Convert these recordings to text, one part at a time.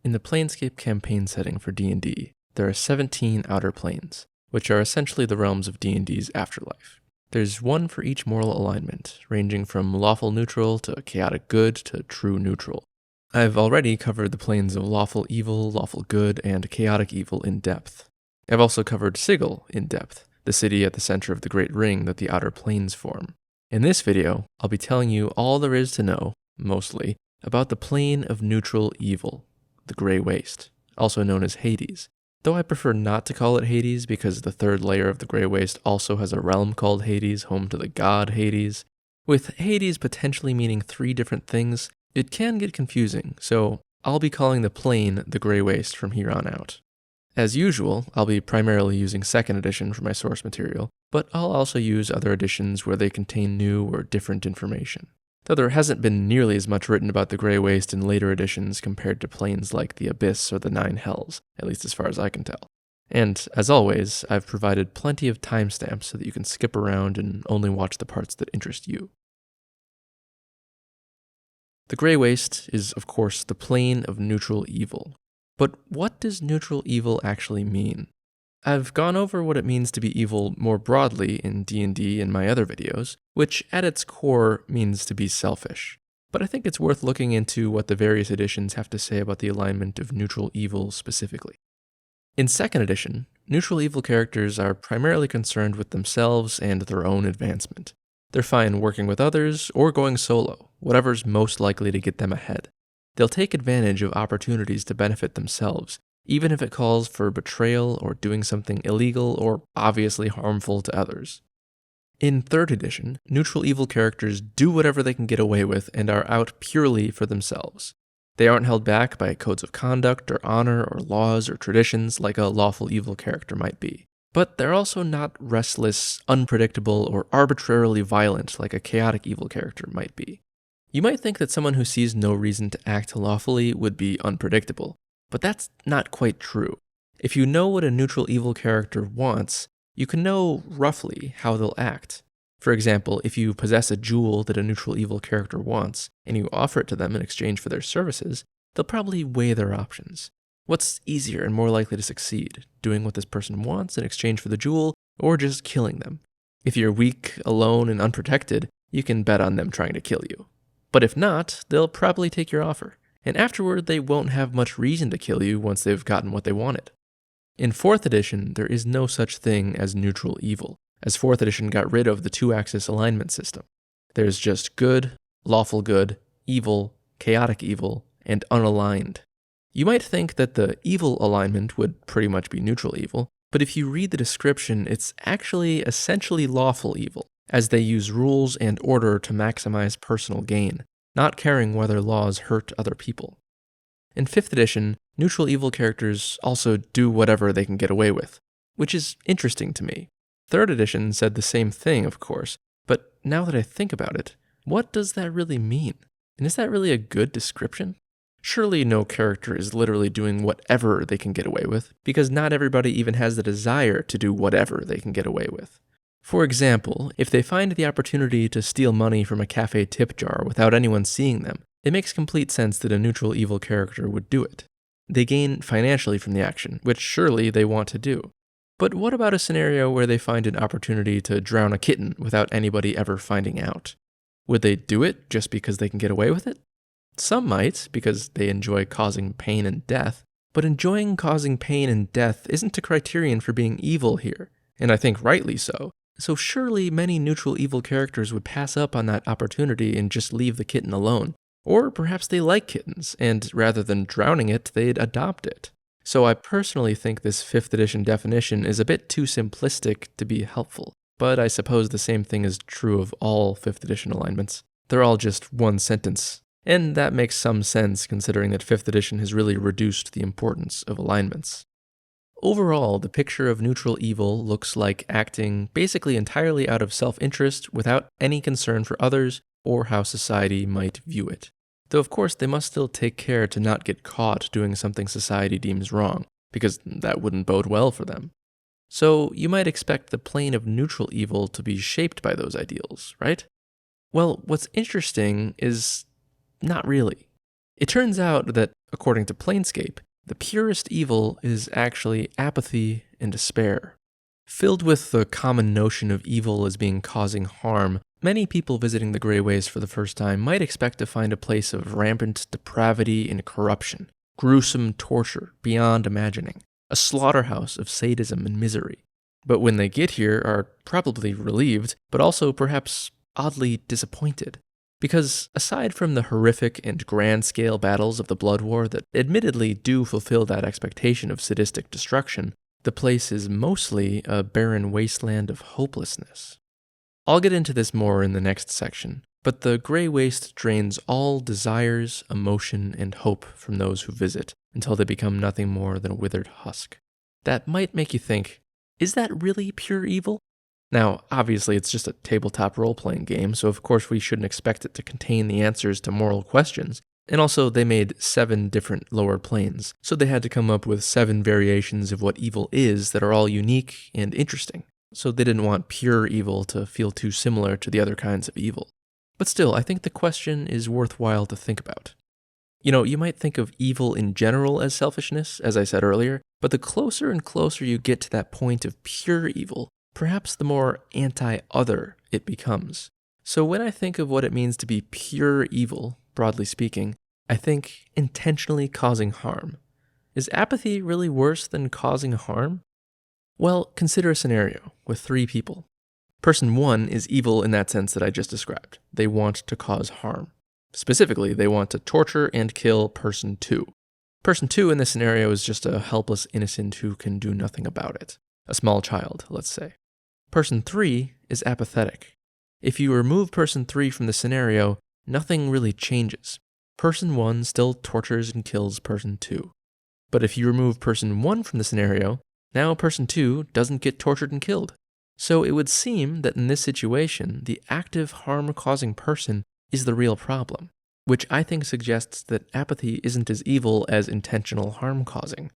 In the Planescape campaign setting for D&D, there are 17 outer planes, which are essentially the realms of D&D's afterlife. There's one for each moral alignment, ranging from lawful neutral to chaotic good to true neutral. I've already covered the planes of lawful evil, lawful good, and chaotic evil in depth. I've also covered Sigil in depth, the city at the center of the Great Ring that the outer planes form. In this video, I'll be telling you all there is to know, mostly, about the plane of neutral evil, the Grey Waste, also known as Hades. Though I prefer not to call it Hades because the third layer of the Grey Waste also has a realm called Hades, home to the god Hades. With Hades potentially meaning 3 different things, it can get confusing, so I'll be calling the plane the Grey Waste from here on out. As usual, I'll be primarily using 2nd edition for my source material, but I'll also use other editions where they contain new or different information. Though there hasn't been nearly as much written about the Grey Waste in later editions compared to planes like the Abyss or the Nine Hells, at least as far as I can tell. And, as always, I've provided plenty of timestamps so that you can skip around and only watch the parts that interest you. The Grey Waste is, of course, the plane of neutral evil. But what does neutral evil actually mean? I've gone over what it means to be evil more broadly in D&D in my other videos, which at its core means to be selfish. But I think it's worth looking into what the various editions have to say about the alignment of neutral evil specifically. In 2nd edition, neutral evil characters are primarily concerned with themselves and their own advancement. They're fine working with others or going solo, whatever's most likely to get them ahead. They'll take advantage of opportunities to benefit themselves, even if it calls for betrayal or doing something illegal or obviously harmful to others. In 3rd edition, neutral evil characters do whatever they can get away with and are out purely for themselves. They aren't held back by codes of conduct or honor or laws or traditions like a lawful evil character might be. But they're also not restless, unpredictable, or arbitrarily violent like a chaotic evil character might be. You might think that someone who sees no reason to act lawfully would be unpredictable, but that's not quite true. If you know what a neutral evil character wants, you can know roughly how they'll act. For example, if you possess a jewel that a neutral evil character wants, and you offer it to them in exchange for their services, they'll probably weigh their options. What's easier and more likely to succeed, doing what this person wants in exchange for the jewel, or just killing them? If you're weak, alone, and unprotected, you can bet on them trying to kill you. But if not, they'll probably take your offer. And afterward, they won't have much reason to kill you once they've gotten what they wanted. In 4th edition, there is no such thing as neutral evil, as 4th edition got rid of the 2-axis alignment system. There's just good, lawful good, evil, chaotic evil, and unaligned. You might think that the evil alignment would pretty much be neutral evil, but if you read the description, it's actually essentially lawful evil, as they use rules and order to maximize personal gain, not caring whether laws hurt other people. In 5th edition, neutral evil characters also do whatever they can get away with, which is interesting to me. 3rd edition said the same thing, of course, but now that I think about it, what does that really mean? And is that really a good description? Surely no character is literally doing whatever they can get away with, because not everybody even has the desire to do whatever they can get away with. For example, if they find the opportunity to steal money from a cafe tip jar without anyone seeing them, it makes complete sense that a neutral evil character would do it. They gain financially from the action, which surely they want to do. But what about a scenario where they find an opportunity to drown a kitten without anybody ever finding out? Would they do it just because they can get away with it? Some might, because they enjoy causing pain and death, but enjoying causing pain and death isn't a criterion for being evil here, and I think rightly so. So surely many neutral evil characters would pass up on that opportunity and just leave the kitten alone. Or perhaps they like kittens, and rather than drowning it, they'd adopt it. So I personally think this 5th edition definition is a bit too simplistic to be helpful. But I suppose the same thing is true of all 5th edition alignments. They're all just one sentence. And that makes some sense considering that 5th edition has really reduced the importance of alignments. Overall, the picture of neutral evil looks like acting basically entirely out of self-interest without any concern for others or how society might view it. Though of course they must still take care to not get caught doing something society deems wrong, because that wouldn't bode well for them. So you might expect the plane of neutral evil to be shaped by those ideals, right? Well, what's interesting is not really. It turns out that, according to Planescape, the purest evil is actually apathy and despair. Filled with the common notion of evil as being causing harm, many people visiting the Grey Waste for the first time might expect to find a place of rampant depravity and corruption, gruesome torture beyond imagining, a slaughterhouse of sadism and misery. But when they get here, are probably relieved, but also perhaps oddly disappointed. Because aside from the horrific and grand-scale battles of the Blood War that admittedly do fulfill that expectation of sadistic destruction, the place is mostly a barren wasteland of hopelessness. I'll get into this more in the next section, but the Grey Waste drains all desires, emotion, and hope from those who visit until they become nothing more than a withered husk. That might make you think, is that really pure evil? Now, obviously it's just a tabletop role-playing game, so of course we shouldn't expect it to contain the answers to moral questions. And also, they made 7 different lower planes, so they had to come up with 7 variations of what evil is that are all unique and interesting. So they didn't want pure evil to feel too similar to the other kinds of evil. But still, I think the question is worthwhile to think about. You might think of evil in general as selfishness, as I said earlier, but the closer and closer you get to that point of pure evil, perhaps the more anti-other it becomes. So when I think of what it means to be pure evil, broadly speaking, I think intentionally causing harm. Is apathy really worse than causing harm? Well, consider a scenario with 3 people. Person 1 is evil in that sense that I just described. They want to cause harm. Specifically, they want to torture and kill person 2. Person 2 in this scenario is just a helpless innocent who can do nothing about it. A small child, let's say. Person 3 is apathetic. If you remove person 3 from the scenario, nothing really changes. Person 1 still tortures and kills person 2. But if you remove person 1 from the scenario, now person 2 doesn't get tortured and killed. So it would seem that in this situation, the active harm-causing person is the real problem, which I think suggests that apathy isn't as evil as intentional harm-causing.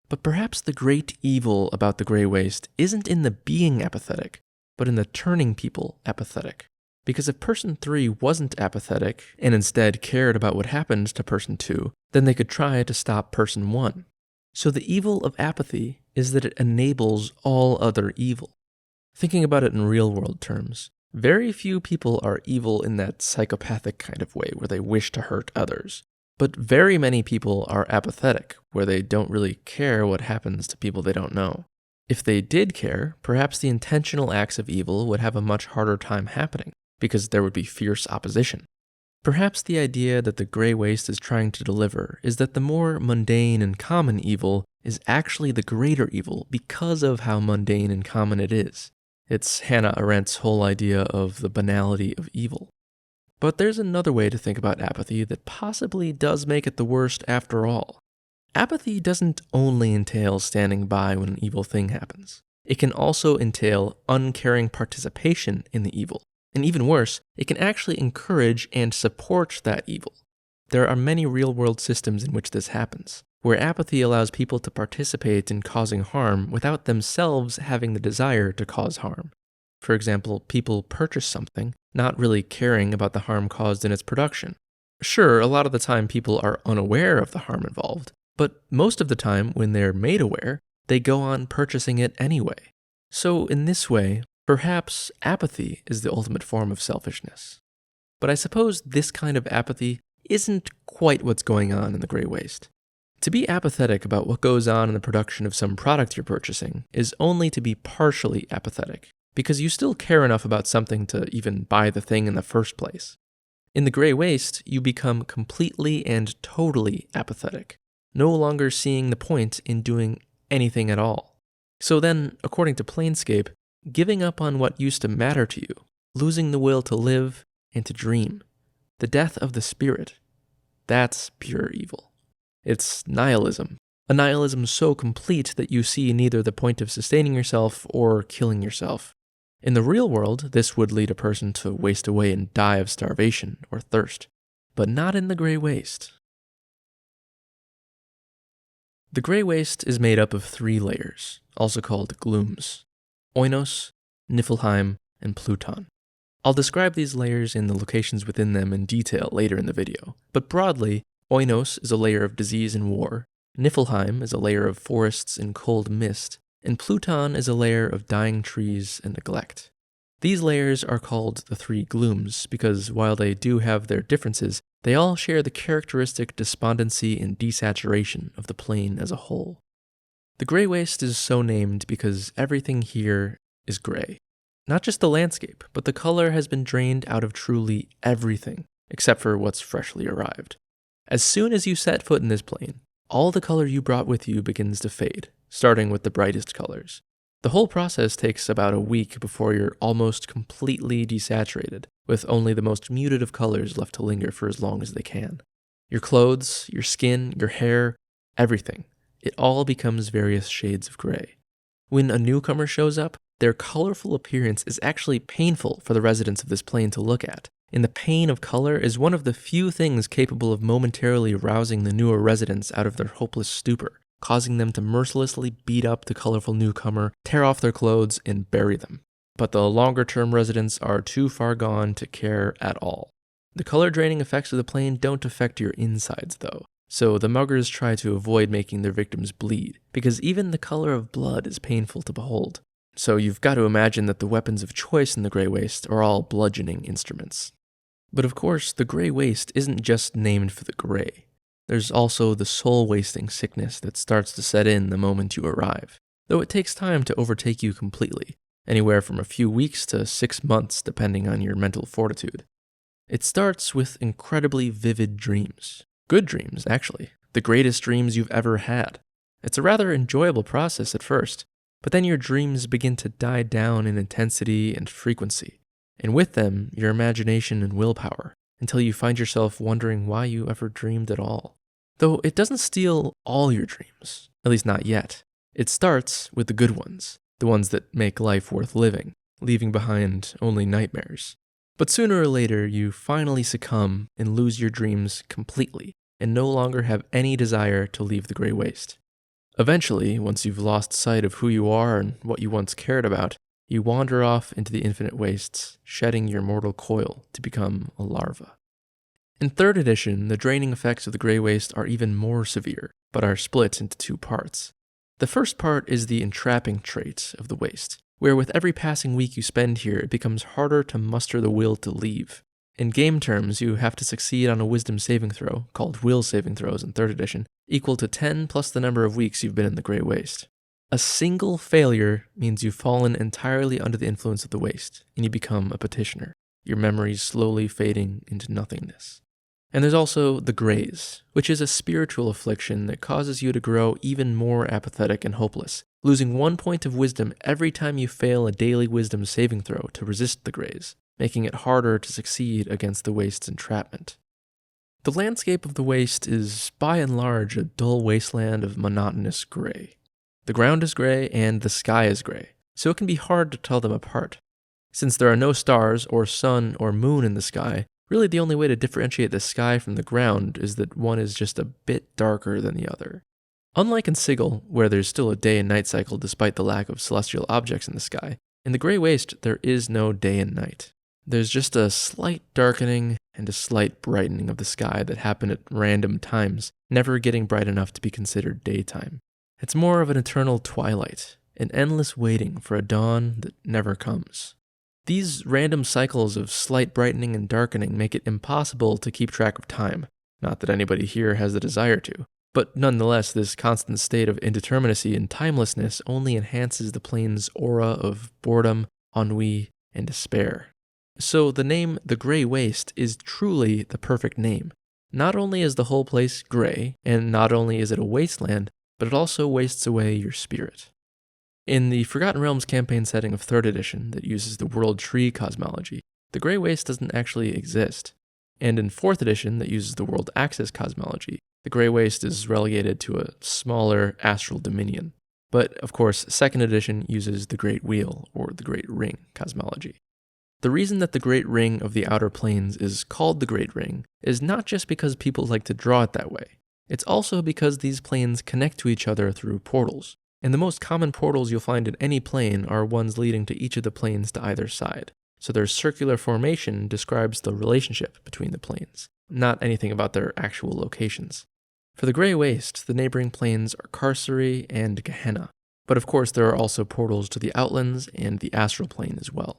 But perhaps the great evil about the Grey Waste isn't in the being apathetic, but in the turning people apathetic. Because if person 3 wasn't apathetic and instead cared about what happened to person 2, then they could try to stop person 1. So the evil of apathy is that it enables all other evil. Thinking about it in real-world terms, very few people are evil in that psychopathic kind of way where they wish to hurt others. But very many people are apathetic, where they don't really care what happens to people they don't know. If they did care, perhaps the intentional acts of evil would have a much harder time happening, because there would be fierce opposition. Perhaps the idea that the Grey Waste is trying to deliver is that the more mundane and common evil is actually the greater evil because of how mundane and common it is. It's Hannah Arendt's whole idea of the banality of evil. But there's another way to think about apathy that possibly does make it the worst after all. Apathy doesn't only entail standing by when an evil thing happens. It can also entail uncaring participation in the evil. And even worse, it can actually encourage and support that evil. There are many real-world systems in which this happens, where apathy allows people to participate in causing harm without themselves having the desire to cause harm. For example, people purchase something, not really caring about the harm caused in its production. Sure, a lot of the time people are unaware of the harm involved, but most of the time when they're made aware, they go on purchasing it anyway. So in this way, perhaps apathy is the ultimate form of selfishness. But I suppose this kind of apathy isn't quite what's going on in the Grey Waste. To be apathetic about what goes on in the production of some product you're purchasing is only to be partially apathetic, because you still care enough about something to even buy the thing in the first place. In the Grey Waste, you become completely and totally apathetic, no longer seeing the point in doing anything at all. So then, according to Planescape, giving up on what used to matter to you, losing the will to live and to dream, the death of the spirit, that's pure evil. It's nihilism, a nihilism so complete that you see neither the point of sustaining yourself or killing yourself. In the real world, this would lead a person to waste away and die of starvation or thirst, but not in the Grey Waste. The Grey Waste is made up of 3 layers, also called glooms: Oinos, Niflheim, and Pluton. I'll describe these layers and the locations within them in detail later in the video, but broadly, Oinos is a layer of disease and war, Niflheim is a layer of forests and cold mist, and Pluton is a layer of dying trees and neglect. These layers are called the Three Glooms because while they do have their differences, they all share the characteristic despondency and desaturation of the plane as a whole. The Grey Waste is so named because everything here is gray. Not just the landscape, but the color has been drained out of truly everything, except for what's freshly arrived. As soon as you set foot in this plane, all the color you brought with you begins to fade, starting with the brightest colors. The whole process takes about a week before you're almost completely desaturated, with only the most muted of colors left to linger for as long as they can. Your clothes, your skin, your hair, everything. It all becomes various shades of gray. When a newcomer shows up, their colorful appearance is actually painful for the residents of this plane to look at, and the pain of color is one of the few things capable of momentarily rousing the newer residents out of their hopeless stupor, causing them to mercilessly beat up the colorful newcomer, tear off their clothes, and bury them. But the longer-term residents are too far gone to care at all. The color-draining effects of the plane don't affect your insides, though, so the muggers try to avoid making their victims bleed, because even the color of blood is painful to behold. So you've got to imagine that the weapons of choice in the Grey Waste are all bludgeoning instruments. But of course, the Grey Waste isn't just named for the gray. There's also the soul-wasting sickness that starts to set in the moment you arrive, though it takes time to overtake you completely, anywhere from a few weeks to 6 months depending on your mental fortitude. It starts with incredibly vivid dreams. Good dreams, actually. The greatest dreams you've ever had. It's a rather enjoyable process at first, but then your dreams begin to die down in intensity and frequency, and with them, your imagination and willpower, until you find yourself wondering why you ever dreamed at all. Though it doesn't steal all your dreams, at least not yet. It starts with the good ones, the ones that make life worth living, leaving behind only nightmares. But sooner or later, you finally succumb and lose your dreams completely, and no longer have any desire to leave the Grey Waste. Eventually, once you've lost sight of who you are and what you once cared about, you wander off into the infinite wastes, shedding your mortal coil to become a larva. In 3rd edition, the draining effects of the Grey Waste are even more severe, but are split into 2 parts. The first part is the entrapping trait of the Waste, where with every passing week you spend here, it becomes harder to muster the will to leave. In game terms, you have to succeed on a wisdom saving throw, called will saving throws in 3rd edition, equal to 10 plus the number of weeks you've been in the Grey Waste. A single failure means you've fallen entirely under the influence of the Waste, and you become a petitioner, your memories slowly fading into nothingness. And there's also the Graze, which is a spiritual affliction that causes you to grow even more apathetic and hopeless, losing 1 point of wisdom every time you fail a daily wisdom saving throw to resist the Graze, making it harder to succeed against the Waste's entrapment. The landscape of the Waste is, by and large, a dull wasteland of monotonous gray. The ground is gray and the sky is gray, so it can be hard to tell them apart. Since there are no stars or sun or moon in the sky, really the only way to differentiate the sky from the ground is that one is just a bit darker than the other. Unlike in Sigil, where there's still a day and night cycle despite the lack of celestial objects in the sky, in the Grey Waste there is no day and night. There's just a slight darkening and a slight brightening of the sky that happen at random times, never getting bright enough to be considered daytime. It's more of an eternal twilight, an endless waiting for a dawn that never comes. These random cycles of slight brightening and darkening make it impossible to keep track of time, not that anybody here has the desire to, but nonetheless this constant state of indeterminacy and timelessness only enhances the plane's aura of boredom, ennui, and despair. So the name The Grey Waste is truly the perfect name. Not only is the whole place gray, and not only is it a wasteland, but it also wastes away your spirit. In the Forgotten Realms campaign setting of 3rd edition that uses the World Tree cosmology, the Grey Waste doesn't actually exist. And in 4th edition that uses the World Axis cosmology, the Grey Waste is relegated to a smaller astral dominion. But of course, 2nd edition uses the Great Wheel, or the Great Ring cosmology. The reason that the Great Ring of the Outer Planes is called the Great Ring is not just because people like to draw it that way. It's also because these planes connect to each other through portals, and the most common portals you'll find in any plane are ones leading to each of the planes to either side, so their circular formation describes the relationship between the planes. not anything about their actual locations. For the Grey Waste, the neighboring planes are Carcery and Gehenna, but of course there are also portals to the Outlands and the Astral Plane as well.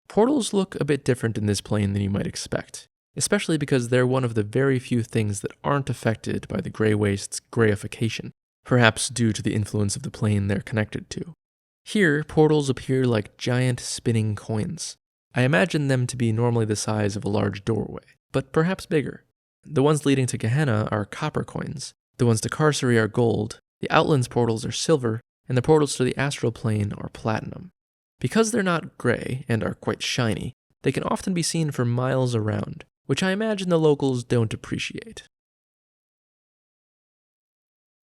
Portals look a bit different in this plane than you might expect, especially because they're one of the very few things that aren't affected by the Grey Waste's greyification, perhaps due to the influence of the plane they're connected to. Here, portals appear like giant spinning coins. I imagine them to be normally the size of a large doorway, but perhaps bigger. The ones leading to Gehenna are copper coins, the ones to Carcery are gold, the Outlands portals are silver, and the portals to the Astral Plane are platinum. Because they're not grey and are quite shiny, they can often be seen for miles around, which I imagine the locals don't appreciate.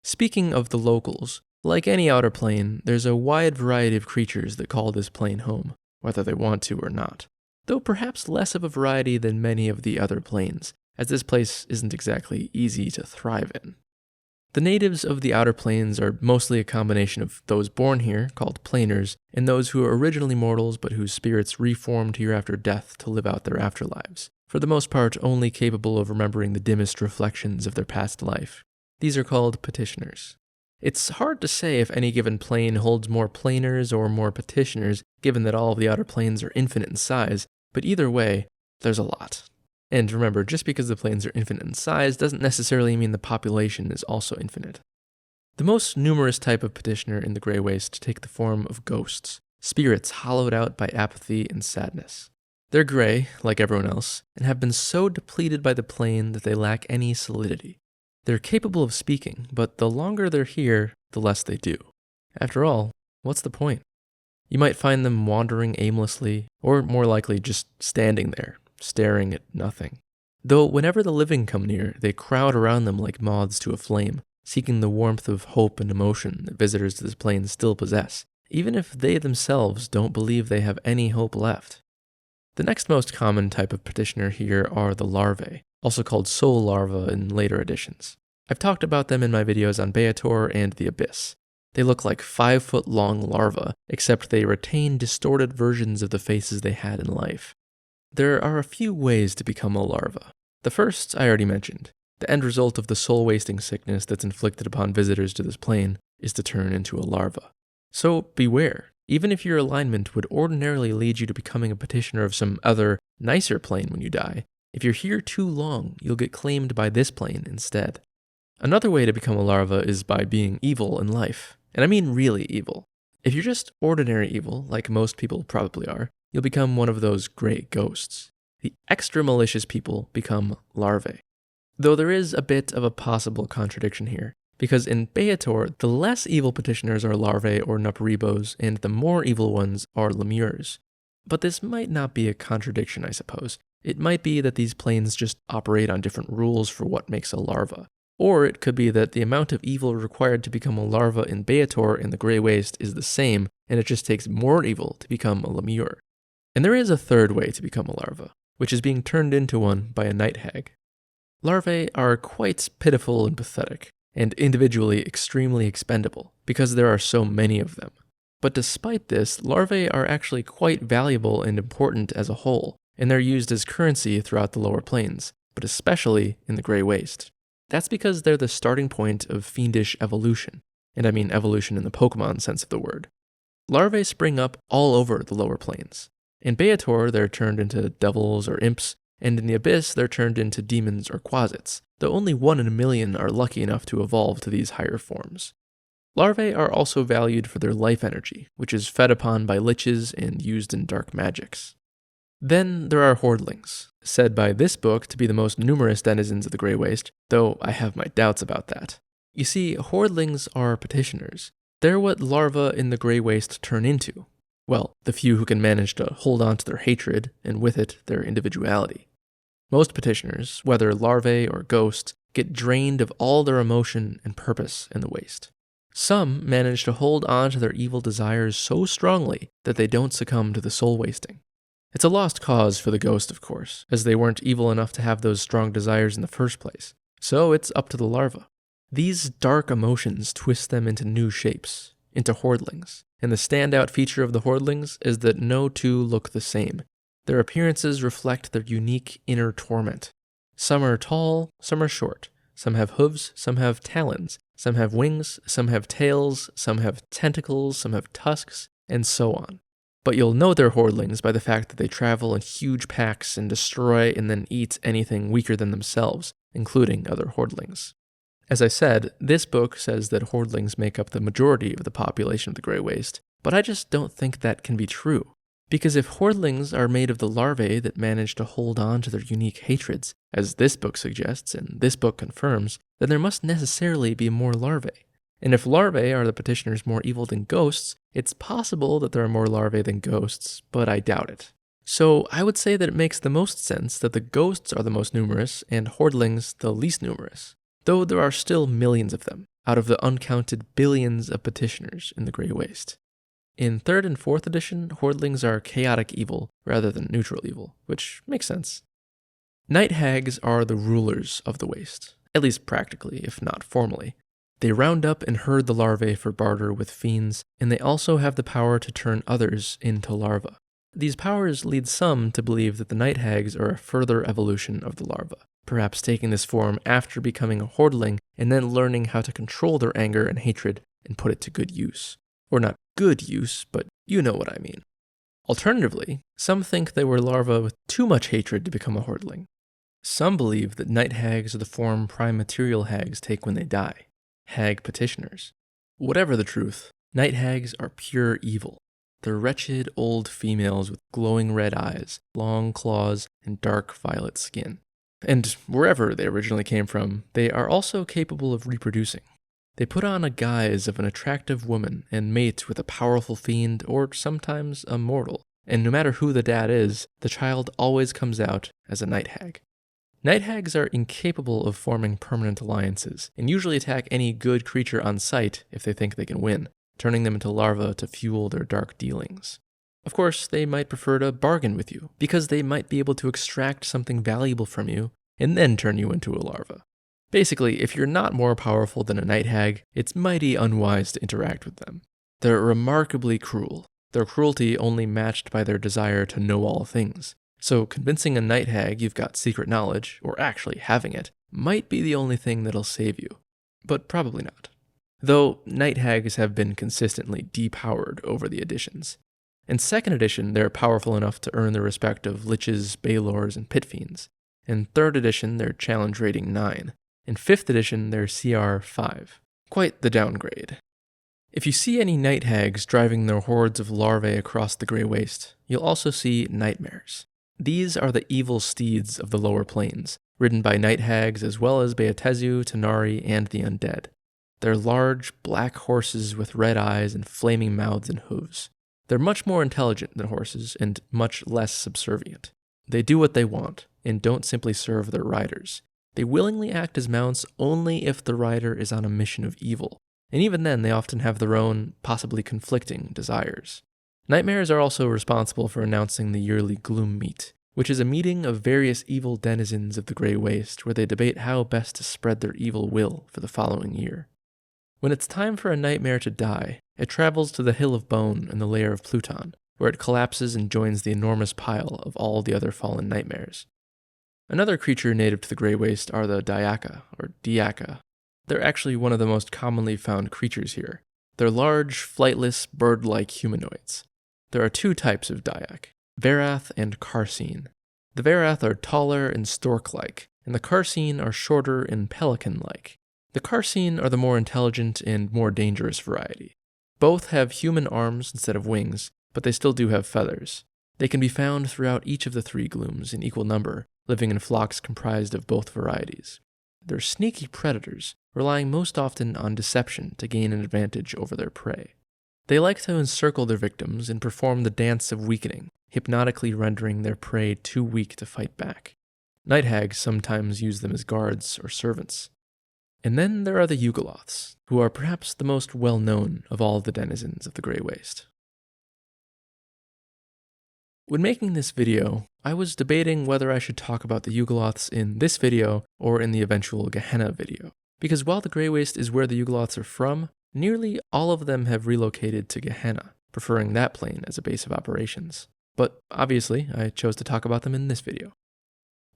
Speaking of the locals, like any outer plane, there's a wide variety of creatures that call this plane home, whether they want to or not, though perhaps less of a variety than many of the other planes, as this place isn't exactly easy to thrive in. The natives of the outer planes are mostly a combination of those born here, called planers, and those who are originally mortals but whose spirits reformed here after death to live out their afterlives, for the most part only capable of remembering the dimmest reflections of their past life. These are called petitioners. It's hard to say if any given plane holds more planers or more petitioners, given that all of the outer planes are infinite in size, but either way, there's a lot. And remember, just because the planes are infinite in size doesn't necessarily mean the population is also infinite. The most numerous type of petitioner in the Grey Waste take the form of ghosts, spirits hollowed out by apathy and sadness. They're grey, like everyone else, and have been so depleted by the plane that they lack any solidity. They're capable of speaking, but the longer they're here, the less they do. After all, what's the point? You might find them wandering aimlessly, or more likely just standing there, staring at nothing. Though whenever the living come near, they crowd around them like moths to a flame, seeking the warmth of hope and emotion that visitors to this plane still possess, even if they themselves don't believe they have any hope left. The next most common type of petitioner here are the larvae, also called soul larvae in later editions. I've talked about them in my videos on Beator and the Abyss. They look like 5-foot-long larvae, except they retain distorted versions of the faces they had in life. There are a few ways to become a larva. The first, I already mentioned. The end result of the soul-wasting sickness that's inflicted upon visitors to this plane is to turn into a larva. So beware. Even if your alignment would ordinarily lead you to becoming a petitioner of some other, nicer plane when you die, if you're here too long, you'll get claimed by this plane instead. Another way to become a larva is by being evil in life. And I mean really evil. If you're just ordinary evil, like most people probably are, you'll become one of those grey ghosts. The extra malicious people become larvae. Though there is a bit of a possible contradiction here, because in Beator, the less evil petitioners are larvae or nuparibos, and the more evil ones are lemures. But this might not be a contradiction, I suppose. It might be that these planes just operate on different rules for what makes a larva. Or it could be that the amount of evil required to become a larva in Beator in the Grey Waste is the same, and it just takes more evil to become a lemure. And there is a third way to become a larva, which is being turned into one by a night hag. Larvae are quite pitiful and pathetic, and individually extremely expendable, because there are so many of them. But despite this, larvae are actually quite valuable and important as a whole, and they're used as currency throughout the lower planes, but especially in the Grey Waste. That's because they're the starting point of fiendish evolution, and I mean evolution in the Pokemon sense of the word. Larvae spring up all over the lower planes. In Beator, they're turned into devils or imps, and in the Abyss, they're turned into demons or quasits, though only 1 in a million are lucky enough to evolve to these higher forms. Larvae are also valued for their life energy, which is fed upon by liches and used in dark magics. Then there are hordlings, said by this book to be the most numerous denizens of the Grey Waste, though I have my doubts about that. You see, hordlings are petitioners. They're what larvae in the Grey Waste turn into. Well, the few who can manage to hold on to their hatred, and with it, their individuality. Most petitioners, whether larvae or ghosts, get drained of all their emotion and purpose in the waste. Some manage to hold on to their evil desires so strongly that they don't succumb to the soul wasting. It's a lost cause for the ghost, of course, as they weren't evil enough to have those strong desires in the first place. So it's up to the larva. These dark emotions twist them into new shapes, into hordlings. And the standout feature of the hordlings is that no two look the same. Their appearances reflect their unique inner torment. Some are tall, some are short. Some have hooves, some have talons. Some have wings, some have tails, some have tentacles, some have tusks, and so on. But you'll know they're hordlings by the fact that they travel in huge packs and destroy and then eat anything weaker than themselves, including other hordlings. As I said, this book says that hordlings make up the majority of the population of the Grey Waste, but I just don't think that can be true. Because if hordlings are made of the larvae that manage to hold on to their unique hatreds, as this book suggests and this book confirms, then there must necessarily be more larvae. And if larvae are the petitioners more evil than ghosts, it's possible that there are more larvae than ghosts, but I doubt it. So I would say that it makes the most sense that the ghosts are the most numerous and hordlings the least numerous, though there are still millions of them, out of the uncounted billions of petitioners in the Grey Waste. In 3rd and 4th edition, hordlings are chaotic evil rather than neutral evil, which makes sense. Night hags are the rulers of the waste, at least practically, if not formally. They round up and herd the larvae for barter with fiends, and they also have the power to turn others into larvae. These powers lead some to believe that the night hags are a further evolution of the larva, perhaps taking this form after becoming a hordling and then learning how to control their anger and hatred and put it to good use. Or not good use, but you know what I mean. Alternatively, some think they were larvae with too much hatred to become a hordling. Some believe that night hags are the form prime material hags take when they die, hag petitioners. Whatever the truth, night hags are pure evil. They're wretched old females with glowing red eyes, long claws, and dark violet skin. And wherever they originally came from, they are also capable of reproducing. They put on a guise of an attractive woman and mate with a powerful fiend or sometimes a mortal, and no matter who the dad is, the child always comes out as a night hag. Night hags are incapable of forming permanent alliances, and usually attack any good creature on sight if they think they can win, turning them into larvae to fuel their dark dealings. Of course, they might prefer to bargain with you, because they might be able to extract something valuable from you and then turn you into a larva. Basically, if you're not more powerful than a night hag, it's mighty unwise to interact with them. They're remarkably cruel, their cruelty only matched by their desire to know all things. So convincing a night hag you've got secret knowledge, or actually having it, might be the only thing that'll save you. But probably not. Though night hags have been consistently depowered over the editions. In 2nd edition, they're powerful enough to earn the respect of liches, balors, and pit fiends. In 3rd edition, they're challenge rating 9. In 5th edition, they're CR 5. Quite the downgrade. If you see any night hags driving their hordes of larvae across the Grey Waste, you'll also see nightmares. These are the evil steeds of the lower planes, ridden by night hags as well as Beatezu, Tanari, and the undead. They're large, black horses with red eyes and flaming mouths and hooves. They're much more intelligent than horses and much less subservient. They do what they want and don't simply serve their riders. They willingly act as mounts only if the rider is on a mission of evil, and even then they often have their own, possibly conflicting, desires. Nightmares are also responsible for announcing the yearly Gloom Meet, which is a meeting of various evil denizens of the Grey Waste where they debate how best to spread their evil will for the following year. When it's time for a nightmare to die, it travels to the Hill of Bone in the lair of Pluton, where it collapses and joins the enormous pile of all the other fallen nightmares. Another creature native to the Grey Waste are the Diaka, or Diaka. They're actually one of the most commonly found creatures here. They're large, flightless, bird-like humanoids. There are 2 types of Dyak, Varath and Karseen. The Varath are taller and stork-like, and the Karseen are shorter and pelican-like. The Karseen are the more intelligent and more dangerous variety. Both have human arms instead of wings, but they still do have feathers. They can be found throughout each of the 3 glooms in equal number, living in flocks comprised of both varieties. They're sneaky predators, relying most often on deception to gain an advantage over their prey. They like to encircle their victims and perform the dance of weakening, hypnotically rendering their prey too weak to fight back. Night hags sometimes use them as guards or servants. And then there are the Yugoloths, who are perhaps the most well-known of all the denizens of the Grey Waste. When making this video, I was debating whether I should talk about the Yugoloths in this video or in the eventual Gehenna video, because while the Grey Waste is where the Yugoloths are from, nearly all of them have relocated to Gehenna, preferring that plane as a base of operations. But obviously, I chose to talk about them in this video.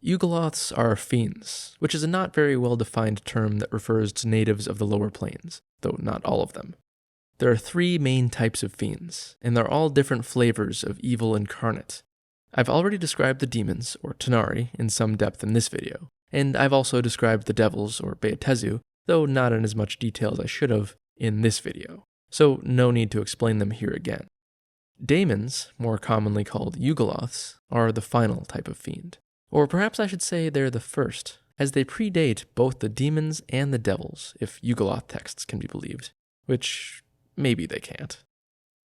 Yugoloths are fiends, which is a not very well-defined term that refers to natives of the lower planes, though not all of them. There are 3 main types of fiends, and they're all different flavors of evil incarnate. I've already described the demons, or Tanari, in some depth in this video, and I've also described the devils, or Beatezu, though not in as much detail as I should have, in this video, so no need to explain them here again. Daemons, more commonly called Yugoloths, are the final type of fiend. Or perhaps I should say they're the first, as they predate both the demons and the devils, if Yugoloth texts can be believed, which maybe they can't.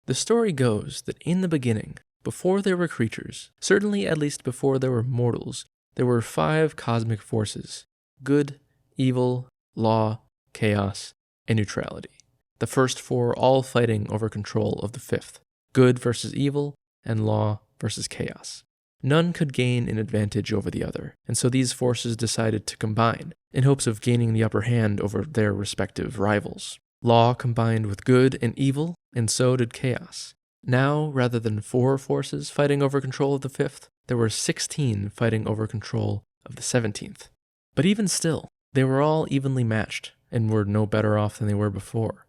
The story goes that in the beginning, before there were creatures, certainly at least before there were mortals, there were 5 cosmic forces: good, evil, law, chaos, and neutrality. The first 4 all fighting over control of the 5th, good versus evil, and law versus chaos. None could gain an advantage over the other, and so these forces decided to combine, in hopes of gaining the upper hand over their respective rivals. Law combined with good and evil, and so did chaos. Now, rather than 4 forces fighting over control of the 5th, there were 16 fighting over control of the 17th. But even still, they were all evenly matched, and were no better off than they were before.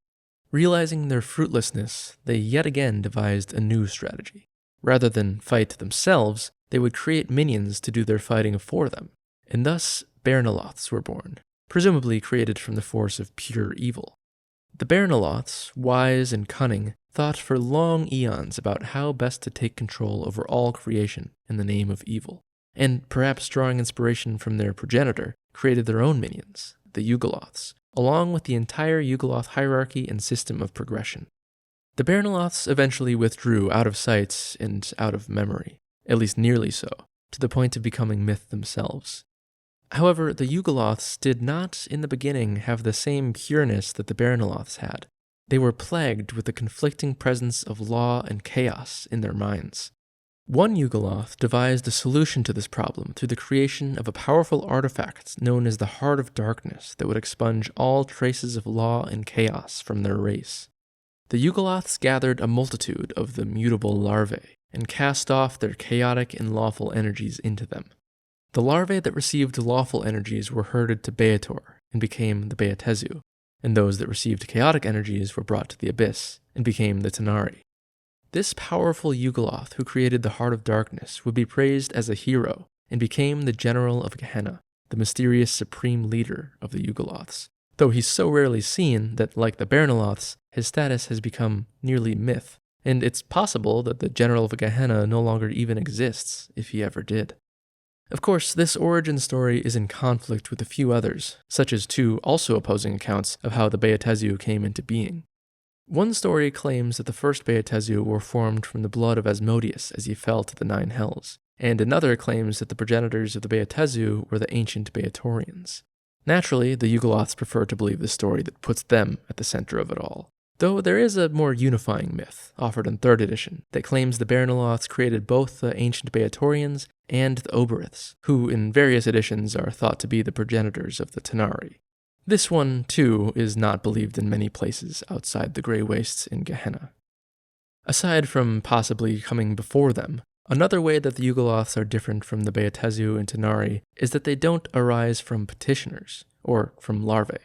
Realizing their fruitlessness, they yet again devised a new strategy. Rather than fight themselves, they would create minions to do their fighting for them, and thus Bearnoloths were born, presumably created from the force of pure evil. The Bearnoloths, wise and cunning, thought for long eons about how best to take control over all creation in the name of evil, and perhaps drawing inspiration from their progenitor, created their own minions, the Yugoloths, along with the entire Yugoloth hierarchy and system of progression. The Bearnoloths eventually withdrew out of sight and out of memory, at least nearly so, to the point of becoming myth themselves. However, the Yugoloths did not, in the beginning, have the same pureness that the Bearnoloths had. They were plagued with the conflicting presence of law and chaos in their minds. One Yugoloth devised a solution to this problem through the creation of a powerful artifact known as the Heart of Darkness that would expunge all traces of law and chaos from their race. The Yugoloths gathered a multitude of the mutable larvae, and cast off their chaotic and lawful energies into them. The larvae that received lawful energies were herded to Beator, and became the Beatezu, and those that received chaotic energies were brought to the Abyss, and became the Tanari. This powerful Yugoloth who created the Heart of Darkness would be praised as a hero, and became the General of Gehenna, the mysterious supreme leader of the Yugoloths, though he's so rarely seen that, like the Bearnoloths, his status has become nearly myth, and it's possible that the General of Gehenna no longer even exists, if he ever did. Of course, this origin story is in conflict with a few others, such as 2 also opposing accounts of how the Beatezu came into being. One story claims that the first Beatezu were formed from the blood of Asmodeus as he fell to the 9 hells, and another claims that the progenitors of the Beatezu were the ancient Beatorians. Naturally, the Yugoloths prefer to believe the story that puts them at the center of it all. Though there is a more unifying myth, offered in 3rd edition, that claims the Bearnoloths created both the ancient Beatorians and the Oberiths, who in various editions are thought to be the progenitors of the Tanari. This one, too, is not believed in many places outside the Grey Wastes in Gehenna. Aside from possibly coming before them, another way that the Yugoloths are different from the Beatezu and Tanari is that they don't arise from petitioners, or from larvae.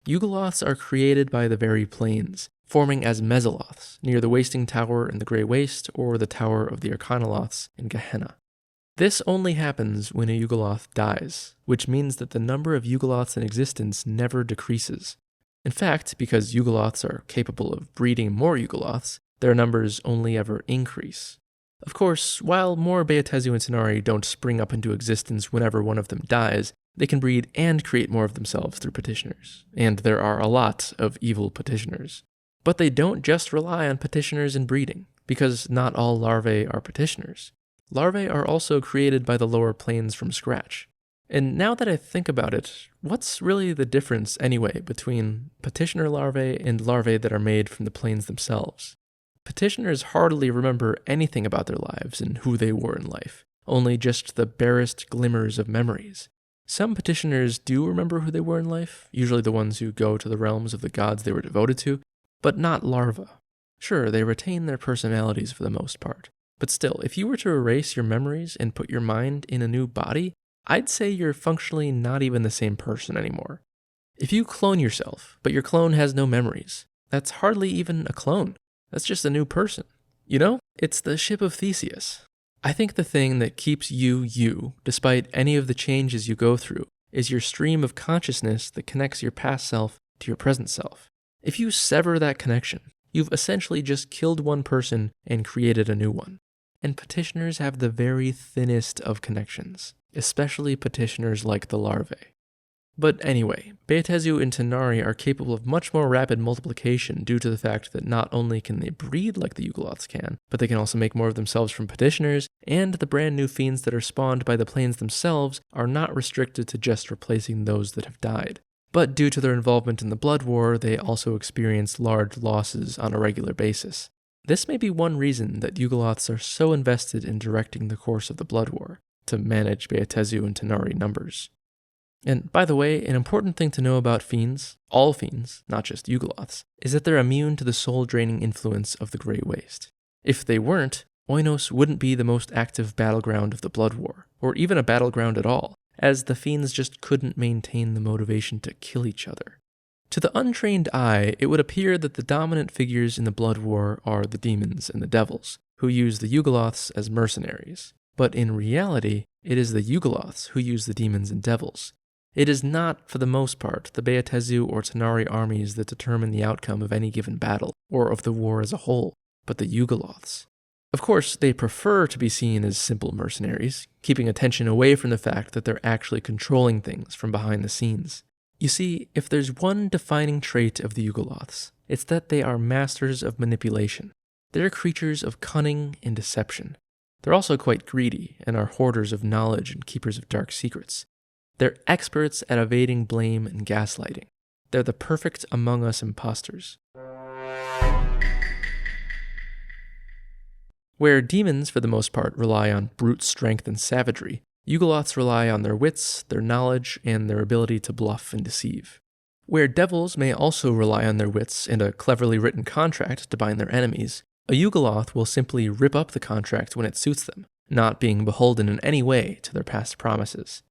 Yugoloths are created by the very planes, forming as Mesoloths near the Wasting Tower in the Grey Waste or the Tower of the Arcanoloths in Gehenna. This only happens when a Yugoloth dies, which means that the number of Yugoloths in existence never decreases. In fact, because Yugoloths are capable of breeding more Yugoloths, their numbers only ever increase. Of course, while more Beatezu and Tanari don't spring up into existence whenever one of them dies, they can breed and create more of themselves through petitioners, and there are a lot of evil petitioners. But they don't just rely on petitioners and breeding, because not all larvae are petitioners. Larvae are also created by the lower planes from scratch. And now that I think about it, what's really the difference anyway between petitioner larvae and larvae that are made from the planes themselves? Petitioners hardly remember anything about their lives and who they were in life, only just the barest glimmers of memories. Some petitioners do remember who they were in life, usually the ones who go to the realms of the gods they were devoted to, but not larvae. Sure, they retain their personalities for the most part, but still, if you were to erase your memories and put your mind in a new body, I'd say you're functionally not even the same person anymore. If you clone yourself, but your clone has no memories, that's hardly even a clone. That's just a new person. You know, it's the ship of Theseus. I think the thing that keeps you, despite any of the changes you go through, is your stream of consciousness that connects your past self to your present self. If you sever that connection, you've essentially just killed one person and created a new one. And petitioners have the very thinnest of connections, especially petitioners like the larvae. But anyway, Beatezu and Tanari are capable of much more rapid multiplication due to the fact that not only can they breed like the Yugoloths can, but they can also make more of themselves from petitioners, and the brand new fiends that are spawned by the planes themselves are not restricted to just replacing those that have died. But due to their involvement in the Blood War, they also experience large losses on a regular basis. This may be one reason that Yugoloths are so invested in directing the course of the Blood War, to manage Beatezu and Tanari numbers. And by the way, an important thing to know about fiends, all fiends, not just Yugoloths, is that they're immune to the soul-draining influence of the Grey Waste. If they weren't, Oinos wouldn't be the most active battleground of the Blood War, or even a battleground at all, as the fiends just couldn't maintain the motivation to kill each other. To the untrained eye, it would appear that the dominant figures in the Blood War are the demons and the devils, who use the Yugoloths as mercenaries. But in reality, it is the Yugoloths who use the demons and devils. It is not, for the most part, the Beatezu or Tanari armies that determine the outcome of any given battle, or of the war as a whole, but the Yugoloths. Of course, they prefer to be seen as simple mercenaries, keeping attention away from the fact that they're actually controlling things from behind the scenes. You see, if there's one defining trait of the Yugoloths, it's that they are masters of manipulation. They're creatures of cunning and deception. They're also quite greedy, and are hoarders of knowledge and keepers of dark secrets. They're experts at evading blame and gaslighting. They're the perfect Among Us imposters. Where demons, for the most part, rely on brute strength and savagery, Yugoloths rely on their wits, their knowledge, and their ability to bluff and deceive. Where devils may also rely on their wits and a cleverly written contract to bind their enemies, a Yugoloth will simply rip up the contract when it suits them, not being beholden in any way to their past promises.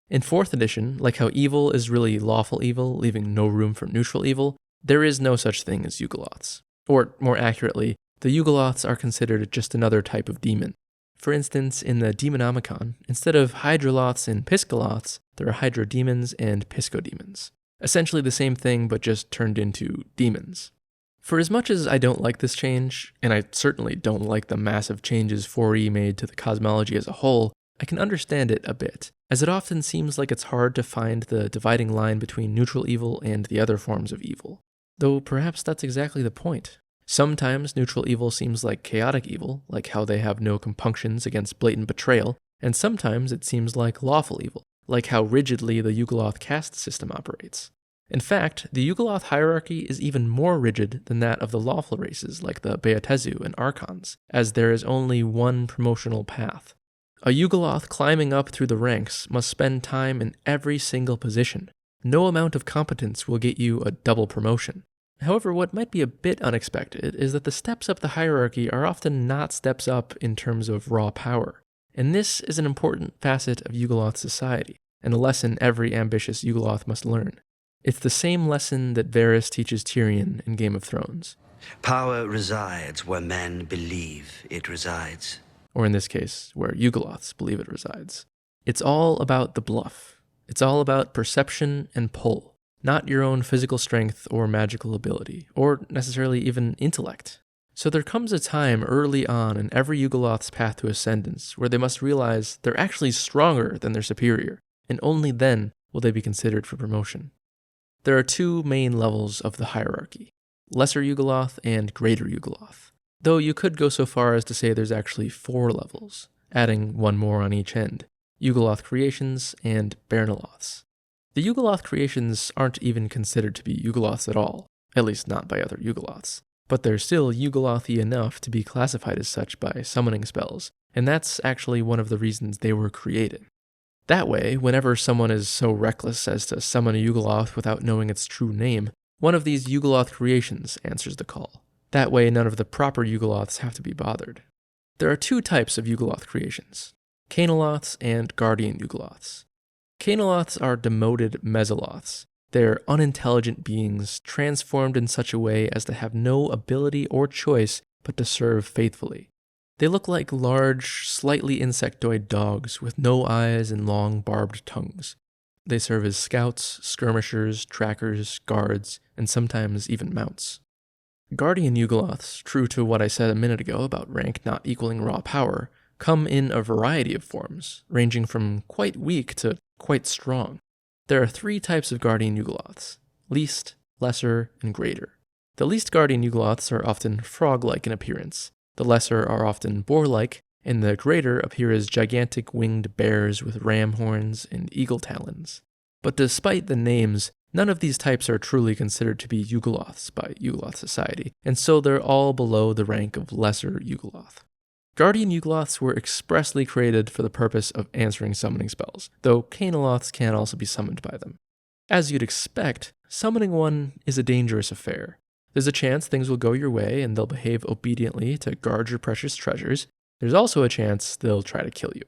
In 4th edition, like how evil is really lawful evil, leaving no room for neutral evil, there is no such thing as Yugoloths. Or, more accurately, the Yugoloths are considered just another type of demon. For instance, in the Demonomicon, instead of Hydroloths and Piscoloths, there are Hydrodemons and Piscodemons. Essentially the same thing, but just turned into demons. For as much as I don't like this change, and I certainly don't like the massive changes 4E made to the cosmology as a whole, I can understand it a bit, as it often seems like it's hard to find the dividing line between neutral evil and the other forms of evil. Though perhaps that's exactly the point. Sometimes neutral evil seems like chaotic evil, like how they have no compunctions against blatant betrayal, and sometimes it seems like lawful evil, like how rigidly the Yugoloth caste system operates. In fact, the Yugoloth hierarchy is even more rigid than that of the lawful races like the Beatezu and Archons, as there is only one promotional path. A Yugoloth climbing up through the ranks must spend time in every single position. No amount of competence will get you a double promotion. However, what might be a bit unexpected is that the steps up the hierarchy are often not steps up in terms of raw power. And this is an important facet of Yugoloth society, and a lesson every ambitious Yugoloth must learn. It's the same lesson that Varys teaches Tyrion in Game of Thrones. Power resides where men believe it resides. Or in this case, where Yugoloths believe it resides. It's all about the bluff. It's all about perception and pull, not your own physical strength or magical ability, or necessarily even intellect. So there comes a time early on in every Yugoloth's path to ascendance where they must realize they're actually stronger than their superior, and only then will they be considered for promotion. There are two main levels of the hierarchy, Lesser Yugoloth and Greater Yugoloth. Though you could go so far as to say there's actually 4 levels, adding one more on each end, Yugoloth Creations and Bernoloths. The Yugoloth Creations aren't even considered to be Yugoloths at all, at least not by other Yugoloths, but they're still Yugolothy enough to be classified as such by summoning spells, and that's actually one of the reasons they were created. That way, whenever someone is so reckless as to summon a Yugoloth without knowing its true name, one of these Yugoloth Creations answers the call. That way, none of the proper Yugoloths have to be bothered. There are 2 types of Yugoloth Creations, Canoloths and Guardian Yugoloths. Canoloths are demoted Mesoloths. They're unintelligent beings transformed in such a way as to have no ability or choice but to serve faithfully. They look like large, slightly insectoid dogs with no eyes and long, barbed tongues. They serve as scouts, skirmishers, trackers, guards, and sometimes even mounts. Guardian Yugoloths, true to what I said a minute ago about rank not equaling raw power, come in a variety of forms, ranging from quite weak to quite strong. There are 3 types of Guardian Yugoloths: least, lesser, and greater. The least Guardian Yugoloths are often frog-like in appearance, the lesser are often boar-like, and the greater appear as gigantic winged bears with ram horns and eagle talons. But despite the names, none of these types are truly considered to be Yugoloths by Yugoloth society, and so they're all below the rank of lesser Yugoloth. Guardian Yugoloths were expressly created for the purpose of answering summoning spells, though Canoloths can also be summoned by them. As you'd expect, summoning one is a dangerous affair. There's a chance things will go your way and they'll behave obediently to guard your precious treasures. There's also a chance they'll try to kill you.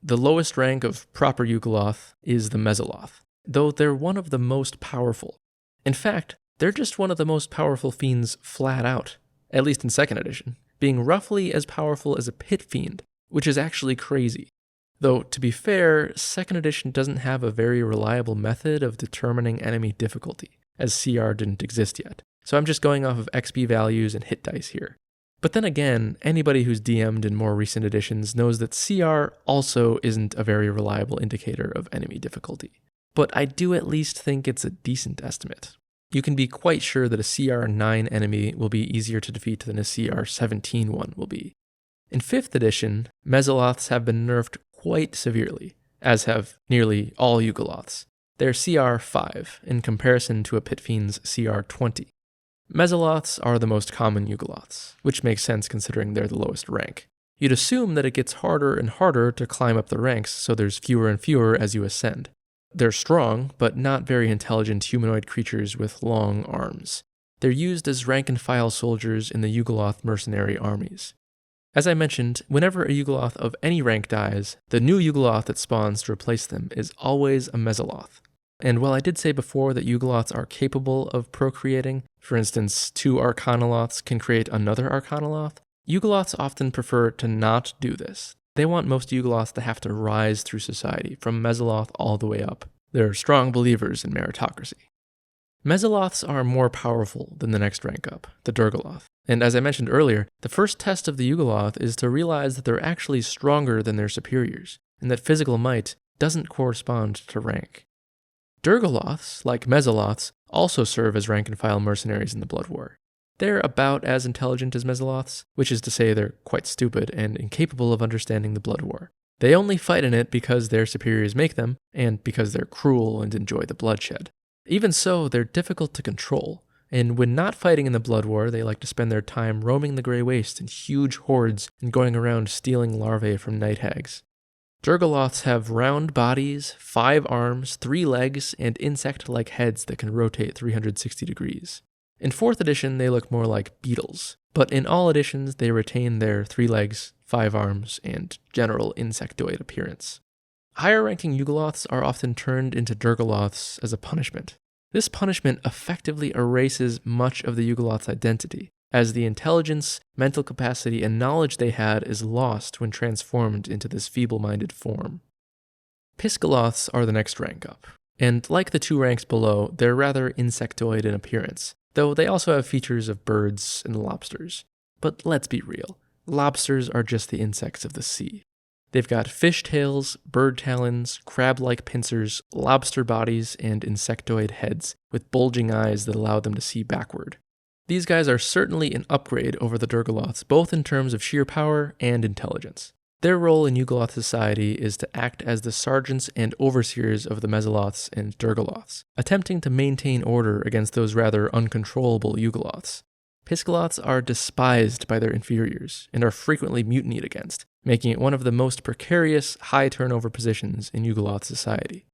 The lowest rank of proper Yugoloth is the Mesoloth, though they're one of the most powerful. In fact, they're just one of the most powerful fiends flat out, at least in 2nd edition, being roughly as powerful as a pit fiend, which is actually crazy. Though, to be fair, 2nd edition doesn't have a very reliable method of determining enemy difficulty, as CR didn't exist yet, so I'm just going off of XP values and hit dice here. But then again, anybody who's DM'd in more recent editions knows that CR also isn't a very reliable indicator of enemy difficulty. But I do at least think it's a decent estimate. You can be quite sure that a CR 9 enemy will be easier to defeat than a CR 17 one will be. In 5th edition, Mesoloths have been nerfed quite severely, as have nearly all Yugoloths. They're CR 5 in comparison to a Pit Fiend's CR 20. Mesoloths are the most common Yugoloths, which makes sense considering they're the lowest rank. You'd assume that it gets harder and harder to climb up the ranks, so there's fewer and fewer as you ascend. They're strong, but not very intelligent humanoid creatures with long arms. They're used as rank-and-file soldiers in the Yugoloth mercenary armies. As I mentioned, whenever a Yugoloth of any rank dies, the new Yugoloth that spawns to replace them is always a Mesoloth. And while I did say before that Yugoloths are capable of procreating, for instance, 2 Arcanoloths can create another Arcanoloth, Yugoloths often prefer to not do this. They want most Yugoloths to have to rise through society, from Mesoloth all the way up. They're strong believers in meritocracy. Mesoloths are more powerful than the next rank up, the Durgoloth. And as I mentioned earlier, the first test of the Yugoloth is to realize that they're actually stronger than their superiors, and that physical might doesn't correspond to rank. Durgoloths, like Mesoloths, also serve as rank-and-file mercenaries in the Blood War. They're about as intelligent as Mesoloths, which is to say they're quite stupid and incapable of understanding the Blood War. They only fight in it because their superiors make them, and because they're cruel and enjoy the bloodshed. Even so, they're difficult to control, and when not fighting in the Blood War, they like to spend their time roaming the Grey Waste in huge hordes and going around stealing larvae from night hags. Durgoloths have round bodies, 5 arms, 3 legs, and insect-like heads that can rotate 360 degrees. In 4th edition, they look more like beetles, but in all editions, they retain their 3 legs, 5 arms, and general insectoid appearance. Higher-ranking Yugoloths are often turned into Durgoloths as a punishment. This punishment effectively erases much of the Yugoloth's identity, as the intelligence, mental capacity, and knowledge they had is lost when transformed into this feeble-minded form. Piscoloths are the next rank up, and like the 2 ranks below, they're rather insectoid in appearance, though they also have features of birds and lobsters. But let's be real, lobsters are just the insects of the sea. They've got fish tails, bird talons, crab-like pincers, lobster bodies, and insectoid heads, with bulging eyes that allow them to see backward. These guys are certainly an upgrade over the Durgoloths, both in terms of sheer power and intelligence. Their role in Yugoloth society is to act as the sergeants and overseers of the Mesoloths and Durgoloths, attempting to maintain order against those rather uncontrollable Yugoloths. Piscoloths are despised by their inferiors and are frequently mutinied against, making it one of the most precarious, high-turnover positions in Yugoloth society.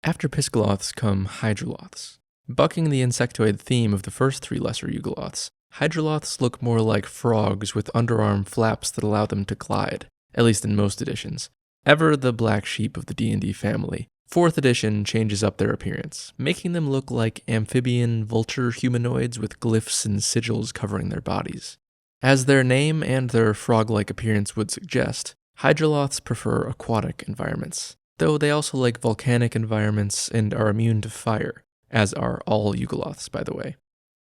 After Piscoloths come Hydroloths. Bucking the insectoid theme of the first 3 lesser Yugoloths, Hydroloths look more like frogs with underarm flaps that allow them to glide, at least in most editions. Ever the black sheep of the D&D family, 4th edition changes up their appearance, making them look like amphibian vulture humanoids with glyphs and sigils covering their bodies. As their name and their frog-like appearance would suggest, Hydroloths prefer aquatic environments, though they also like volcanic environments and are immune to fire, as are all Yugoloths, by the way.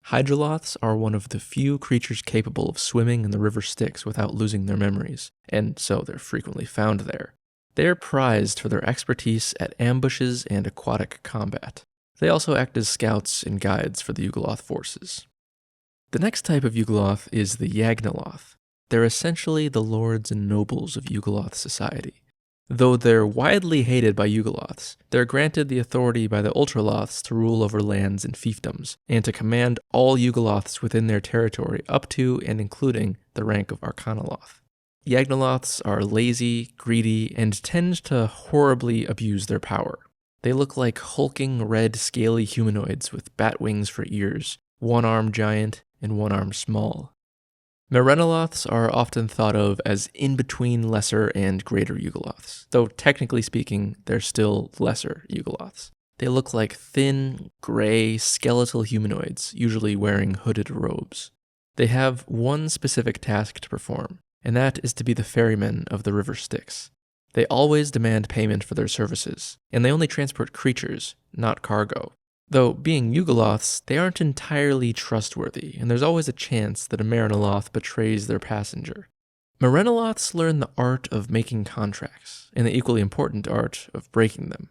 Hydroloths are one of the few creatures capable of swimming in the river Styx without losing their memories, and so they're frequently found there. They are prized for their expertise at ambushes and aquatic combat. They also act as scouts and guides for the Yugoloth forces. The next type of Yugoloth is the Yagnoloth. They're essentially the lords and nobles of Yugoloth society. Though they're widely hated by Yugoloths, they're granted the authority by the Ultraloths to rule over lands and fiefdoms, and to command all Yugoloths within their territory up to and including the rank of Arcanoloth. Yagnoloths are lazy, greedy, and tend to horribly abuse their power. They look like hulking red scaly humanoids with bat wings for ears, one-armed giant, and one-armed small. Merenoloths are often thought of as in-between lesser and greater Yugoloths, though technically speaking, they're still lesser Yugoloths. They look like thin, gray, skeletal humanoids, usually wearing hooded robes. They have one specific task to perform, and that is to be the ferryman of the river Styx. They always demand payment for their services, and they only transport creatures, not cargo. Though, being Yugoloths, they aren't entirely trustworthy, and there's always a chance that a Merenoloth betrays their passenger. Merenoloths learn the art of making contracts, and the equally important art of breaking them.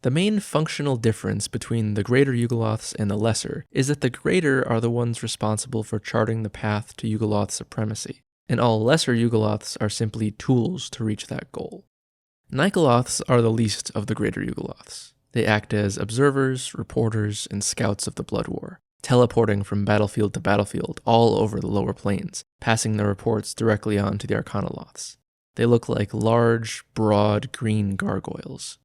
The main functional difference between the greater Yugoloths and the lesser is that the greater are the ones responsible for charting the path to Yugoloth supremacy, and all lesser Yugoloths are simply tools to reach that goal. Nikoloths are the least of the greater Yugoloths. They act as observers, reporters, and scouts of the Blood War, teleporting from battlefield to battlefield all over the lower planes, passing their reports directly on to the Arcanoloths. They look like large, broad, green gargoyles.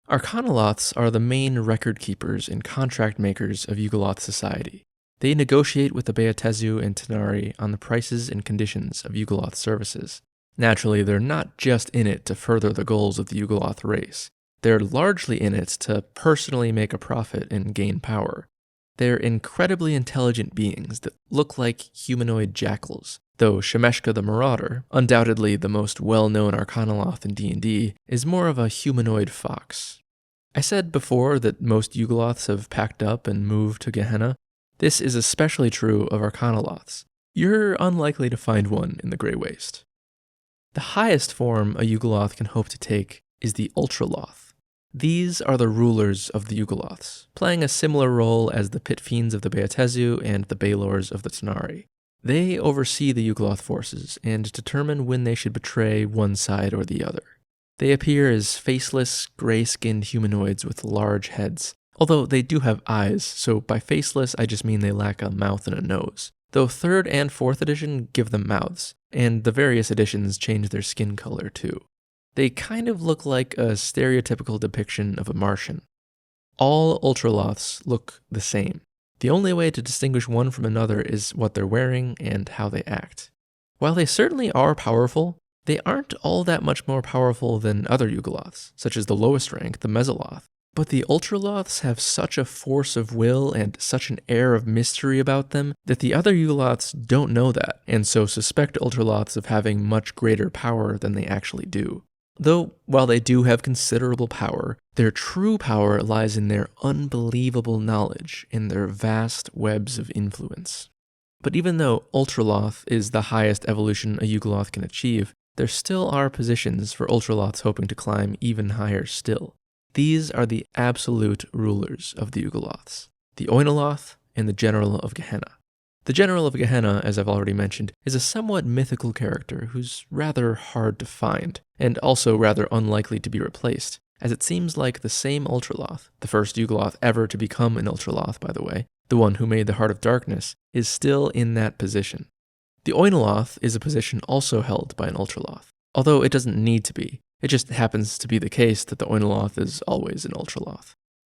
Arcanoloths are the main record keepers and contract makers of Yugoloth society. They negotiate with the Beatezu and Tanari on the prices and conditions of Yugoloth services. Naturally, they're not just in it to further the goals of the Yugoloth race. They're largely in it to personally make a profit and gain power. They're incredibly intelligent beings that look like humanoid jackals, though Shemeshka the Marauder, undoubtedly the most well-known Arcanoloth in D&D, is more of a humanoid fox. I said before that most Yugoloths have packed up and moved to Gehenna. This is especially true of Arcanoloths. You're unlikely to find one in the Grey Waste. The highest form a Yugoloth can hope to take is the Ultraloth. These are the rulers of the Yugoloths, playing a similar role as the Pit Fiends of the Beatezu and the Baelors of the Tanari. They oversee the Yugoloth forces and determine when they should betray one side or the other. They appear as faceless, gray-skinned humanoids with large heads, although they do have eyes, so by faceless I just mean they lack a mouth and a nose, though 3rd and 4th edition give them mouths, and the various editions change their skin color too. They kind of look like a stereotypical depiction of a Martian. All Ultraloths look the same. The only way to distinguish one from another is what they're wearing and how they act. While they certainly are powerful, they aren't all that much more powerful than other Yugoloths, such as the lowest rank, the Mesoloth. But the Ultraloths have such a force of will and such an air of mystery about them that the other Yugoloths don't know that, and so suspect Ultraloths of having much greater power than they actually do. Though, while they do have considerable power, their true power lies in their unbelievable knowledge and their vast webs of influence. But even though Ultraloth is the highest evolution a Yugoloth can achieve, there still are positions for Ultraloths hoping to climb even higher still. These are the absolute rulers of the Yugoloths, the Oinoloth and the General of Gehenna. The General of Gehenna, as I've already mentioned, is a somewhat mythical character who's rather hard to find, and also rather unlikely to be replaced, as it seems like the same Ultraloth, the first Yugoloth ever to become an Ultraloth, by the way, the one who made the Heart of Darkness, is still in that position. The Oinoloth is a position also held by an Ultraloth, although it doesn't need to be. It just happens to be the case that the Oinoloth is always an Ultraloth.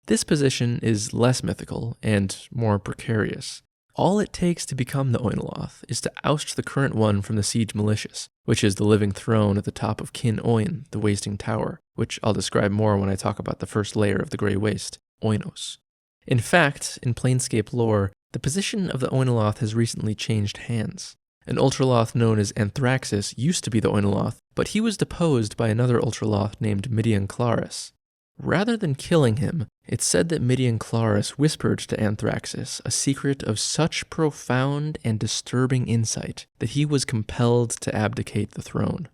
This position is less mythical and more precarious. All it takes to become the Oinoloth is to oust the current one from the Siege Malicious, which is the living throne at the top of Kin Oin, the Wasting Tower, which I'll describe more when I talk about the first layer of the Grey Waste, Oinos. In fact, in Planescape lore, the position of the Oinoloth has recently changed hands. An Ultraloth known as Anthraxis used to be the Oinoloth, but he was deposed by another Ultraloth named Midian Claris. Rather than killing him, it's said that Midian Claris whispered to Anthraxis a secret of such profound and disturbing insight that he was compelled to abdicate the throne.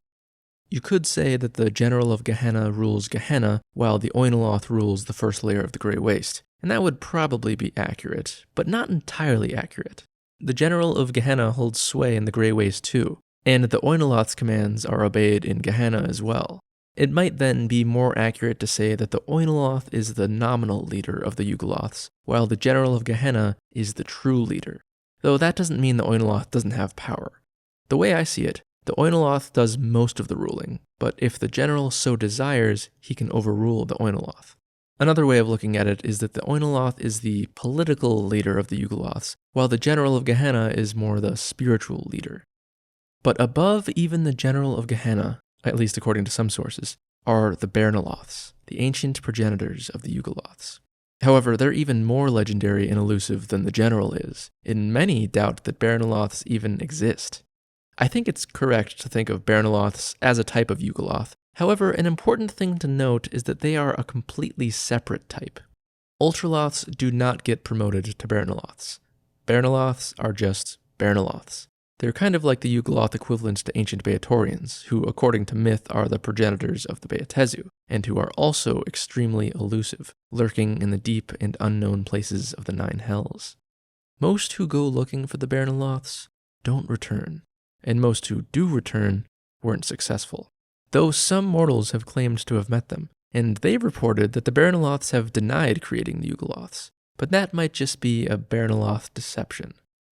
You could say that the General of Gehenna rules Gehenna, while the Oinoloth rules the first layer of the Grey Waste, and that would probably be accurate, but not entirely accurate. The General of Gehenna holds sway in the Grey Waste too, and the Oinoloth's commands are obeyed in Gehenna as well. It might then be more accurate to say that the Oinoloth is the nominal leader of the Yugoloths, while the General of Gehenna is the true leader. Though that doesn't mean the Oinoloth doesn't have power. The way I see it, the Oinoloth does most of the ruling, but if the General so desires, he can overrule the Oinoloth. Another way of looking at it is that the Oinoloth is the political leader of the Yugoloths, while the General of Gehenna is more the spiritual leader. But above even the General of Gehenna, at least according to some sources, are the Bernoloths, the ancient progenitors of the Yugoloths. However, they're even more legendary and elusive than the General is, and many doubt that Bernoloths even exist. I think it's correct to think of Bernoloths as a type of Yugoloth. However, an important thing to note is that they are a completely separate type. Ultraloths do not get promoted to Bernoloths. Bernoloths are just Bernoloths. They're kind of like the Yugoloth equivalent to ancient Beatorians, who according to myth are the progenitors of the Beatezu, and who are also extremely elusive, lurking in the deep and unknown places of the Nine Hells. Most who go looking for the Bernoloths don't return, and most who do return weren't successful. Though some mortals have claimed to have met them, and they've reported that the Bernoloths have denied creating the Yugoloths, but that might just be a Bernoloth deception.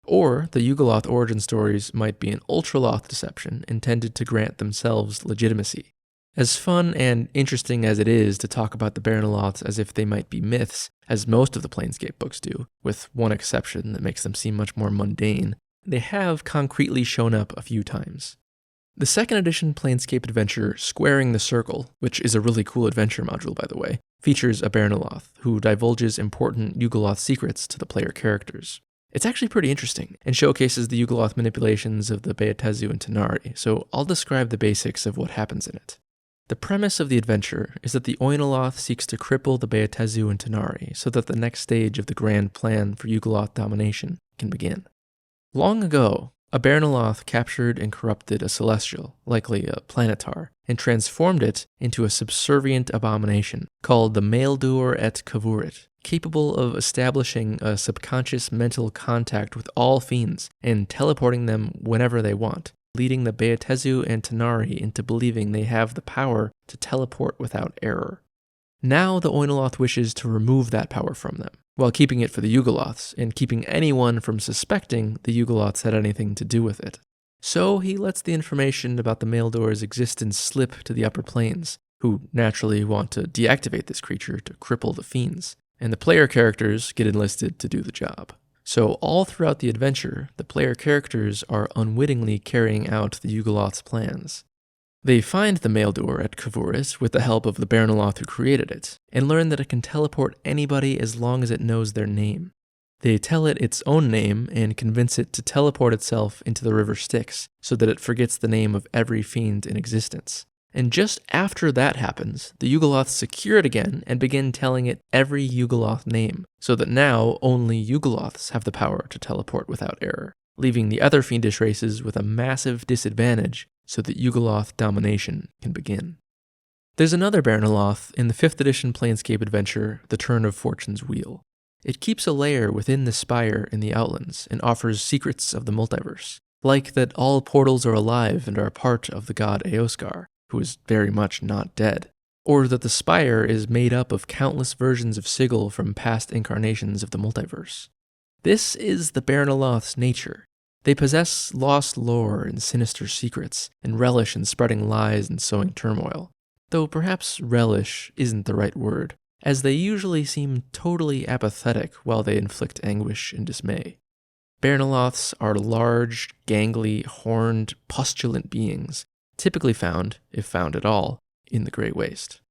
Or the Yugoloth origin stories might be an Ultraloth deception intended to grant themselves legitimacy. As fun and interesting as it is to talk about the Bernoloths as if they might be myths, as most of the Planescape books do, with one exception that makes them seem much more mundane, they have concretely shown up a few times. The second edition Planescape adventure, Squaring the Circle, which is a really cool adventure module by the way, features a Bernoloth who divulges important Yugoloth secrets to the player characters. It's actually pretty interesting, and showcases the Yugoloth manipulations of the Beatezu and Tanari, so I'll describe the basics of what happens in it. The premise of the adventure is that the Oinoloth seeks to cripple the Beatezu and Tanari so that the next stage of the grand plan for Yugoloth domination can begin. Long ago, a Bernoloth captured and corrupted a celestial, likely a planetar, and transformed it into a subservient abomination called the Maeldur et Kavurit, capable of establishing a subconscious mental contact with all fiends and teleporting them whenever they want, leading the Beatezu and Tanari into believing they have the power to teleport without error. Now the Oinoloth wishes to remove that power from them, while keeping it for the Yugoloths, and keeping anyone from suspecting the Yugoloths had anything to do with it. So he lets the information about the Maeldur's existence slip to the upper planes, who naturally want to deactivate this creature to cripple the fiends, and the player characters get enlisted to do the job. So all throughout the adventure, the player characters are unwittingly carrying out the Yugoloth's plans. They find the Maeldur at Kavuris with the help of the Bernoloth who created it, and learn that it can teleport anybody as long as it knows their name. They tell it its own name and convince it to teleport itself into the river Styx so that it forgets the name of every fiend in existence. And just after that happens, the Yugoloths secure it again and begin telling it every Yugoloth name, so that now only Yugoloths have the power to teleport without error, leaving the other fiendish races with a massive disadvantage so that Yugoloth domination can begin. There's another Bernoloth in the 5th edition Planescape adventure, The Turn of Fortune's Wheel. It keeps a lair within the spire in the Outlands and offers secrets of the multiverse, like that all portals are alive and are part of the god Eoscar, who is very much not dead, or that the spire is made up of countless versions of Sigil from past incarnations of the multiverse. This is the Bernoloth's nature. They possess lost lore and sinister secrets, and relish in spreading lies and sowing turmoil, though perhaps relish isn't the right word, as they usually seem totally apathetic while they inflict anguish and dismay. Yugoloths are large, gangly, horned, postulant beings, typically found, if found at all, in the Grey Waste.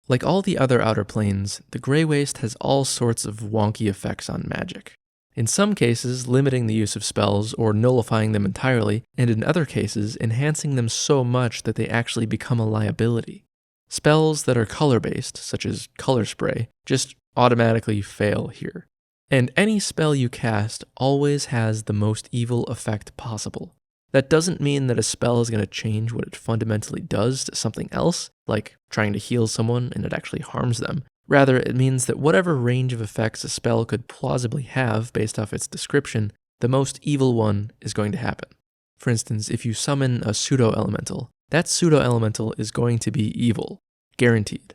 Like all the other outer planes, the Grey Waste has all sorts of wonky effects on magic. In some cases, limiting the use of spells or nullifying them entirely, and in other cases, enhancing them so much that they actually become a liability. Spells that are color-based, such as color spray, just automatically fail here. And any spell you cast always has the most evil effect possible. That doesn't mean that a spell is going to change what it fundamentally does to something else, like trying to heal someone and it actually harms them. Rather, it means that whatever range of effects a spell could plausibly have based off its description, the most evil one is going to happen. For instance, if you summon a pseudo-elemental, that pseudo-elemental is going to be evil, guaranteed.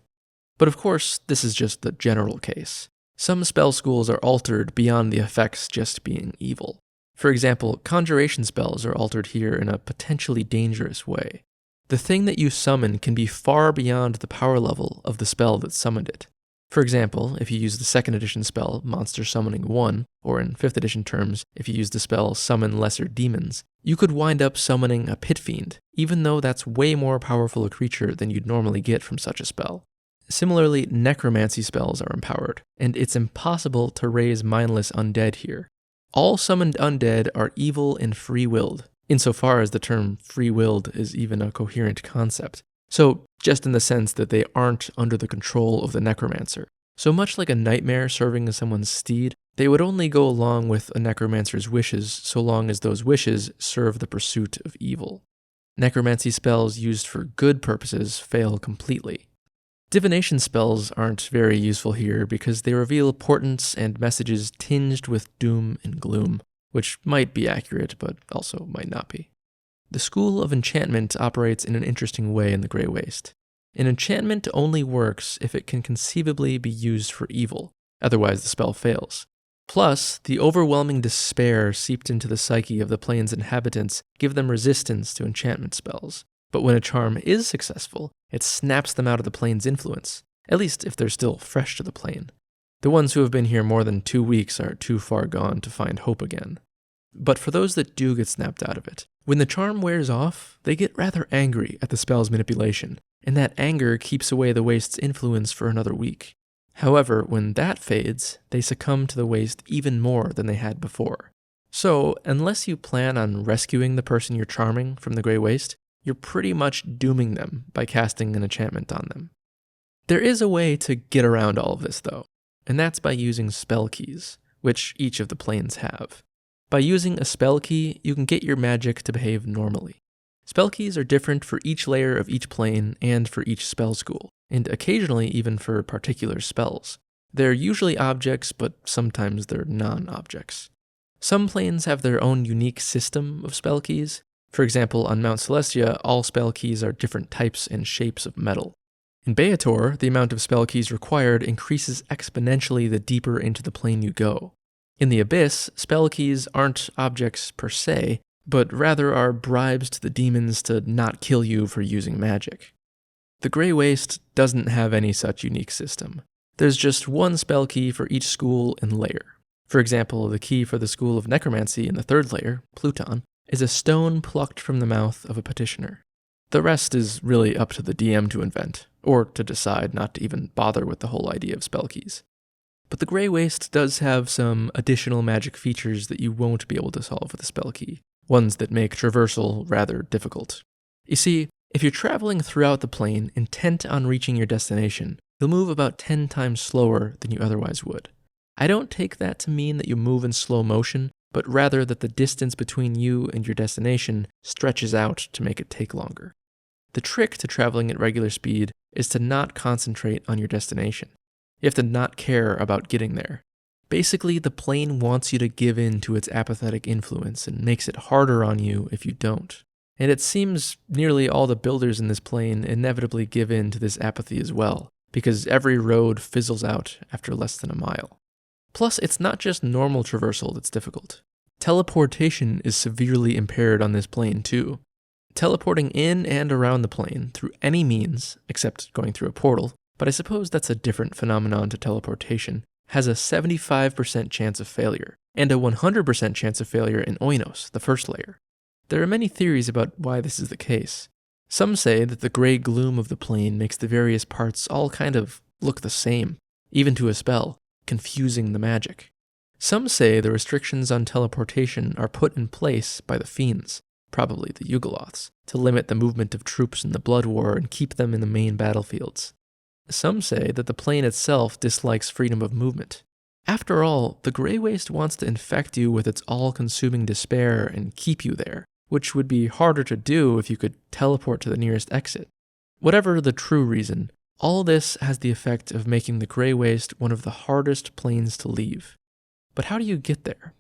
But of course, this is just the general case. Some spell schools are altered beyond the effects just being evil. For example, conjuration spells are altered here in a potentially dangerous way. The thing that you summon can be far beyond the power level of the spell that summoned it. For example, if you use the 2nd edition spell, Monster Summoning 1, or in 5th edition terms, if you use the spell Summon Lesser Demons, you could wind up summoning a Pit Fiend, even though that's way more powerful a creature than you'd normally get from such a spell. Similarly, necromancy spells are empowered, and it's impossible to raise mindless undead here. All summoned undead are evil and free-willed, insofar as the term free-willed is even a coherent concept. So, just in the sense that they aren't under the control of the necromancer. So much like a nightmare serving as someone's steed, they would only go along with a necromancer's wishes so long as those wishes serve the pursuit of evil. Necromancy spells used for good purposes fail completely. Divination spells aren't very useful here because they reveal portents and messages tinged with doom and gloom, which might be accurate but also might not be. The School of Enchantment operates in an interesting way in the Grey Waste. An enchantment only works if it can conceivably be used for evil, otherwise the spell fails. Plus, the overwhelming despair seeped into the psyche of the plane's inhabitants give them resistance to enchantment spells. But when a charm is successful, it snaps them out of the plane's influence, at least if they're still fresh to the plane. The ones who have been here more than 2 weeks are too far gone to find hope again. But for those that do get snapped out of it, when the charm wears off, they get rather angry at the spell's manipulation, and that anger keeps away the Waste's influence for another week. However, when that fades, they succumb to the Waste even more than they had before. So, unless you plan on rescuing the person you're charming from the Grey Waste, you're pretty much dooming them by casting an enchantment on them. There is a way to get around all of this, though, and that's by using spell keys, which each of the planes have. By using a spell key, you can get your magic to behave normally. Spell keys are different for each layer of each plane and for each spell school, and occasionally even for particular spells. They're usually objects, but sometimes they're non-objects. Some planes have their own unique system of spell keys. For example, on Mount Celestia, all spell keys are different types and shapes of metal. In Beator, the amount of spell keys required increases exponentially the deeper into the plane you go. In the Abyss, spell keys aren't objects per se, but rather are bribes to the demons to not kill you for using magic. The Grey Waste doesn't have any such unique system. There's just one spell key for each school and layer. For example, the key for the School of Necromancy in the 3rd layer, Pluton, is a stone plucked from the mouth of a petitioner. The rest is really up to the DM to invent, or to decide not to even bother with the whole idea of spell keys. But the Grey Waste does have some additional magic features that you won't be able to solve with a spell key, ones that make traversal rather difficult. You see, if you're traveling throughout the plane intent on reaching your destination, you'll move about 10 times slower than you otherwise would. I don't take that to mean that you move in slow motion, but rather that the distance between you and your destination stretches out to make it take longer. The trick to traveling at regular speed is to not concentrate on your destination. You have to not care about getting there. Basically, the plane wants you to give in to its apathetic influence and makes it harder on you if you don't. And it seems nearly all the builders in this plane inevitably give in to this apathy as well, because every road fizzles out after less than a mile. Plus, it's not just normal traversal that's difficult. Teleportation is severely impaired on this plane too. Teleporting in and around the plane through any means, except going through a portal, but I suppose that's a different phenomenon to teleportation, has a 75% chance of failure, and a 100% chance of failure in Oinos, the first layer. There are many theories about why this is the case. Some say that the gray gloom of the plane makes the various parts all kind of look the same, even to a spell, confusing the magic. Some say the restrictions on teleportation are put in place by the Fiends, probably the Yugoloths, to limit the movement of troops in the Blood War and keep them in the main battlefields. Some say that the plane itself dislikes freedom of movement. After all, the Grey Waste wants to infect you with its all-consuming despair and keep you there, which would be harder to do if you could teleport to the nearest exit. Whatever the true reason, all this has the effect of making the Grey Waste one of the hardest planes to leave. But how do you get there?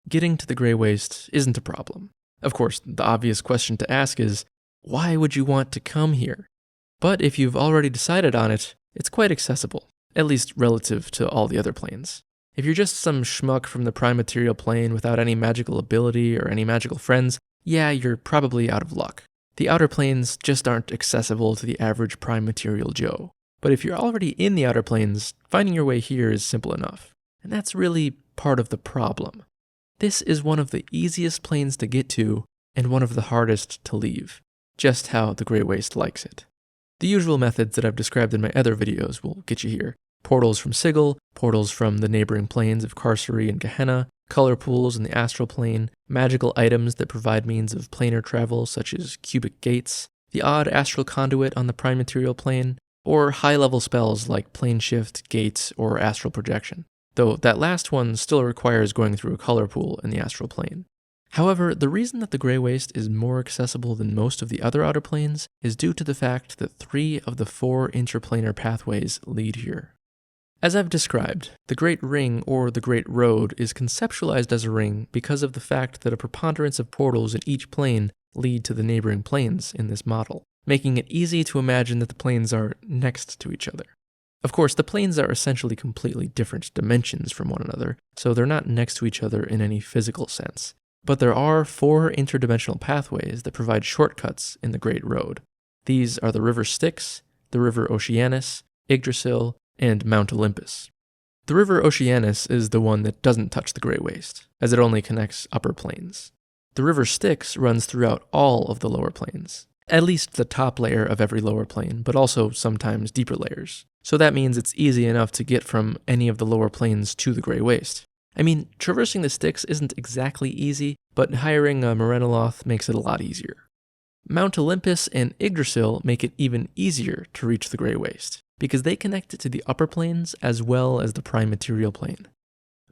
Getting to the Grey Waste isn't a problem. Of course, the obvious question to ask is, why would you want to come here? But if you've already decided on it, it's quite accessible, at least relative to all the other planes. If you're just some schmuck from the prime material plane without any magical ability or any magical friends, yeah, you're probably out of luck. The outer planes just aren't accessible to the average prime material Joe. But if you're already in the outer planes, finding your way here is simple enough. And that's really part of the problem. This is one of the easiest planes to get to, and one of the hardest to leave. Just how the Grey Waste likes it. The usual methods that I've described in my other videos will get you here. Portals from Sigil, portals from the neighboring planes of Carcery and Gehenna, color pools in the astral plane, magical items that provide means of planar travel such as cubic gates, the odd astral conduit on the prime material plane, or high-level spells like plane shift, gates, or astral projection, though that last one still requires going through a color pool in the astral plane. However, the reason that the Grey Waste is more accessible than most of the other outer planes is due to the fact that 3 of the 4 interplanar pathways lead here. As I've described, the Great Ring or the Great Road is conceptualized as a ring because of the fact that a preponderance of portals in each plane lead to the neighboring planes in this model, making it easy to imagine that the planes are next to each other. Of course, the planes are essentially completely different dimensions from one another, so they're not next to each other in any physical sense. But there are 4 interdimensional pathways that provide shortcuts in the Great Road. These are the River Styx, the River Oceanus, Yggdrasil, and Mount Olympus. The River Oceanus is the one that doesn't touch the Grey Waste, as it only connects upper planes. The River Styx runs throughout all of the lower planes, at least the top layer of every lower plane, but also sometimes deeper layers. So that means it's easy enough to get from any of the lower planes to the Grey Waste. I mean, traversing the Styx isn't exactly easy, but hiring a Merenoloth makes it a lot easier. Mount Olympus and Yggdrasil make it even easier to reach the Grey Waste, because they connect it to the upper planes as well as the prime material plane.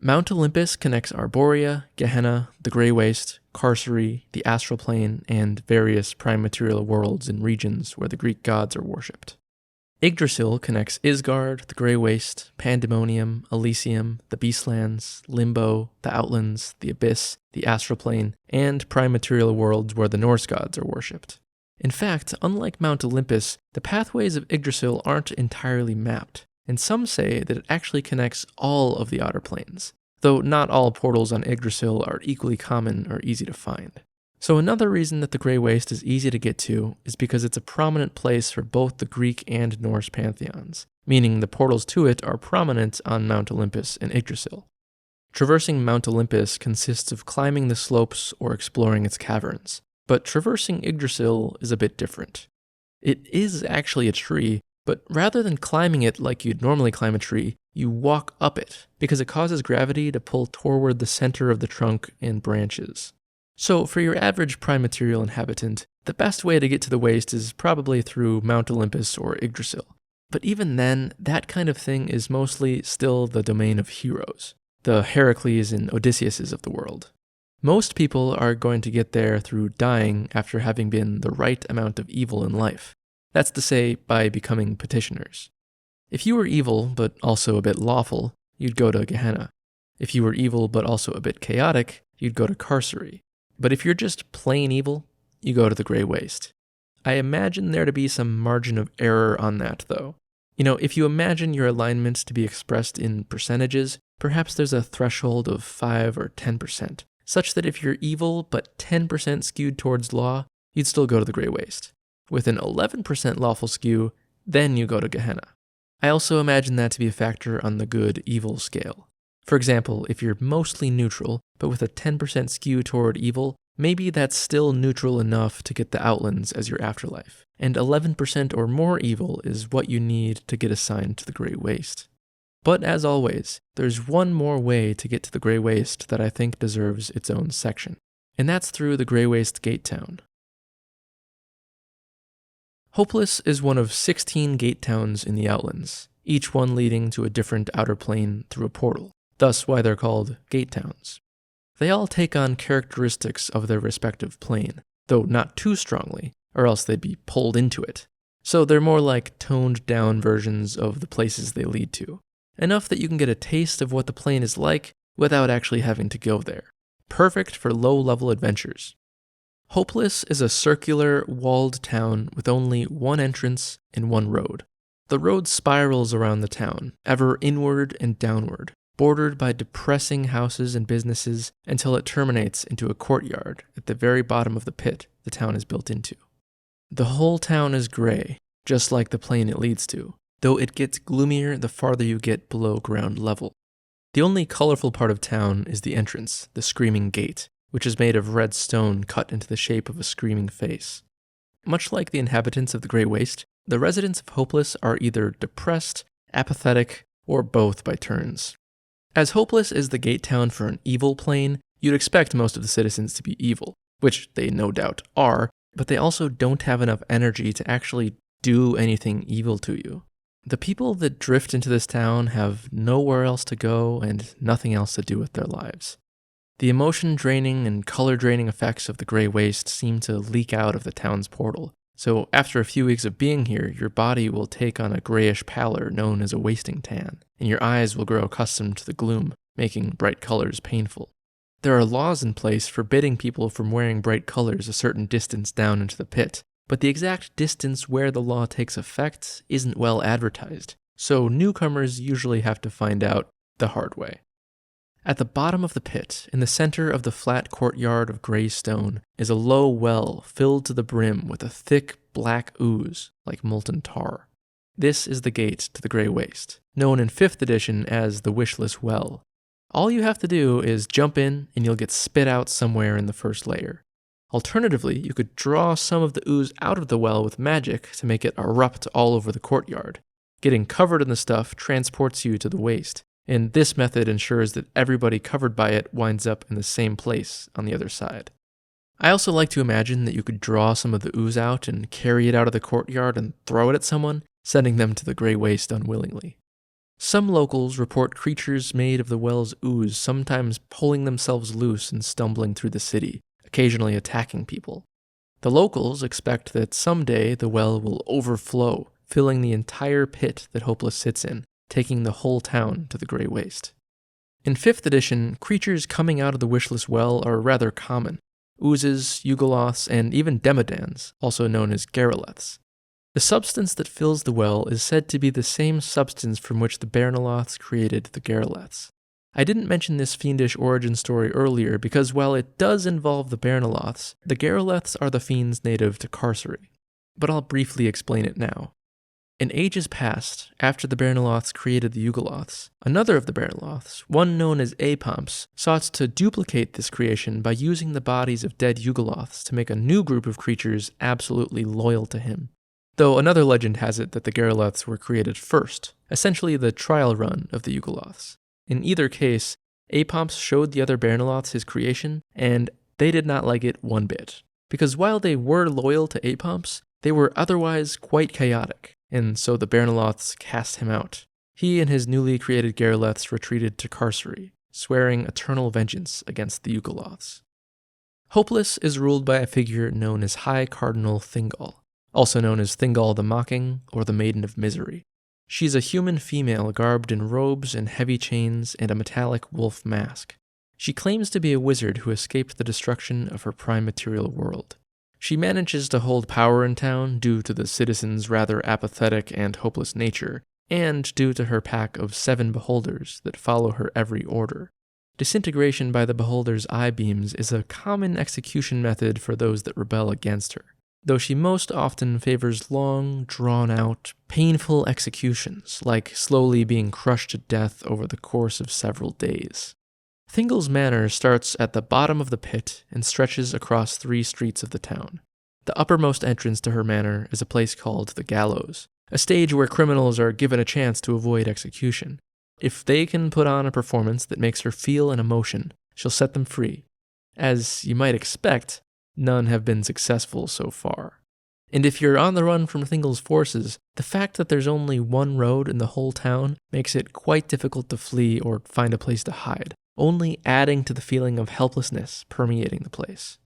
Mount Olympus connects Arborea, Gehenna, the Grey Waste, Carcery, the astral plane, and various prime material worlds and regions where the Greek gods are worshipped. Yggdrasil connects Isgard, the Grey Waste, Pandemonium, Elysium, the Beastlands, Limbo, the Outlands, the Abyss, the astral plane, and prime material worlds where the Norse gods are worshipped. In fact, unlike Mount Olympus, the pathways of Yggdrasil aren't entirely mapped, and some say that it actually connects all of the outer planes, though not all portals on Yggdrasil are equally common or easy to find. So another reason that the Grey Waste is easy to get to is because it's a prominent place for both the Greek and Norse pantheons, meaning the portals to it are prominent on Mount Olympus and Yggdrasil. Traversing Mount Olympus consists of climbing the slopes or exploring its caverns, but traversing Yggdrasil is a bit different. It is actually a tree, but rather than climbing it like you'd normally climb a tree, you walk up it, because it causes gravity to pull toward the center of the trunk and branches. So for your average prime material inhabitant, the best way to get to the waste is probably through Mount Olympus or Yggdrasil. But even then, that kind of thing is mostly still the domain of heroes, the Heracles and Odysseus of the world. Most people are going to get there through dying after having been the right amount of evil in life. That's to say, by becoming petitioners. If you were evil, but also a bit lawful, you'd go to Gehenna. If you were evil, but also a bit chaotic, you'd go to Carcery. But if you're just plain evil, you go to the Grey Waste. I imagine there to be some margin of error on that, though. If you imagine your alignment to be expressed in percentages, perhaps there's a threshold of 5 or 10%, such that if you're evil but 10% skewed towards law, you'd still go to the Grey Waste. With an 11% lawful skew, then you go to Gehenna. I also imagine that to be a factor on the good-evil scale. For example, if you're mostly neutral, but with a 10% skew toward evil, maybe that's still neutral enough to get the Outlands as your afterlife, and 11% or more evil is what you need to get assigned to the Grey Waste. But as always, there's one more way to get to the Grey Waste that I think deserves its own section, and that's through the Grey Waste Gate Town. Hopeless is one of 16 gate towns in the Outlands, each one leading to a different outer plane through a portal, thus why they're called gate towns. They all take on characteristics of their respective plane, though not too strongly, or else they'd be pulled into it. So they're more like toned-down versions of the places they lead to, enough that you can get a taste of what the plane is like without actually having to go there. Perfect for low-level adventures. Hopeless is a circular, walled town with only one entrance and one road. The road spirals around the town, ever inward and downward, bordered by depressing houses and businesses until it terminates into a courtyard at the very bottom of the pit the town is built into. The whole town is gray, just like the plane it leads to, though it gets gloomier the farther you get below ground level. The only colorful part of town is the entrance, the Screaming Gate, which is made of red stone cut into the shape of a screaming face. Much like the inhabitants of the Grey Waste, the residents of Hopeless are either depressed, apathetic, or both by turns. As Hopeless is the gate town for an evil plane, you'd expect most of the citizens to be evil, which they no doubt are, but they also don't have enough energy to actually do anything evil to you. The people that drift into this town have nowhere else to go and nothing else to do with their lives. The emotion-draining and color-draining effects of the Grey Waste seem to leak out of the town's portal, so after a few weeks of being here, your body will take on a grayish pallor known as a wasting tan, and your eyes will grow accustomed to the gloom, making bright colors painful. There are laws in place forbidding people from wearing bright colors a certain distance down into the pit, but the exact distance where the law takes effect isn't well advertised, so newcomers usually have to find out the hard way. At the bottom of the pit, in the center of the flat courtyard of gray stone, is a low well filled to the brim with a thick black ooze like molten tar. This is the gate to the Grey Waste, known in 5th edition as the Wishless Well. All you have to do is jump in and you'll get spit out somewhere in the first layer. Alternatively, you could draw some of the ooze out of the well with magic to make it erupt all over the courtyard. Getting covered in the stuff transports you to the waste, and this method ensures that everybody covered by it winds up in the same place on the other side. I also like to imagine that you could draw some of the ooze out and carry it out of the courtyard and throw it at someone, sending them to the Grey Waste unwillingly. Some locals report creatures made of the well's ooze sometimes pulling themselves loose and stumbling through the city, occasionally attacking people. The locals expect that someday the well will overflow, filling the entire pit that Hopeless sits in, taking the whole town to the Grey Waste. In 5th edition, creatures coming out of the Wishless Well are rather common. Oozes, Yugoloths, and even Demodans, also known as Garoleths. The substance that fills the well is said to be the same substance from which the Baronoloths created the Garoleths. I didn't mention this fiendish origin story earlier because while it does involve the Baronoloths, the Garoleths are the fiends native to Carcery. But I'll briefly explain it now. In ages past, after the Baronoloths created the Yugoloths, another of the Baronoloths, one known as Apomps, sought to duplicate this creation by using the bodies of dead Yugoloths to make a new group of creatures absolutely loyal to him. Though another legend has it that the Garoleths were created first, essentially the trial run of the Yugoloths. In either case, Apomps showed the other Baronoloths his creation, and they did not like it one bit. Because while they were loyal to Apomps, they were otherwise quite chaotic, and so the Baronoloths cast him out. He and his newly created Garoleths retreated to Carcery, swearing eternal vengeance against the Yugoloths. Hopeless is ruled by a figure known as High Cardinal Thingol, also known as Thingol the Mocking or the Maiden of Misery. She's a human female garbed in robes and heavy chains and a metallic wolf mask. She claims to be a wizard who escaped the destruction of her prime material world. She manages to hold power in town due to the citizens' rather apathetic and hopeless nature, and due to her pack of 7 beholders that follow her every order. Disintegration by the beholders' eye beams is a common execution method for those that rebel against her. though she most often favors long, drawn-out, painful executions, like slowly being crushed to death over the course of several days. Thingol's Manor starts at the bottom of the pit and stretches across 3 streets of the town. The uppermost entrance to her manor is a place called the Gallows, a stage where criminals are given a chance to avoid execution. If they can put on a performance that makes her feel an emotion, she'll set them free. As you might expect, none have been successful so far. And if you're on the run from Thingol's forces, the fact that there's only one road in the whole town makes it quite difficult to flee or find a place to hide, only adding to the feeling of helplessness permeating the place.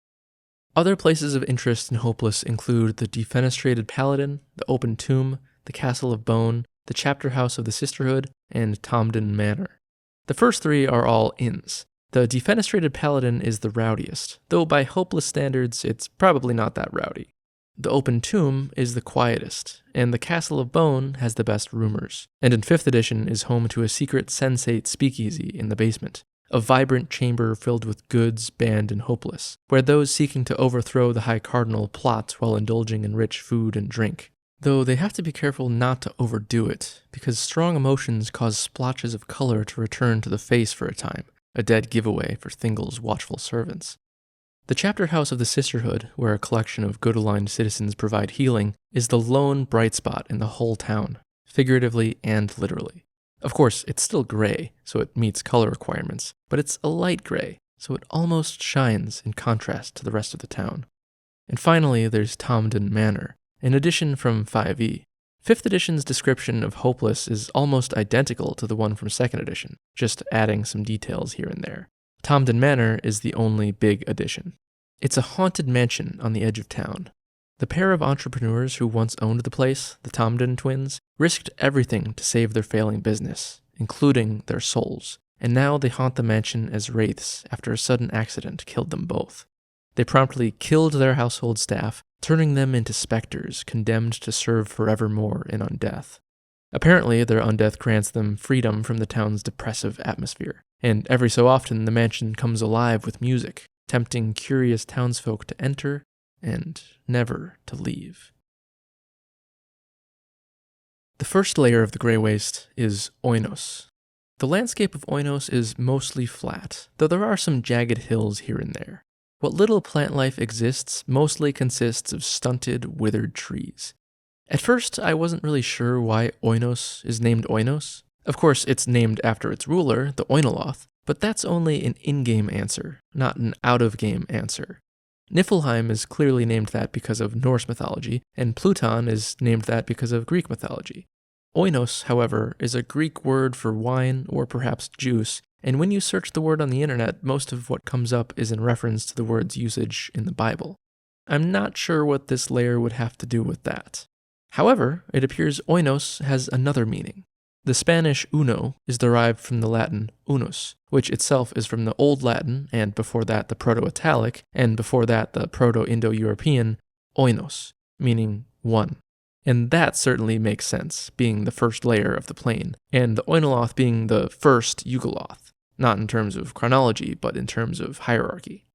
Other places of interest in Hopeless include the Defenestrated Paladin, the Open Tomb, the Castle of Bone, the Chapter House of the Sisterhood, and Tomden Manor. The first 3 are all inns. The Defenestrated Paladin is the rowdiest, though by Hopeless standards, it's probably not that rowdy. The Open Tomb is the quietest, and the Castle of Bone has the best rumors, and in 5th edition is home to a secret sensate speakeasy in the basement, a vibrant chamber filled with goods, banned, and hopeless, where those seeking to overthrow the High Cardinal plot while indulging in rich food and drink. Though they have to be careful not to overdo it, because strong emotions cause splotches of color to return to the face for a time, a dead giveaway for Thingol's watchful servants. The Chapter House of the Sisterhood, where a collection of good-aligned citizens provide healing, is the lone bright spot in the whole town, figuratively and literally. Of course, it's still gray, so it meets color requirements, but it's a light gray, so it almost shines in contrast to the rest of the town. And finally, there's Tomden Manor, an addition from 5e. 5th edition's description of Hopeless is almost identical to the one from 2nd edition, just adding some details here and there. Tomden Manor is the only big addition. It's a haunted mansion on the edge of town. The pair of entrepreneurs who once owned the place, the Tomden twins, risked everything to save their failing business, including their souls, and now they haunt the mansion as wraiths after a sudden accident killed them both. They promptly killed their household staff, turning them into specters condemned to serve forevermore in undeath. Apparently, their undeath grants them freedom from the town's depressive atmosphere, and every so often the mansion comes alive with music, tempting curious townsfolk to enter and never to leave. The first layer of the Grey Waste is Oinos. The landscape of Oinos is mostly flat, though there are some jagged hills here and there. What little plant life exists mostly consists of stunted, withered trees. At first, I wasn't really sure why Oinos is named Oinos. Of course, it's named after its ruler, the Oinoloth, but that's only an in-game answer, not an out-of-game answer. Niflheim is clearly named that because of Norse mythology, and Pluton is named that because of Greek mythology. Oinos, however, is a Greek word for wine or perhaps juice, and when you search the word on the internet, most of what comes up is in reference to the word's usage in the Bible. I'm not sure what this layer would have to do with that. However, it appears Oinos has another meaning. The Spanish uno is derived from the Latin unus, which itself is from the Old Latin, and before that the Proto-Italic, and before that the Proto-Indo-European oinos, meaning one. And that certainly makes sense, being the first layer of the plane, and the Oinoloth being the first Yugoloth, not in terms of chronology, but in terms of hierarchy.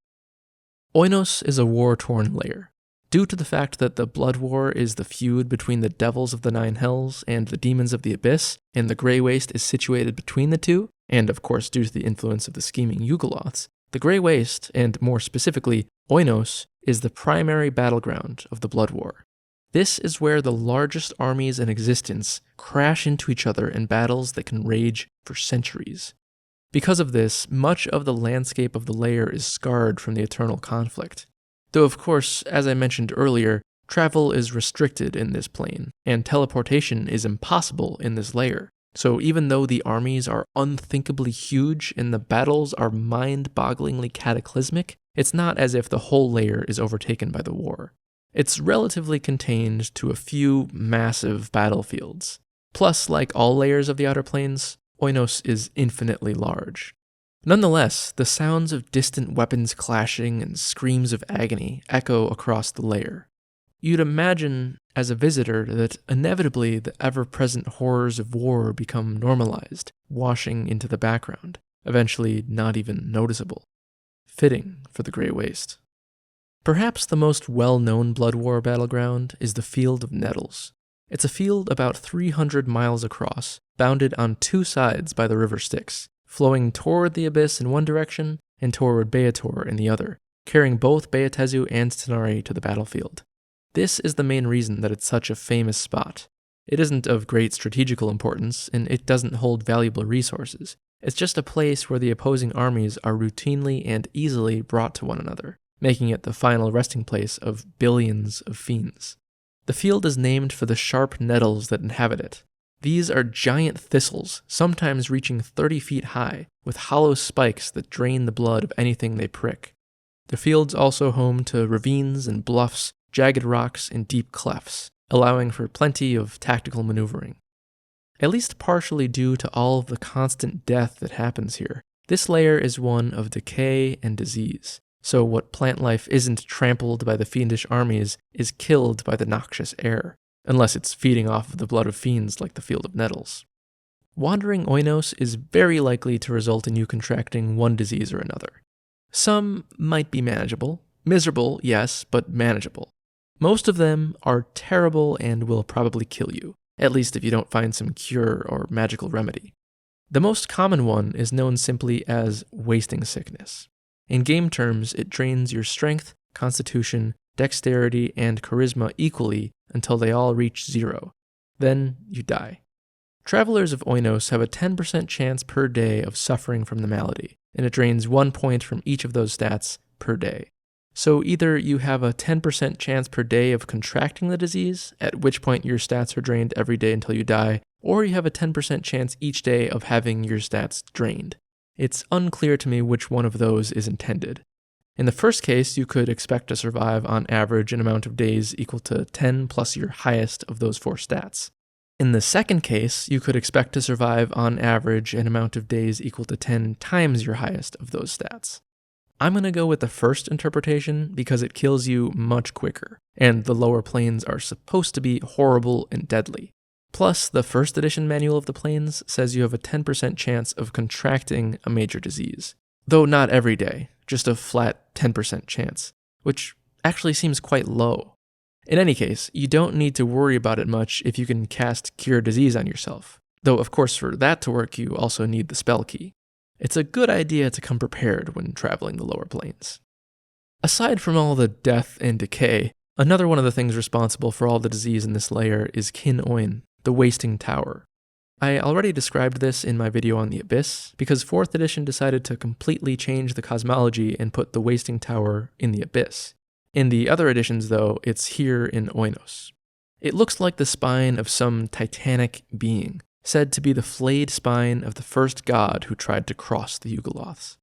Oinos is a war-torn layer. Due to the fact that the Blood War is the feud between the devils of the Nine Hells and the demons of the Abyss, and the Grey Waste is situated between the two, and of course due to the influence of the scheming Yugoloths, the Grey Waste, and more specifically Oinos, is the primary battleground of the Blood War. This is where the largest armies in existence crash into each other in battles that can rage for centuries. Because of this, much of the landscape of the layer is scarred from the eternal conflict. Though of course, as I mentioned earlier, travel is restricted in this plane, and teleportation is impossible in this layer. So even though the armies are unthinkably huge and the battles are mind-bogglingly cataclysmic, it's not as if the whole layer is overtaken by the war. It's relatively contained to a few massive battlefields. Plus, like all layers of the Outer Planes, Oinos is infinitely large. Nonetheless, the sounds of distant weapons clashing and screams of agony echo across the layer. You'd imagine, as a visitor, that inevitably the ever-present horrors of war become normalized, washing into the background, eventually not even noticeable. Fitting for the Grey Waste. Perhaps the most well-known Blood War battleground is the Field of Nettles. It's a field about 300 miles across, bounded on two sides by the River Styx, flowing toward the Abyss in one direction and toward Beator in the other, carrying both Beatezu and Stenari to the battlefield. This is the main reason that it's such a famous spot. It isn't of great strategical importance, and it doesn't hold valuable resources. It's just a place where the opposing armies are routinely and easily brought to one another, making it the final resting place of billions of fiends. The field is named for the sharp nettles that inhabit it. These are giant thistles, sometimes reaching 30 feet high, with hollow spikes that drain the blood of anything they prick. The field's also home to ravines and bluffs, jagged rocks, and deep clefts, allowing for plenty of tactical maneuvering. At least partially due to all of the constant death that happens here, this layer is one of decay and disease. So what plant life isn't trampled by the fiendish armies is killed by the noxious air, unless it's feeding off of the blood of fiends like the Field of Nettles. Wandering Oinos is very likely to result in you contracting one disease or another. Some might be manageable. Miserable, yes, but manageable. Most of them are terrible and will probably kill you, at least if you don't find some cure or magical remedy. The most common one is known simply as wasting sickness. In game terms, it drains your strength, constitution, dexterity, and charisma equally until they all reach 0. Then you die. Travelers of Oinos have a 10% chance per day of suffering from the malady, and it drains 1 point from each of those stats per day. So either you have a 10% chance per day of contracting the disease, at which point your stats are drained every day until you die, or you have a 10% chance each day of having your stats drained. It's unclear to me which one of those is intended. In the first case, you could expect to survive on average an amount of days equal to 10 plus your highest of those 4 stats. In the second case, you could expect to survive on average an amount of days equal to 10 times your highest of those stats. I'm going to go with the first interpretation because it kills you much quicker, and the lower planes are supposed to be horrible and deadly. Plus, the first edition manual of the planes says you have a 10% chance of contracting a major disease. Though not every day, just a flat 10% chance, which actually seems quite low. In any case, you don't need to worry about it much if you can cast Cure Disease on yourself. Though, of course, for that to work, you also need the spell key. It's a good idea to come prepared when traveling the lower planes. Aside from all the death and decay, another one of the things responsible for all the disease in this layer is Kin Oin, the Wasting Tower. I already described this in my video on the Abyss, because 4th edition decided to completely change the cosmology and put the Wasting Tower in the Abyss. In the other editions, though, it's here in Oinos. It looks like the spine of some titanic being, said to be the flayed spine of the first god who tried to cross the Yugoloths.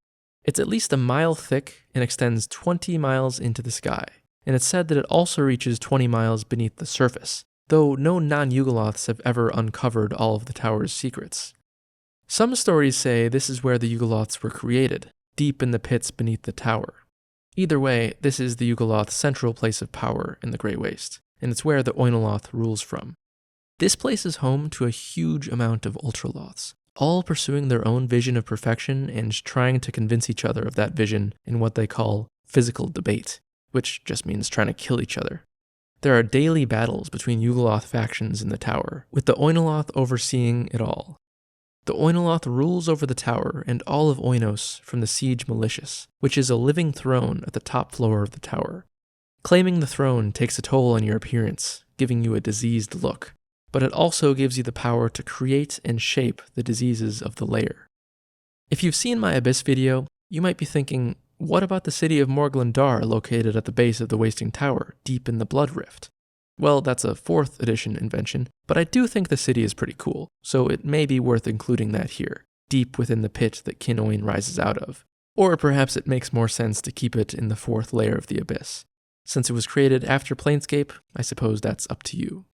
It's at least a mile thick and extends 20 miles into the sky, and it's said that it also reaches 20 miles beneath the surface, though no non-Yugoloths have ever uncovered all of the tower's secrets. Some stories say this is where the Yugoloths were created, deep in the pits beneath the tower. Either way, this is the Yugoloth's central place of power in the Grey Waste, and it's where the Oinoloth rules from. This place is home to a huge amount of Ultraloths, all pursuing their own vision of perfection and trying to convince each other of that vision in what they call physical debate, which just means trying to kill each other. There are daily battles between Yugoloth factions in the tower, with the Oinoloth overseeing it all. The Oinoloth rules over the tower and all of Oinos from the Siege Malicious, which is a living throne at the top floor of the tower. Claiming the throne takes a toll on your appearance, giving you a diseased look, but it also gives you the power to create and shape the diseases of the layer. If you've seen my Abyss video, you might be thinking, what about the city of Morglandar located at the base of the Wasting Tower, deep in the Blood Rift? Well, that's a 4th edition invention, but I do think the city is pretty cool, so it may be worth including that here, deep within the pit that Kin Oin rises out of. Or perhaps it makes more sense to keep it in the 4th layer of the Abyss. Since it was created after Planescape, I suppose that's up to you.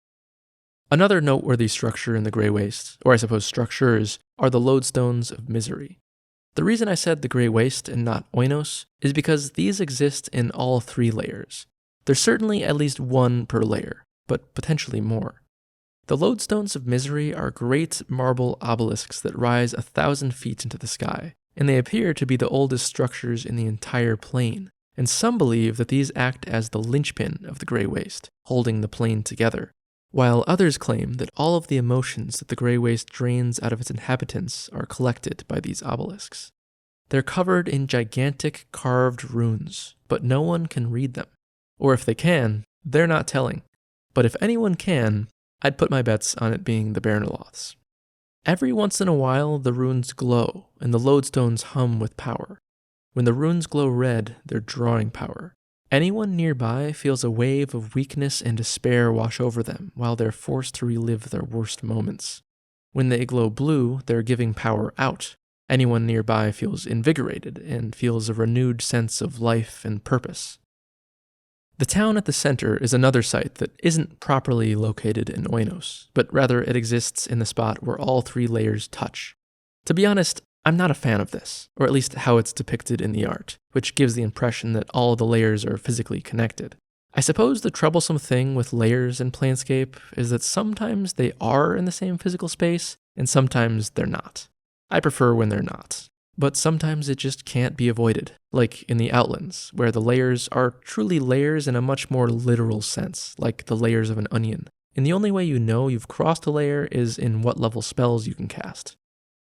Another noteworthy structure in the Grey Waste, or I suppose structures, are the Lodestones of Misery. The reason I said the Grey Waste and not Oinos is because these exist in all 3 layers. There's certainly at least 1 per layer, but potentially more. The Lodestones of Misery are great marble obelisks that rise 1,000 feet into the sky, and they appear to be the oldest structures in the entire plane, and some believe that these act as the linchpin of the Grey Waste, holding the plane together, while others claim that all of the emotions that the Grey Waste drains out of its inhabitants are collected by these obelisks. They're covered in gigantic carved runes, but no one can read them. Or if they can, they're not telling. But if anyone can, I'd put my bets on it being the Yugoloths. Every once in a while, the runes glow, and the lodestones hum with power. When the runes glow red, they're drawing power. Anyone nearby feels a wave of weakness and despair wash over them while they're forced to relive their worst moments. When they glow blue, they're giving power out. Anyone nearby feels invigorated and feels a renewed sense of life and purpose. The town at the center is another site that isn't properly located in Oinos, but rather it exists in the spot where all three layers touch. To be honest, I'm not a fan of this, or at least how it's depicted in the art, which gives the impression that all the layers are physically connected. I suppose the troublesome thing with layers in Planescape is that sometimes they are in the same physical space, and sometimes they're not. I prefer when they're not. But sometimes it just can't be avoided, like in the Outlands, where the layers are truly layers in a much more literal sense, like the layers of an onion. And the only way you know you've crossed a layer is in what level spells you can cast.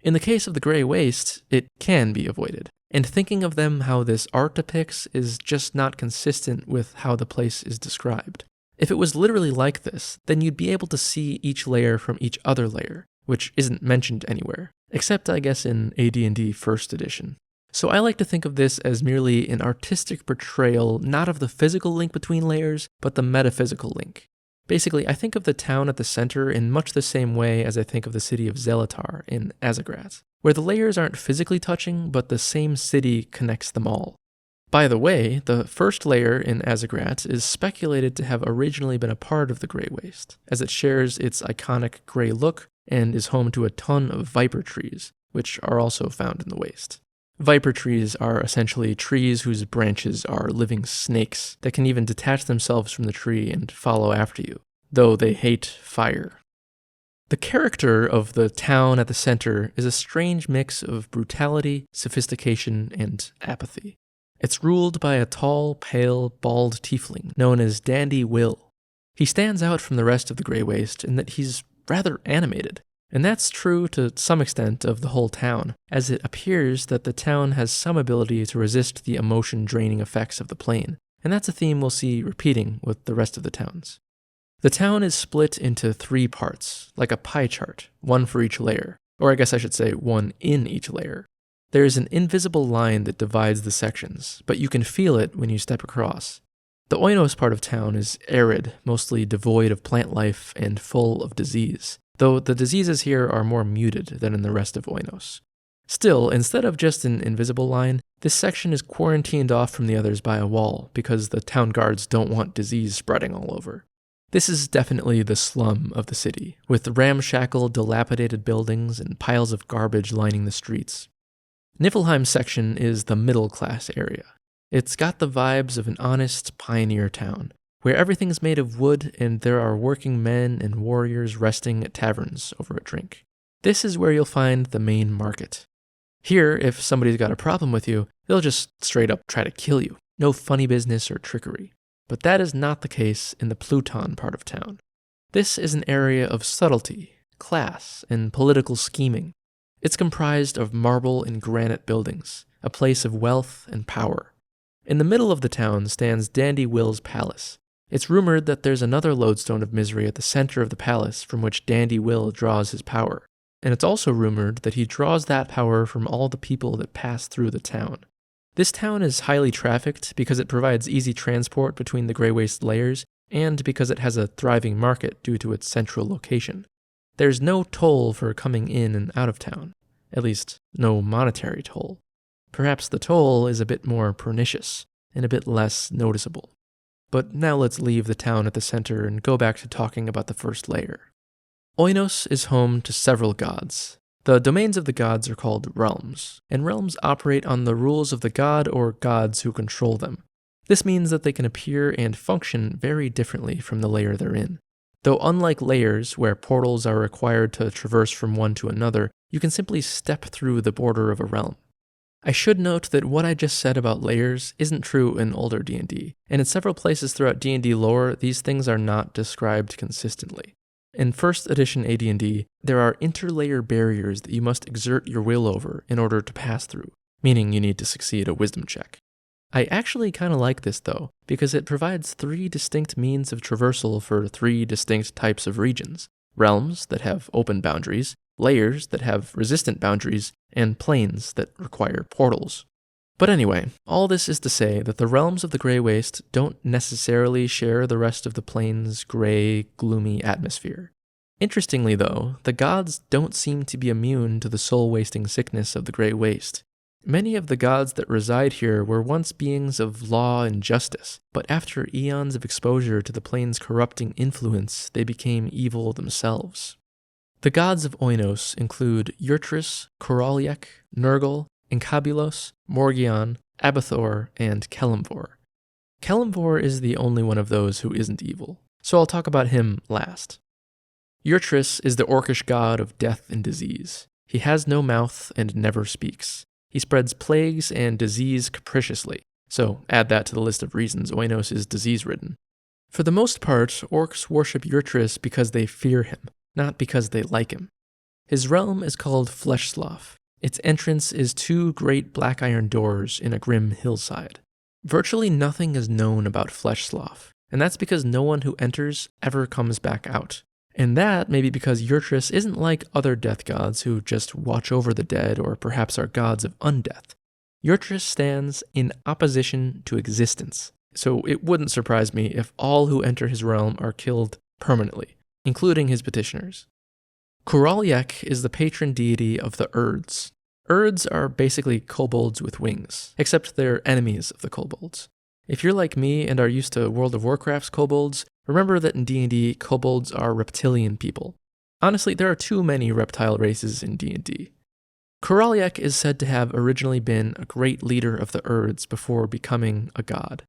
In the case of the Grey Waste, it can be avoided, and thinking of them how this art depicts is just not consistent with how the place is described. If it was literally like this, then you'd be able to see each layer from each other layer, which isn't mentioned anywhere, except I guess in AD&D 1st edition. So I like to think of this as merely an artistic portrayal not of the physical link between layers, but the metaphysical link. Basically, I think of the town at the center in much the same way as I think of the city of Zelatar in Azagrat, where the layers aren't physically touching, but the same city connects them all. By the way, the first layer in Azagrat is speculated to have originally been a part of the Grey Waste, as it shares its iconic grey look and is home to a ton of viper trees, which are also found in the Waste. Viper trees are essentially trees whose branches are living snakes that can even detach themselves from the tree and follow after you, though they hate fire. The character of the town at the center is a strange mix of brutality, sophistication, and apathy. It's ruled by a tall, pale, bald tiefling known as Dandy Will. He stands out from the rest of the Grey Waste in that he's rather animated, and that's true to some extent of the whole town, as it appears that the town has some ability to resist the emotion-draining effects of the plane, and that's a theme we'll see repeating with the rest of the towns. The town is split into 3 parts, like a pie chart, one for each layer, or I guess I should say one in each layer. There is an invisible line that divides the sections, but you can feel it when you step across. The Oinos part of town is arid, mostly devoid of plant life and full of disease, though the diseases here are more muted than in the rest of Oinos. Still, instead of just an invisible line, this section is quarantined off from the others by a wall because the town guards don't want disease spreading all over. This is definitely the slum of the city, with ramshackle, dilapidated buildings and piles of garbage lining the streets. Niflheim section is the middle-class area. It's got the vibes of an honest pioneer town, where everything's made of wood and there are working men and warriors resting at taverns over a drink. This is where you'll find the main market. Here, if somebody's got a problem with you, they'll just straight up try to kill you. No funny business or trickery. But that is not the case in the Pluton part of town. This is an area of subtlety, class, and political scheming. It's comprised of marble and granite buildings, a place of wealth and power. In the middle of the town stands Dandy Will's palace. It's rumored that there's another lodestone of misery at the center of the palace from which Dandy Will draws his power. And it's also rumored that he draws that power from all the people that pass through the town. This town is highly trafficked because it provides easy transport between the Grey Waste layers and because it has a thriving market due to its central location. There's no toll for coming in and out of town, at least no monetary toll. Perhaps the toll is a bit more pernicious and a bit less noticeable. But now let's leave the town at the center and go back to talking about the first layer. Oinos is home to several gods. The domains of the gods are called realms, and realms operate on the rules of the god or gods who control them. This means that they can appear and function very differently from the layer they're in. Though unlike layers, where portals are required to traverse from one to another, you can simply step through the border of a realm. I should note that what I just said about layers isn't true in older D&D, and in several places throughout D&D lore, these things are not described consistently. In 1st edition AD&D, there are interlayer barriers that you must exert your will over in order to pass through, meaning you need to succeed a wisdom check. I actually kind of like this though, because it provides 3 distinct means of traversal for 3 distinct types of regions: realms that have open boundaries, layers that have resistant boundaries, and planes that require portals. But anyway, all this is to say that the realms of the Grey Waste don't necessarily share the rest of the plane's gray, gloomy atmosphere. Interestingly though, the gods don't seem to be immune to the soul-wasting sickness of the Grey Waste. Many of the gods that reside here were once beings of law and justice, but after eons of exposure to the plane's corrupting influence, they became evil themselves. The gods of Oinos include Yurtris, Koraliek, Nurgle, Encabulos, Morgion, Abathor, and Kelemvor. Kelemvor is the only one of those who isn't evil, so I'll talk about him last. Yurtris is the orcish god of death and disease. He has no mouth and never speaks. He spreads plagues and disease capriciously, so add that to the list of reasons Oinos is disease-ridden. For the most part, orcs worship Yurtris because they fear him, not because they like him. His realm is called Fleshslough. Its entrance is 2 great black iron doors in a grim hillside. Virtually nothing is known about Fleshslough, and that's because no one who enters ever comes back out. And that may be because Yurtris isn't like other death gods who just watch over the dead or perhaps are gods of undeath. Yurtris stands in opposition to existence, so it wouldn't surprise me if all who enter his realm are killed permanently, including his petitioners. Koraliek is the patron deity of the Urds. Urds are basically kobolds with wings, except they're enemies of the kobolds. If you're like me and are used to World of Warcraft's kobolds, remember that in D&D, kobolds are reptilian people. Honestly, there are too many reptile races in D&D. Koraliek is said to have originally been a great leader of the Urds before becoming a god.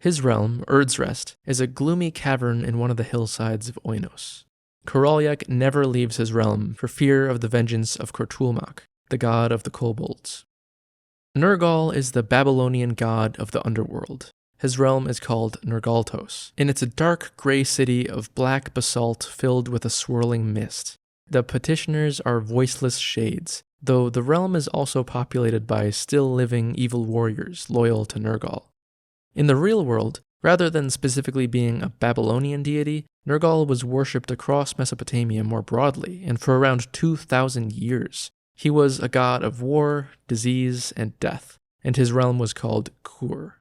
His realm, Urdsrest, is a gloomy cavern in one of the hillsides of Oinos. Koraliek never leaves his realm for fear of the vengeance of Kortulmak, the god of the kobolds. Nergal is the Babylonian god of the underworld. His realm is called Nergaltos, and it's a dark gray city of black basalt filled with a swirling mist. The petitioners are voiceless shades, though the realm is also populated by still-living evil warriors loyal to Nergal. In the real world, rather than specifically being a Babylonian deity, Nergal was worshipped across Mesopotamia more broadly, and for around 2,000 years. He was a god of war, disease, and death, and his realm was called Kur.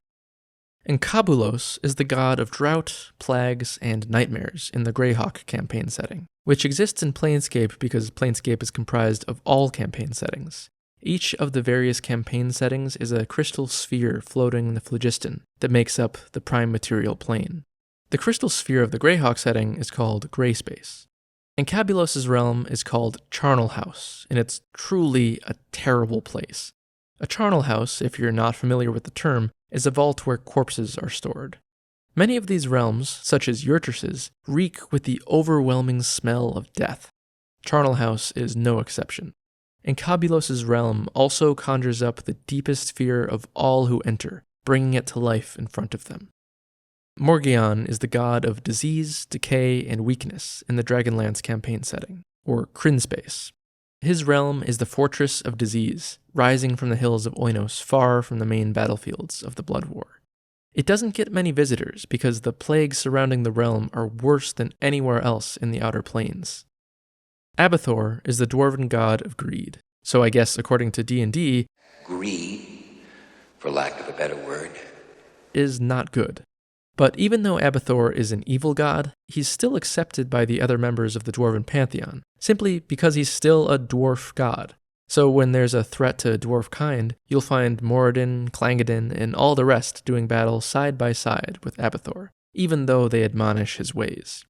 Encabulos is the god of drought, plagues, and nightmares in the Greyhawk campaign setting, which exists in Planescape because Planescape is comprised of all campaign settings. Each of the various campaign settings is a crystal sphere floating in the phlogiston that makes up the prime material plane. The crystal sphere of the Greyhawk setting is called Greyspace. Encabulos' realm is called Charnel House, and it's truly a terrible place. A charnel house, if you're not familiar with the term, is a vault where corpses are stored. Many of these realms, such as Yurtris's, reek with the overwhelming smell of death. Charnel House is no exception. Encabulos' realm also conjures up the deepest fear of all who enter, bringing it to life in front of them. Morgion is the god of disease, decay, and weakness in the Dragonlance campaign setting, or Krinspace. His realm is the Fortress of Disease, rising from the hills of Oinos far from the main battlefields of the Blood War. It doesn't get many visitors because the plagues surrounding the realm are worse than anywhere else in the Outer Planes. Abathor is the dwarven god of greed, so I guess according to D&D, greed, for lack of a better word, is not good. But even though Abathor is an evil god, he's still accepted by the other members of the Dwarven Pantheon, simply because he's still a dwarf god. So when there's a threat to dwarf kind, you'll find Moradin, Clangadin, and all the rest doing battle side by side with Abathor, even though they admonish his ways.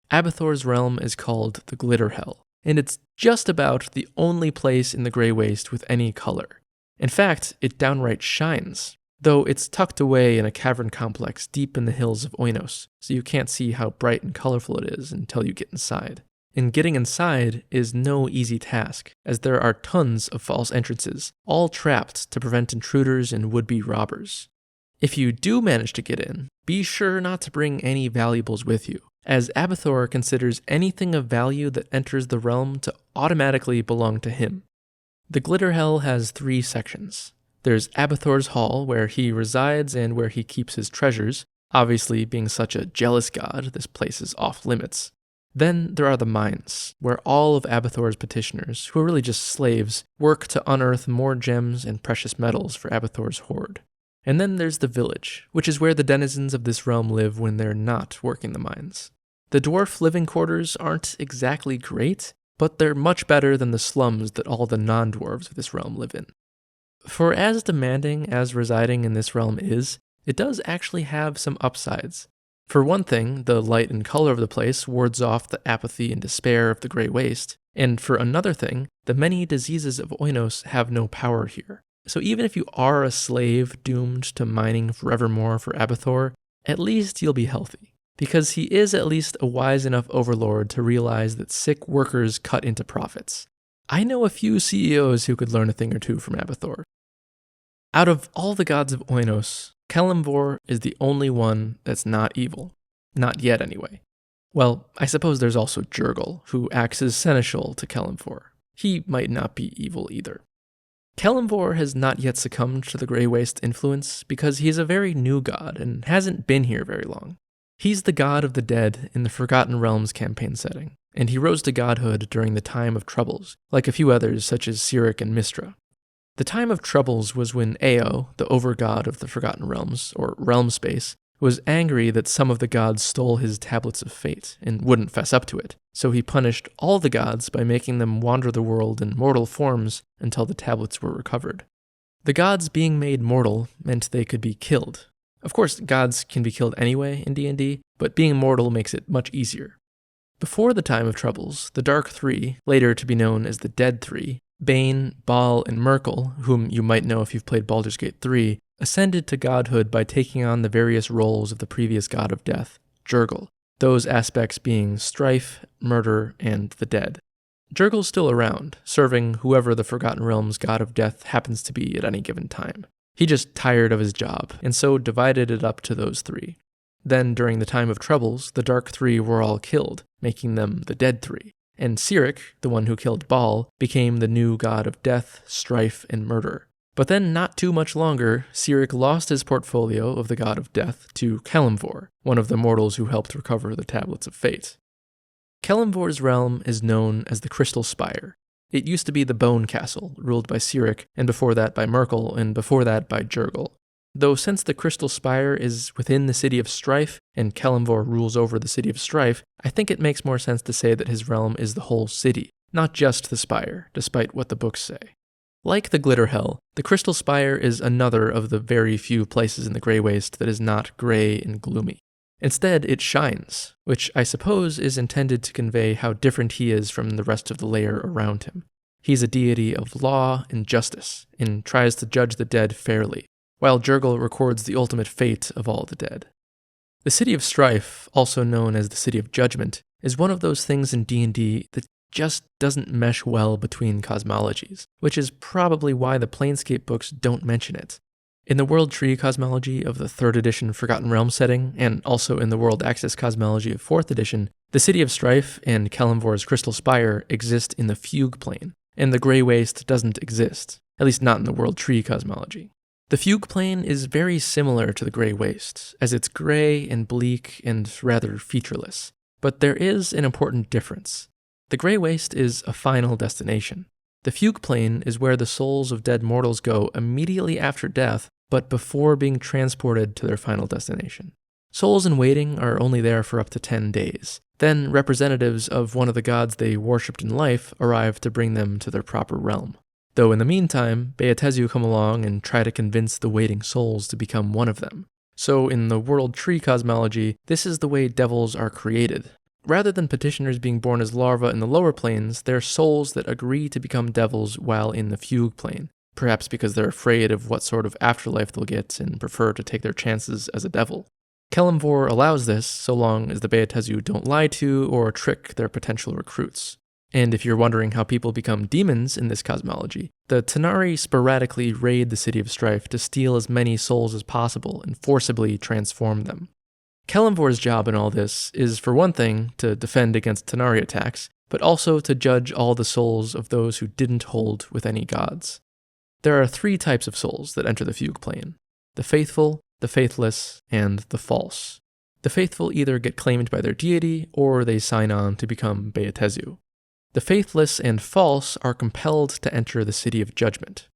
Abathor's realm is called the Glitter Hell, and it's just about the only place in the Grey Waste with any color. In fact, it downright shines, though it's tucked away in a cavern complex deep in the hills of Oinos, so you can't see how bright and colorful it is until you get inside. and getting inside is no easy task, as there are tons of false entrances, all trapped to prevent intruders and would-be robbers. If you do manage to get in, be sure not to bring any valuables with you, as Abathor considers anything of value that enters the realm to automatically belong to him. The Glitter Hell has 3 sections. There's Abathor's Hall, where he resides and where he keeps his treasures. Obviously, being such a jealous god, this place is off limits. Then there are the mines, where all of Abathor's petitioners, who are really just slaves, work to unearth more gems and precious metals for Abathor's hoard. And then there's the village, which is where the denizens of this realm live when they're not working the mines. The dwarf living quarters aren't exactly great, but they're much better than the slums that all the non-dwarves of this realm live in. For as demanding as residing in this realm is, it does actually have some upsides. For one thing, the light and color of the place wards off the apathy and despair of the Grey Waste, and for another thing, the many diseases of Oinos have no power here. So even if you are a slave doomed to mining forevermore for Abathor, at least you'll be healthy, because he is at least a wise enough overlord to realize that sick workers cut into profits. I know a few CEOs who could learn a thing or two from Abathor. Out of all the gods of Oinos, Kelemvor is the only one that's not evil. Not yet, anyway. Well, I suppose there's also Jurgal, who acts as seneschal to Kelemvor. He might not be evil either. Kelemvor has not yet succumbed to the Grey Waste influence because he's a very new god and hasn't been here very long. He's the god of the dead in the Forgotten Realms campaign setting, and he rose to godhood during the Time of Troubles, like a few others such as Cyric and Mystra. The Time of Troubles was when Ao, the over-god of the Forgotten Realms, or Realm Space, was angry that some of the gods stole his Tablets of Fate and wouldn't fess up to it, so he punished all the gods by making them wander the world in mortal forms until the tablets were recovered. The gods being made mortal meant they could be killed. Of course, gods can be killed anyway in D&D, but being mortal makes it much easier. Before the Time of Troubles, the Dark Three, later to be known as the Dead Three, Bane, Baal, and Merkel, whom you might know if you've played Baldur's Gate 3, ascended to godhood by taking on the various roles of the previous god of death, Jurgal, those aspects being strife, murder, and the dead. Jurgal's still around, serving whoever the Forgotten Realms god of death happens to be at any given time. He just tired of his job, and so divided it up to those 3. Then, during the Time of Troubles, the Dark Three were all killed, making them the Dead Three. And Cyric, the one who killed Baal, became the new god of death, strife, and murder. But then, not too much longer, Cyric lost his portfolio of the god of death to Kelemvor, one of the mortals who helped recover the Tablets of Fate. Kelemvor's realm is known as the Crystal Spire. It used to be the Bone Castle, ruled by Cyric, and before that by Merkel, and before that by Jurgal. Though since the Crystal Spire is within the City of Strife, and Kelemvor rules over the City of Strife, I think it makes more sense to say that his realm is the whole city, not just the Spire, despite what the books say. Like the Glitter Hell, the Crystal Spire is another of the very few places in the Grey Waste that is not grey and gloomy. Instead, it shines, which I suppose is intended to convey how different he is from the rest of the layer around him. He's a deity of law and justice, and tries to judge the dead fairly, while Jurgal records the ultimate fate of all the dead. The City of Strife, also known as the City of Judgment, is one of those things in D&D that just doesn't mesh well between cosmologies, which is probably why the Planescape books don't mention it. In the World Tree cosmology of the 3rd edition Forgotten Realms setting, and also in the World Access cosmology of 4th edition, the City of Strife and Kelemvor's Crystal Spire exist in the Fugue Plane, and the Grey Waste doesn't exist, at least not in the World Tree cosmology. The Fugue Plane is very similar to the Grey Waste, as it's grey and bleak and rather featureless, but there is an important difference. The Grey Waste is a final destination. The Fugue Plane is where the souls of dead mortals go immediately after death, but before being transported to their final destination. Souls in waiting are only there for up to 10 days. Then representatives of one of the gods they worshipped in life arrive to bring them to their proper realm. Though in the meantime, Beatezu come along and try to convince the waiting souls to become one of them. So in the World Tree cosmology, this is the way devils are created. Rather than petitioners being born as larvae in the lower planes, they're souls that agree to become devils while in the Fugue Plane, perhaps because they're afraid of what sort of afterlife they'll get and prefer to take their chances as a devil. Kelemvor allows this so long as the Beatezu don't lie to or trick their potential recruits. And if you're wondering how people become demons in this cosmology, the Tanari sporadically raid the City of Strife to steal as many souls as possible and forcibly transform them. Kelemvor's job in all this is, for one thing, to defend against Tanari attacks, but also to judge all the souls of those who didn't hold with any gods. There are 3 types of souls that enter the fugue plane: the faithful, the faithless, and the false. The faithful either get claimed by their deity, or they sign on to become Beatezu. The faithless and false are compelled to enter the City of Judgment.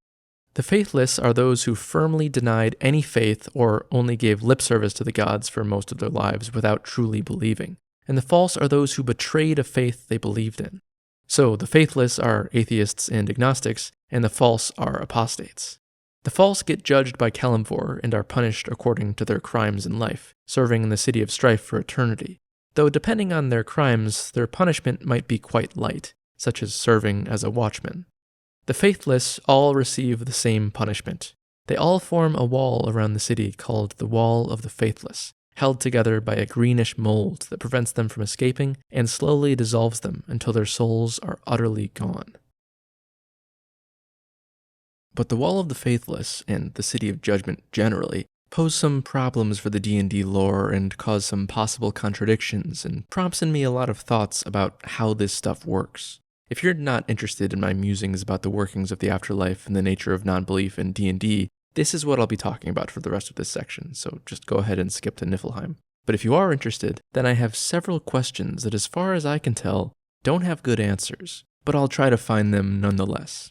The faithless are those who firmly denied any faith or only gave lip service to the gods for most of their lives without truly believing, and the false are those who betrayed a faith they believed in. So the faithless are atheists and agnostics, and the false are apostates. The false get judged by Kelemvor and are punished according to their crimes in life, serving in the City of Strife for eternity. Though depending on their crimes, their punishment might be quite light, such as serving as a watchman. The faithless all receive the same punishment. They all form a wall around the city called the Wall of the Faithless, held together by a greenish mold that prevents them from escaping and slowly dissolves them until their souls are utterly gone. But the Wall of the Faithless, and the City of Judgment generally, pose some problems for the D&D lore and cause some possible contradictions, and prompts in me a lot of thoughts about how this stuff works. If you're not interested in my musings about the workings of the afterlife and the nature of non-belief in D&D, this is what I'll be talking about for the rest of this section, so just go ahead and skip to Niflheim. But if you are interested, then I have several questions that, as far as I can tell, don't have good answers, but I'll try to find them nonetheless.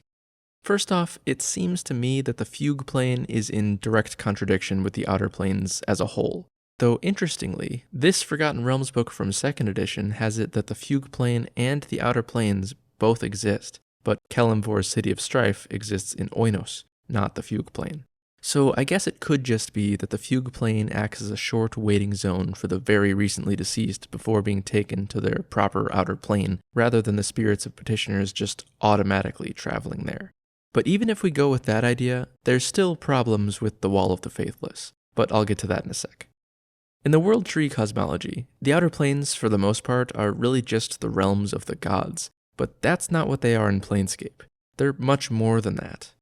First off, it seems to me that the fugue plane is in direct contradiction with the outer planes as a whole. Though interestingly, this Forgotten Realms book from 2nd edition has it that the fugue plane and the outer planes both exist, but Kelemvor's City of Strife exists in Oinos, not the fugue plane. So I guess it could just be that the fugue plane acts as a short waiting zone for the very recently deceased before being taken to their proper outer plane, rather than the spirits of petitioners just automatically traveling there. But even if we go with that idea, there's still problems with the Wall of the Faithless, but I'll get to that in a sec. In the World Tree cosmology, the outer planes, for the most part, are really just the realms of the gods, but that's not what they are in Planescape. They're much more than that.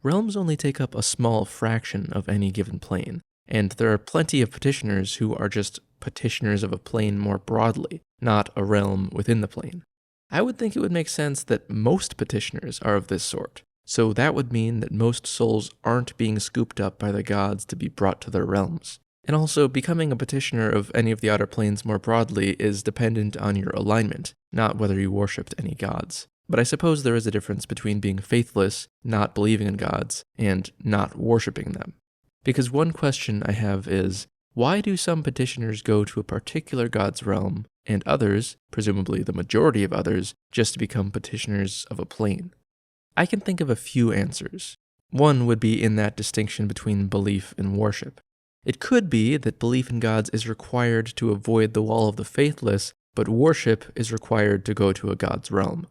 Realms only take up a small fraction of any given plane, and there are plenty of petitioners who are just petitioners of a plane more broadly, not a realm within the plane. I would think it would make sense that most petitioners are of this sort, so that would mean that most souls aren't being scooped up by the gods to be brought to their realms. And also, becoming a petitioner of any of the outer planes more broadly is dependent on your alignment, not whether you worshipped any gods. But I suppose there is a difference between being faithless, not believing in gods, and not worshipping them. Because one question I have is, why do some petitioners go to a particular god's realm, and others, presumably the majority of others, just become petitioners of a plane? I can think of a few answers. One would be in that distinction between belief and worship. It could be that belief in gods is required to avoid the Wall of the Faithless, but worship is required to go to a god's realm.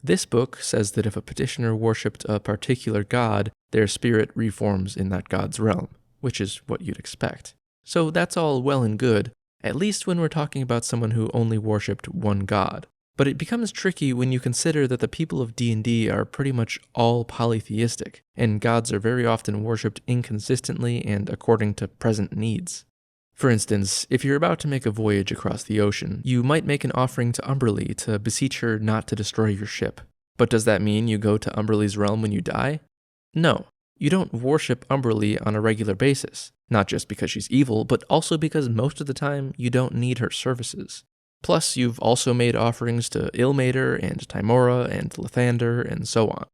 This book says that if a petitioner worshipped a particular god, their spirit reforms in that god's realm, which is what you'd expect. So that's all well and good, at least when we're talking about someone who only worshipped one god. But it becomes tricky when you consider that the people of D&D are pretty much all polytheistic, and gods are very often worshipped inconsistently and according to present needs. For instance, if you're about to make a voyage across the ocean, you might make an offering to Umberlee to beseech her not to destroy your ship. But does that mean you go to Umberlee's realm when you die? No. You don't worship Umberlee on a regular basis, not just because she's evil, but also because most of the time you don't need her services. Plus, you've also made offerings to Ilmater and Tymora and Lathander and so on.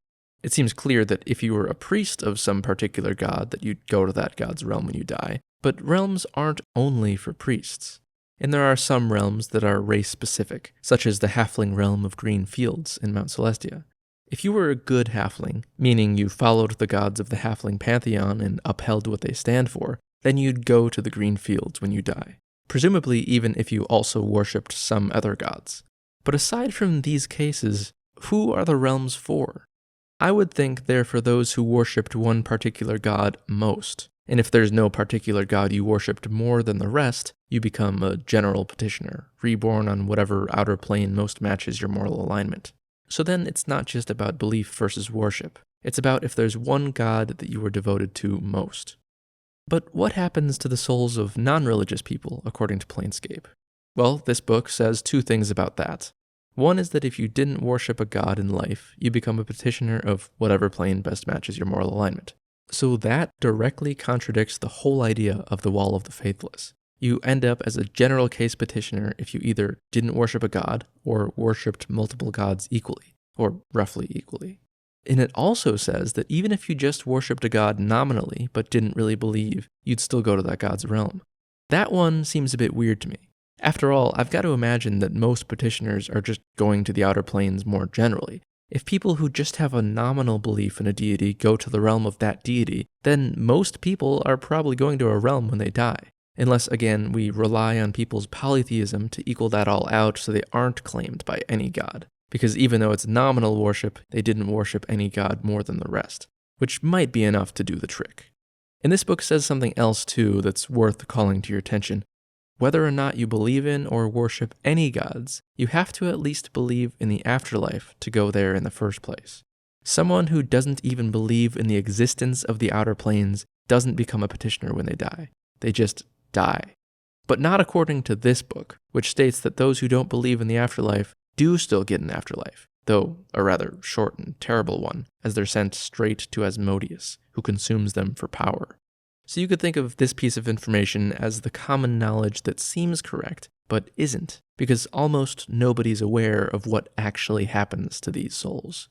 It seems clear that if you were a priest of some particular god, that you'd go to that god's realm when you die, but realms aren't only for priests. And there are some realms that are race-specific, such as the halfling realm of Green Fields in Mount Celestia. If you were a good halfling, meaning you followed the gods of the halfling pantheon and upheld what they stand for, then you'd go to the Green Fields when you die. Presumably even if you also worshipped some other gods. But aside from these cases, who are the realms for? I would think they're for those who worshipped one particular god most, And if there's no particular god you worshipped more than the rest, you become a general petitioner, reborn on whatever outer plane most matches your moral alignment. So then it's not just about belief versus worship. It's about if there's one god that you were devoted to most. But what happens to the souls of non-religious people, according to Planescape? Well, this book says two things about that. One is that if you didn't worship a god in life, you become a petitioner of whatever plane best matches your moral alignment. So that directly contradicts the whole idea of the Wall of the Faithless. You end up as a general case petitioner if you either didn't worship a god or worshipped multiple gods equally, or roughly equally. And it also says that even if you just worshipped a god nominally but didn't really believe, you'd still go to that god's realm. That one seems a bit weird to me. After all, I've got to imagine that most petitioners are just going to the outer planes more generally. If people who just have a nominal belief in a deity go to the realm of that deity, then most people are probably going to a realm when they die. Unless, again, we rely on people's polytheism to equal that all out so they aren't claimed by any god. Because even though it's nominal worship, they didn't worship any god more than the rest, which might be enough to do the trick. And this book says something else too that's worth calling to your attention. Whether or not you believe in or worship any gods, you have to at least believe in the afterlife to go there in the first place. Someone who doesn't even believe in the existence of the outer planes doesn't become a petitioner when they die. They just die. But not according to this book, which states that those who don't believe in the afterlife do still get an afterlife, though a rather short and terrible one, as they're sent straight to Asmodeus, who consumes them for power. So you could think of this piece of information as the common knowledge that seems correct, but isn't, because almost nobody's aware of what actually happens to these souls.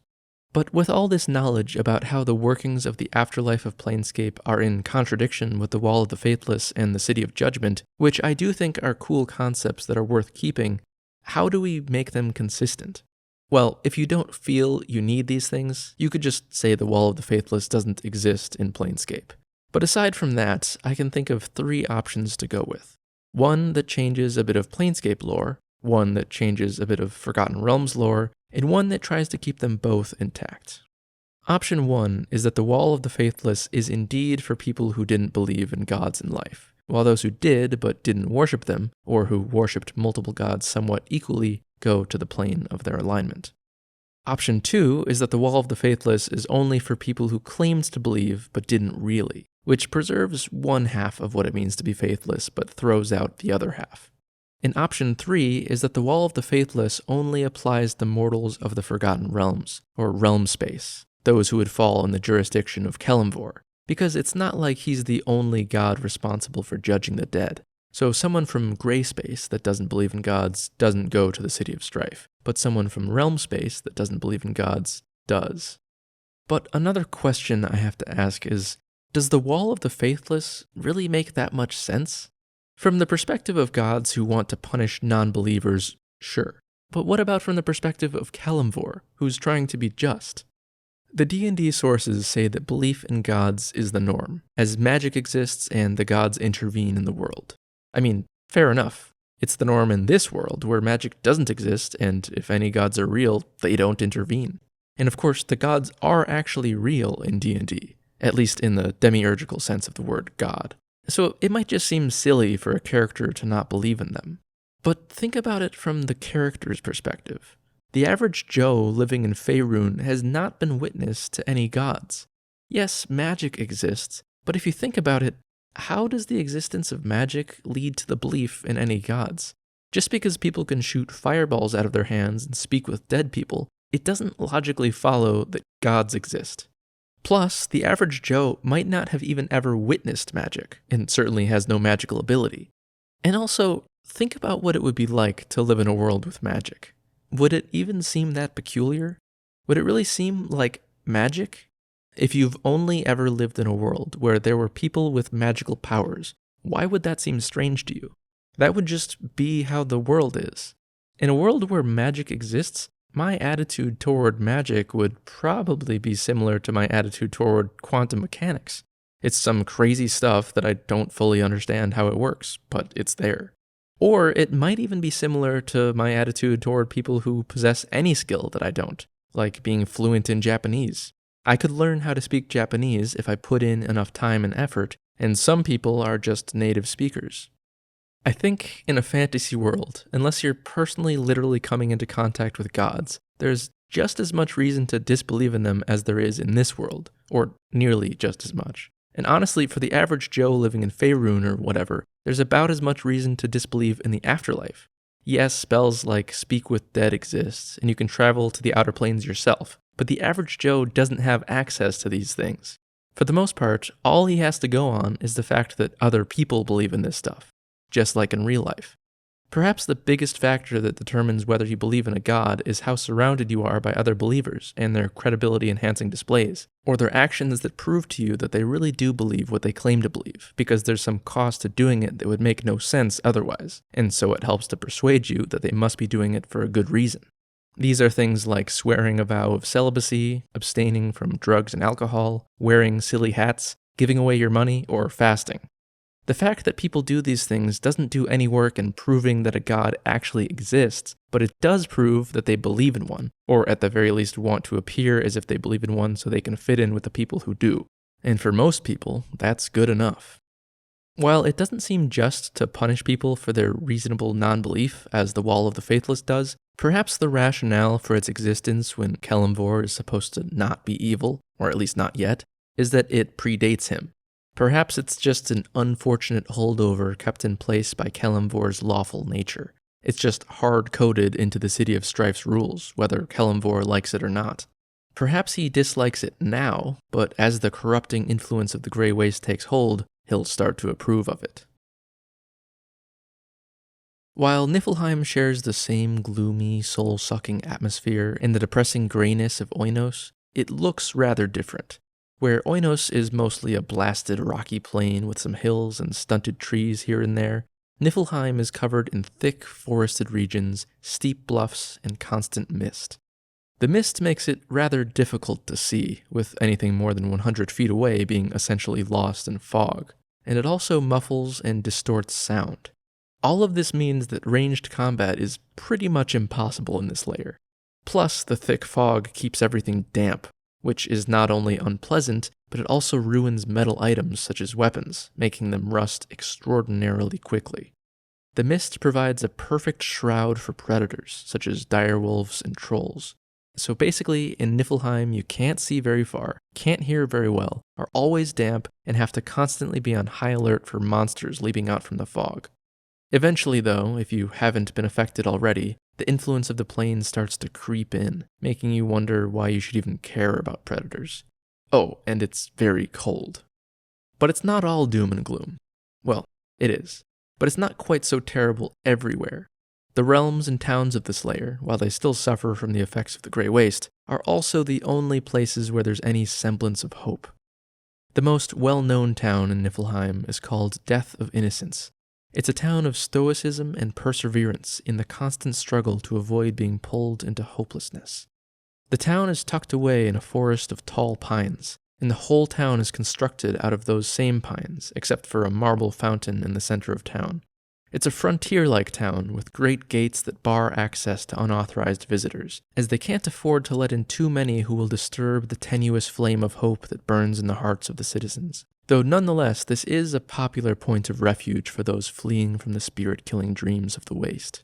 But with all this knowledge about how the workings of the afterlife of Planescape are in contradiction with the Wall of the Faithless and the City of Judgment, which I do think are cool concepts that are worth keeping, how do we make them consistent? Well, if you don't feel you need these things, you could just say the Wall of the Faithless doesn't exist in Planescape. But aside from that, I can think of three options to go with. One that changes a bit of Planescape lore, one that changes a bit of Forgotten Realms lore, and one that tries to keep them both intact. Option one is that the Wall of the Faithless is indeed for people who didn't believe in gods in life, while those who did but didn't worship them, or who worshipped multiple gods somewhat equally, go to the plane of their alignment. Option two is that the Wall of the Faithless is only for people who claimed to believe but didn't really, which preserves one half of what it means to be faithless but throws out the other half. And option three is that the Wall of the Faithless only applies to mortals of the Forgotten Realms, or realm space, those who would fall in the jurisdiction of Kelemvor, because it's not like he's the only god responsible for judging the dead. So someone from gray space that doesn't believe in gods doesn't go to the City of Strife, but someone from realm space that doesn't believe in gods does. But another question I have to ask is, does the Wall of the Faithless really make that much sense? From the perspective of gods who want to punish non-believers, sure. But what about from the perspective of Kelemvor, who's trying to be just? The D&D sources say that belief in gods is the norm, as magic exists and the gods intervene in the world. I mean, fair enough. It's the norm in this world, where magic doesn't exist, and if any gods are real, they don't intervene. And of course, the gods are actually real in D&D. At least in the demiurgical sense of the word god. So it might just seem silly for a character to not believe in them. But think about it from the character's perspective. The average Joe living in Faerun has not been witness to any gods. Yes, magic exists, but if you think about it, how does the existence of magic lead to the belief in any gods? Just because people can shoot fireballs out of their hands and speak with dead people, it doesn't logically follow that gods exist. Plus, the average Joe might not have even ever witnessed magic, and certainly has no magical ability. And also, think about what it would be like to live in a world with magic. Would it even seem that peculiar? Would it really seem like magic? If you've only ever lived in a world where there were people with magical powers, why would that seem strange to you? That would just be how the world is. In a world where magic exists, my attitude toward magic would probably be similar to my attitude toward quantum mechanics. It's some crazy stuff that I don't fully understand how it works, but it's there. Or it might even be similar to my attitude toward people who possess any skill that I don't, like being fluent in Japanese. I could learn how to speak Japanese if I put in enough time and effort, and some people are just native speakers. I think in a fantasy world, unless you're personally literally coming into contact with gods, there's just as much reason to disbelieve in them as there is in this world, or nearly just as much. And honestly, for the average Joe living in Faerun or whatever, there's about as much reason to disbelieve in the afterlife. Yes, spells like Speak with Dead exist, and you can travel to the outer planes yourself, but the average Joe doesn't have access to these things. For the most part, all he has to go on is the fact that other people believe in this stuff, just like in real life. Perhaps the biggest factor that determines whether you believe in a god is how surrounded you are by other believers and their credibility-enhancing displays, or their actions that prove to you that they really do believe what they claim to believe, because there's some cost to doing it that would make no sense otherwise, and so it helps to persuade you that they must be doing it for a good reason. These are things like swearing a vow of celibacy, abstaining from drugs and alcohol, wearing silly hats, giving away your money, or fasting. The fact that people do these things doesn't do any work in proving that a god actually exists, but it does prove that they believe in one, or at the very least want to appear as if they believe in one so they can fit in with the people who do. And for most people, that's good enough. While it doesn't seem just to punish people for their reasonable non-belief, as the Wall of the Faithless does, perhaps the rationale for its existence when Kelemvor is supposed to not be evil, or at least not yet, is that it predates him. Perhaps it's just an unfortunate holdover kept in place by Kelemvor's lawful nature. It's just hard-coded into the City of Strife's rules, whether Kelemvor likes it or not. Perhaps he dislikes it now, but as the corrupting influence of the Grey Waste takes hold, he'll start to approve of it. While Niflheim shares the same gloomy, soul-sucking atmosphere and the depressing grayness of Oinos, it looks rather different. Where Oinos is mostly a blasted rocky plain with some hills and stunted trees here and there, Niflheim is covered in thick forested regions, steep bluffs, and constant mist. The mist makes it rather difficult to see, with anything more than 100 feet away being essentially lost in fog, and it also muffles and distorts sound. All of this means that ranged combat is pretty much impossible in this layer. Plus, the thick fog keeps everything damp, which is not only unpleasant, but it also ruins metal items such as weapons, making them rust extraordinarily quickly. The mist provides a perfect shroud for predators, such as direwolves and trolls. So basically, in Niflheim, you can't see very far, can't hear very well, are always damp, and have to constantly be on high alert for monsters leaping out from the fog. Eventually, though, if you haven't been affected already, the influence of the plane starts to creep in, making you wonder why you should even care about predators. Oh, and it's very cold. But it's not all doom and gloom. Well, it is. But it's not quite so terrible everywhere. The realms and towns of this layer, while they still suffer from the effects of the Grey Waste, are also the only places where there's any semblance of hope. The most well-known town in Niflheim is called Death of Innocence. It's a town of stoicism and perseverance in the constant struggle to avoid being pulled into hopelessness. The town is tucked away in a forest of tall pines, and the whole town is constructed out of those same pines, except for a marble fountain in the center of town. It's a frontier-like town with great gates that bar access to unauthorized visitors, as they can't afford to let in too many who will disturb the tenuous flame of hope that burns in the hearts of the citizens. Though nonetheless, this is a popular point of refuge for those fleeing from the spirit-killing dreams of the waste.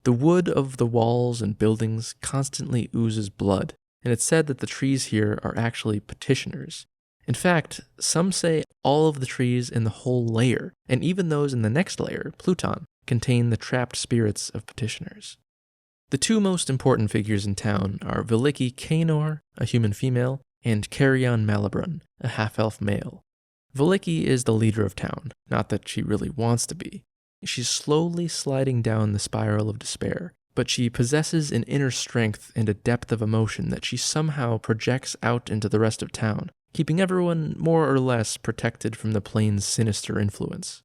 The wood of the walls and buildings constantly oozes blood, and it's said that the trees here are actually petitioners. In fact, some say all of the trees in the whole layer, and even those in the next layer, Pluton, contain the trapped spirits of petitioners. The two most important figures in town are Veliki Kainor, a human female, and Carrion Malibran, a half-elf male. Veliki is the leader of town, not that she really wants to be. She's slowly sliding down the spiral of despair, but she possesses an inner strength and a depth of emotion that she somehow projects out into the rest of town, keeping everyone more or less protected from the plane's sinister influence.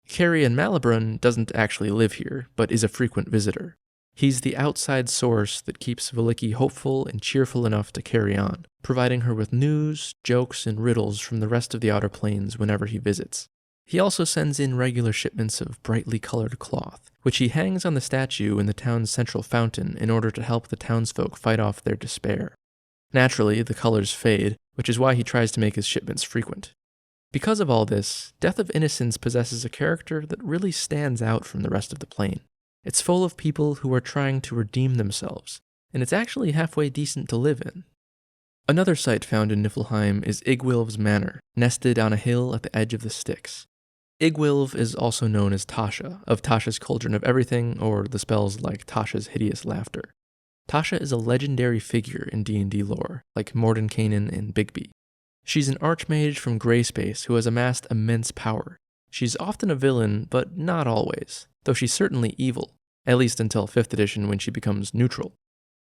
Carrion Malibran doesn't actually live here, but is a frequent visitor. He's the outside source that keeps Veliki hopeful and cheerful enough to carry on, providing her with news, jokes, and riddles from the rest of the Outer Planes whenever he visits. He also sends in regular shipments of brightly colored cloth, which he hangs on the statue in the town's central fountain in order to help the townsfolk fight off their despair. Naturally, the colors fade, which is why he tries to make his shipments frequent. Because of all this, Death of Innocence possesses a character that really stands out from the rest of the plane. It's full of people who are trying to redeem themselves, and it's actually halfway decent to live in. Another site found in Niflheim is Igwilv's Manor, nested on a hill at the edge of the Styx. Igwilv is also known as Tasha, of Tasha's Cauldron of Everything, or the spells like Tasha's Hideous Laughter. Tasha is a legendary figure in D&D lore, like Mordenkainen and Bigby. She's an archmage from Greyspace who has amassed immense power. She's often a villain, but not always, though she's certainly evil, at least until 5th edition when she becomes neutral.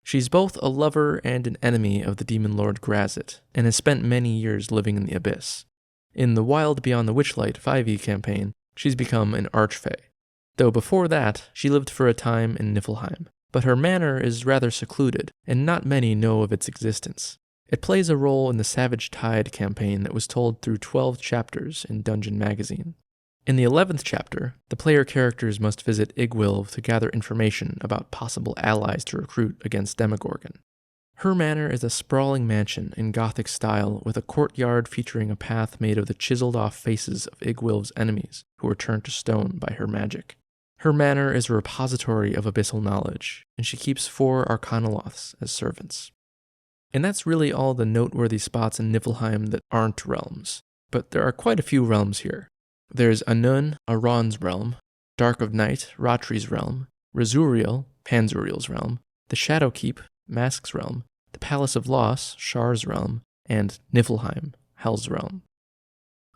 She's both a lover and an enemy of the demon lord Grazit, and has spent many years living in the Abyss. In the Wild Beyond the Witchlight 5e campaign, she's become an archfey, though before that, she lived for a time in Niflheim, but her manor is rather secluded, and not many know of its existence. It plays a role in the Savage Tide campaign that was told through 12 chapters in Dungeon Magazine. In the 11th chapter, the player characters must visit Igwilv to gather information about possible allies to recruit against Demogorgon. Her manor is a sprawling mansion in Gothic style with a courtyard featuring a path made of the chiseled-off faces of Igwilv's enemies who were turned to stone by her magic. Her manor is a repository of abyssal knowledge, and she keeps 4 Arcanoloths as servants. And that's really all the noteworthy spots in Niflheim that aren't realms, but there are quite a few realms here. There's Anun, Aran's realm, Dark of Night, Ratri's realm, Rezuriel, Panzuriel's realm, the Shadowkeep, Mask's realm, the Palace of Loss, Shar's realm, and Niflheim, Hell's realm.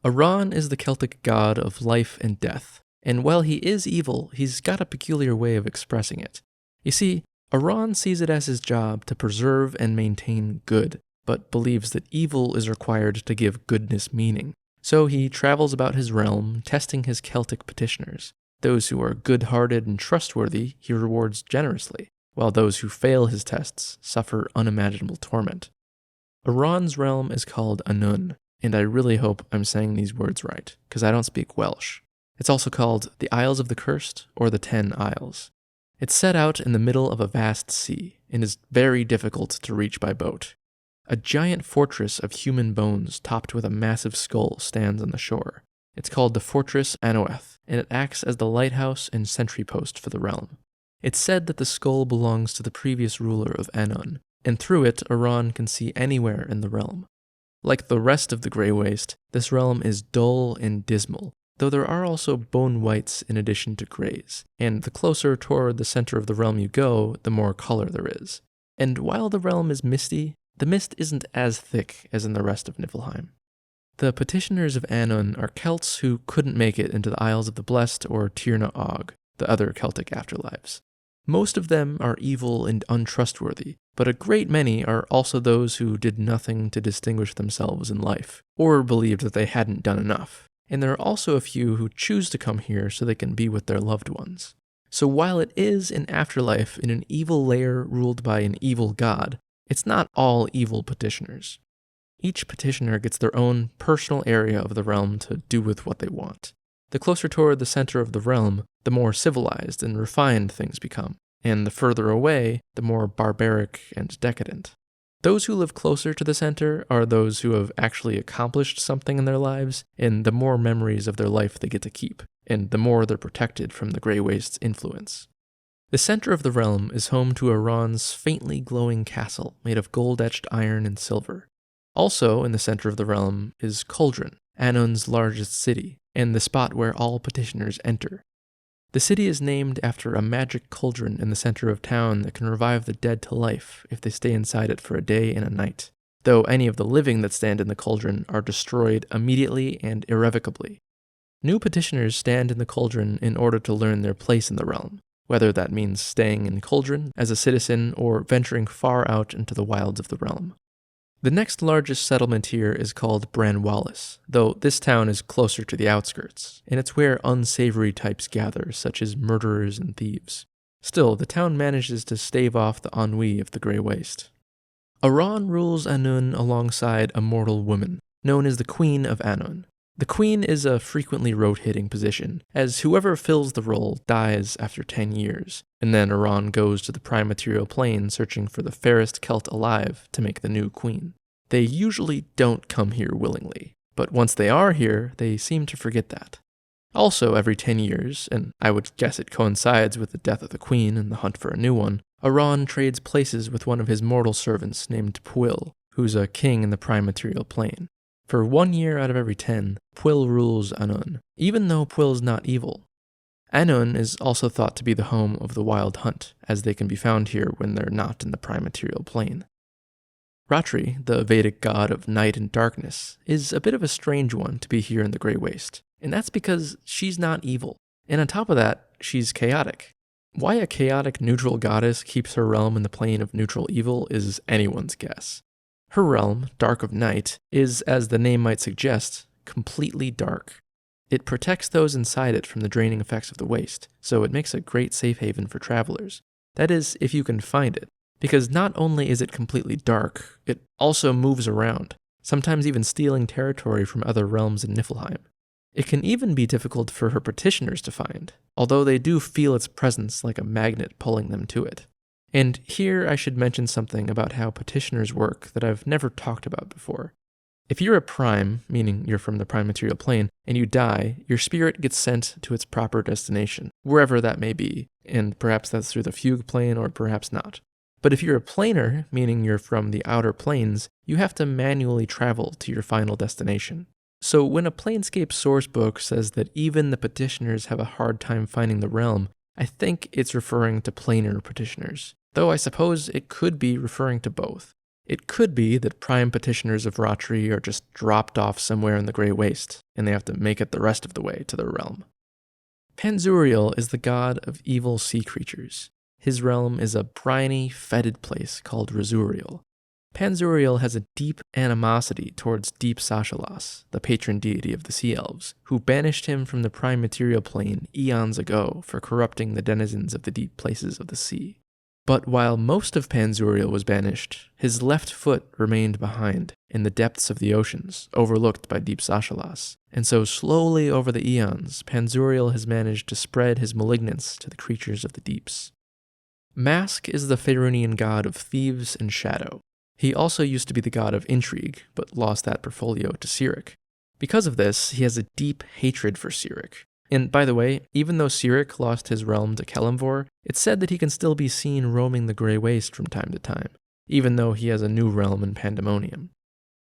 Aran is the Celtic god of life and death, and while he is evil, he's got a peculiar way of expressing it. You see, Aran sees it as his job to preserve and maintain good, but believes that evil is required to give goodness meaning. So he travels about his realm, testing his Celtic petitioners. Those who are good-hearted and trustworthy he rewards generously, while those who fail his tests suffer unimaginable torment. Aran's realm is called Anun, and I really hope I'm saying these words right, because I don't speak Welsh. It's also called the Isles of the Cursed, or the 10 Isles. It's set out in the middle of a vast sea, and is very difficult to reach by boat. A giant fortress of human bones topped with a massive skull stands on the shore. It's called the Fortress Anoeth, and it acts as the lighthouse and sentry post for the realm. It's said that the skull belongs to the previous ruler of Anun, and through it Aran can see anywhere in the realm. Like the rest of the Grey Waste, this realm is dull and dismal, though there are also bone whites in addition to greys, and the closer toward the center of the realm you go, the more color there is. And while the realm is misty, the mist isn't as thick as in the rest of Niflheim. The petitioners of Anun are Celts who couldn't make it into the Isles of the Blessed or Tir na Og, the other Celtic afterlives. Most of them are evil and untrustworthy, but a great many are also those who did nothing to distinguish themselves in life, or believed that they hadn't done enough. And there are also a few who choose to come here so they can be with their loved ones. So while it is an afterlife in an evil lair ruled by an evil god, it's not all evil petitioners. Each petitioner gets their own personal area of the realm to do with what they want. The closer toward the center of the realm, the more civilized and refined things become, and the further away, the more barbaric and decadent. Those who live closer to the center are those who have actually accomplished something in their lives, and the more memories of their life they get to keep, and the more they're protected from the Grey Waste's influence. The center of the realm is home to Aran's faintly glowing castle made of gold-etched iron and silver. Also in the center of the realm is Cauldron, Anun's largest city, and the spot where all petitioners enter. The city is named after a magic cauldron in the center of town that can revive the dead to life if they stay inside it for a day and a night, though any of the living that stand in the cauldron are destroyed immediately and irrevocably. New petitioners stand in the cauldron in order to learn their place in the realm, whether that means staying in Cauldron as a citizen or venturing far out into the wilds of the realm. The next largest settlement here is called Branwalis, though this town is closer to the outskirts, and it's where unsavory types gather, such as murderers and thieves. Still, the town manages to stave off the ennui of the Grey Waste. Aran rules Anun alongside a mortal woman, known as the Queen of Anun. The Queen is a frequently rotating position, as whoever fills the role dies after 10 years, and then Aran goes to the prime material plane searching for the fairest Celt alive to make the new queen. They usually don't come here willingly. but once they are here, they seem to forget that. Also, every 10 years, and I would guess it coincides with the death of the queen and the hunt for a new one, Aran trades places with one of his mortal servants named Pwyll, who's a king in the prime material plane. For 1 year out of every 10, Pwyll rules Annwn, even though Pwyll's not evil. Annwn is also thought to be the home of the Wild Hunt, as they can be found here when they're not in the prime material plane. Ratri, the Vedic god of night and darkness, is a bit of a strange one to be here in the Grey Waste, and that's because she's not evil. And on top of that, she's chaotic. Why a chaotic neutral goddess keeps her realm in the plane of neutral evil is anyone's guess. Her realm, Dark of Night, is, as the name might suggest, completely dark. It protects those inside it from the draining effects of the waste, so it makes a great safe haven for travelers. That is, if you can find it, because not only is it completely dark, it also moves around, sometimes even stealing territory from other realms in Niflheim. It can even be difficult for her petitioners to find, although they do feel its presence like a magnet pulling them to it. And here I should mention something about how petitioners work that I've never talked about before. If you're a prime, meaning you're from the prime material plane, and you die, your spirit gets sent to its proper destination, wherever that may be, and perhaps that's through the fugue plane or perhaps not. But if you're a planer, meaning you're from the outer planes, you have to manually travel to your final destination. So when a Planescape sourcebook says that even the petitioners have a hard time finding the realm, I think it's referring to planar petitioners, though I suppose it could be referring to both. It could be that prime petitioners of Ratri are just dropped off somewhere in the Grey Waste, and they have to make it the rest of the way to their realm. Panzuriel is the god of evil sea creatures. His realm is a briny, fetid place called Razuriel. Panzuriel has a deep animosity towards Deep Sashalas, the patron deity of the Sea Elves, who banished him from the prime material plane eons ago for corrupting the denizens of the deep places of the sea. But while most of Panzuriel was banished, his left foot remained behind in the depths of the oceans, overlooked by Deep Sashalas. And so slowly over the eons, Panzuriel has managed to spread his malignance to the creatures of the deeps. Mask is the Faerunian god of thieves and shadow. He also used to be the god of intrigue, but lost that portfolio to Cyric. Because of this, he has a deep hatred for Cyric. And by the way, even though Cyric lost his realm to Kelemvor, it's said that he can still be seen roaming the Grey Waste from time to time, even though he has a new realm in Pandemonium.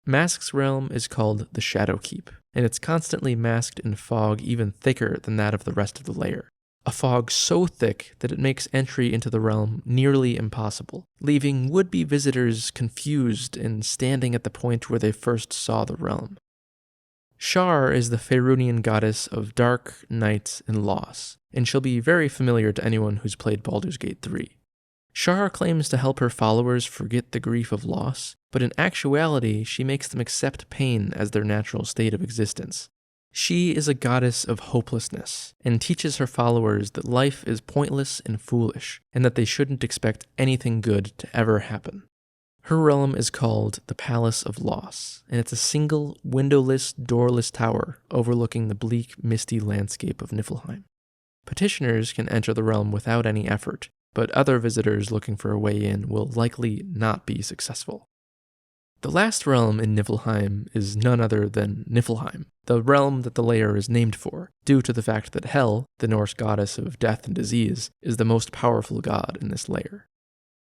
Mask's realm is called the Shadowkeep, and it's constantly masked in fog even thicker than that of the rest of the layer. A fog so thick that it makes entry into the realm nearly impossible, leaving would-be visitors confused and standing at the point where they first saw the realm. Shar is the Faerunian goddess of dark, night, and loss, and she'll be very familiar to anyone who's played Baldur's Gate 3. Shar claims to help her followers forget the grief of loss, but in actuality she makes them accept pain as their natural state of existence. She is a goddess of hopelessness, and teaches her followers that life is pointless and foolish, and that they shouldn't expect anything good to ever happen. Her realm is called the Palace of Loss, and it's a single, windowless, doorless tower overlooking the bleak, misty landscape of Niflheim. Petitioners can enter the realm without any effort, but other visitors looking for a way in will likely not be successful. The last realm in Niflheim is none other than Niflheim, the realm that the layer is named for, due to the fact that Hel, the Norse goddess of death and disease, is the most powerful god in this layer.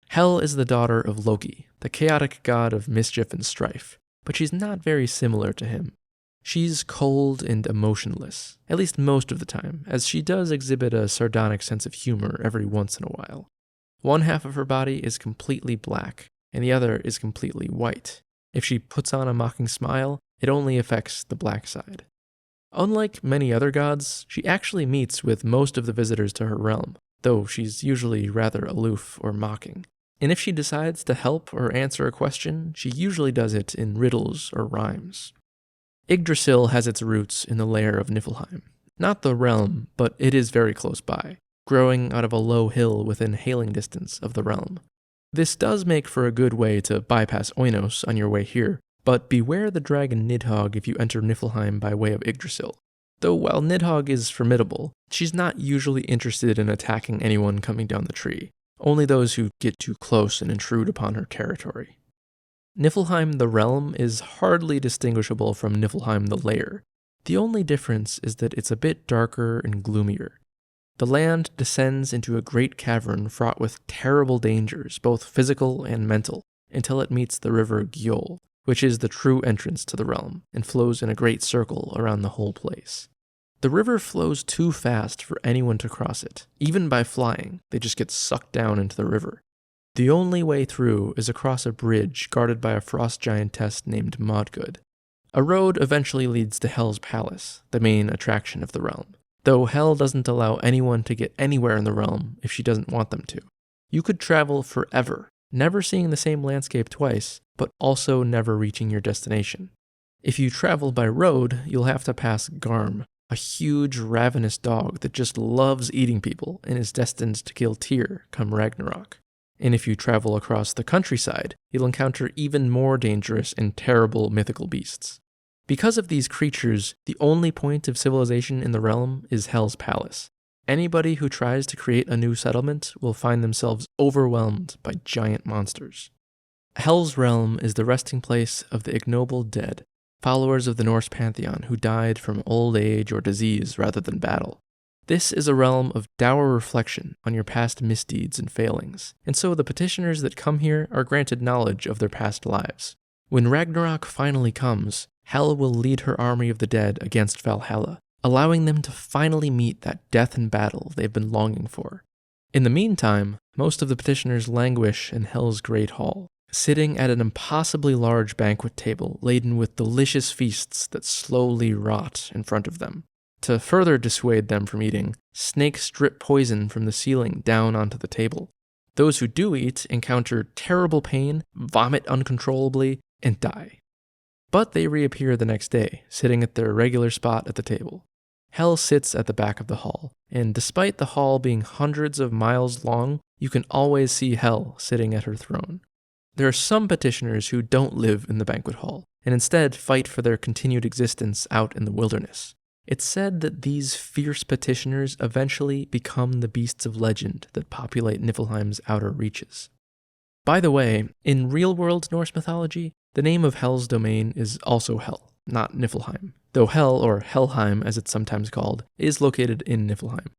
Hel is the daughter of Loki, the chaotic god of mischief and strife, but she's not very similar to him. She's cold and emotionless, at least most of the time, as she does exhibit a sardonic sense of humor every once in a while. One half of her body is completely black, and the other is completely white. If she puts on a mocking smile, it only affects the black side. Unlike many other gods, she actually meets with most of the visitors to her realm, though she's usually rather aloof or mocking. And if she decides to help or answer a question, she usually does it in riddles or rhymes. Yggdrasil has its roots in the lair of Niflheim. Not the realm, but it is very close by, growing out of a low hill within hailing distance of the realm. This does make for a good way to bypass Oinos on your way here, but beware the dragon Nidhogg if you enter Niflheim by way of Yggdrasil. Though while Nidhogg is formidable, she's not usually interested in attacking anyone coming down the tree, only those who get too close and intrude upon her territory. Niflheim the realm is hardly distinguishable from Niflheim the lair. The only difference is that it's a bit darker and gloomier. The land descends into a great cavern fraught with terrible dangers, both physical and mental, until it meets the river Gjol, which is the true entrance to the realm, and flows in a great circle around the whole place. The river flows too fast for anyone to cross it. Even by flying, they just get sucked down into the river. The only way through is across a bridge guarded by a frost giantess named Modgood. A road eventually leads to Hell's Palace, the main attraction of the realm, though Hell doesn't allow anyone to get anywhere in the realm if she doesn't want them to. You could travel forever, never seeing the same landscape twice, but also never reaching your destination. If you travel by road, you'll have to pass Garm, a huge ravenous dog that just loves eating people and is destined to kill Tyr come Ragnarok. And if you travel across the countryside, you'll encounter even more dangerous and terrible mythical beasts. Because of these creatures, the only point of civilization in the realm is Hell's Palace. Anybody who tries to create a new settlement will find themselves overwhelmed by giant monsters. Hell's realm is the resting place of the ignoble dead, followers of the Norse pantheon who died from old age or disease rather than battle. This is a realm of dour reflection on your past misdeeds and failings, and so the petitioners that come here are granted knowledge of their past lives. When Ragnarok finally comes, Hel will lead her army of the dead against Valhalla, allowing them to finally meet that death in battle they've been longing for. In the meantime, most of the petitioners languish in Hel's great hall, sitting at an impossibly large banquet table laden with delicious feasts that slowly rot in front of them. To further dissuade them from eating, snakes drip poison from the ceiling down onto the table. Those who do eat encounter terrible pain, vomit uncontrollably, and die. But they reappear the next day, sitting at their regular spot at the table. Hel sits at the back of the hall, and despite the hall being hundreds of miles long, you can always see Hel sitting at her throne. There are some petitioners who don't live in the banquet hall, and instead fight for their continued existence out in the wilderness. It's said that these fierce petitioners eventually become the beasts of legend that populate Niflheim's outer reaches. By the way, in real-world Norse mythology, the name of Hel's domain is also Hel, not Niflheim, though Hel, or Helheim as it's sometimes called, is located in Niflheim.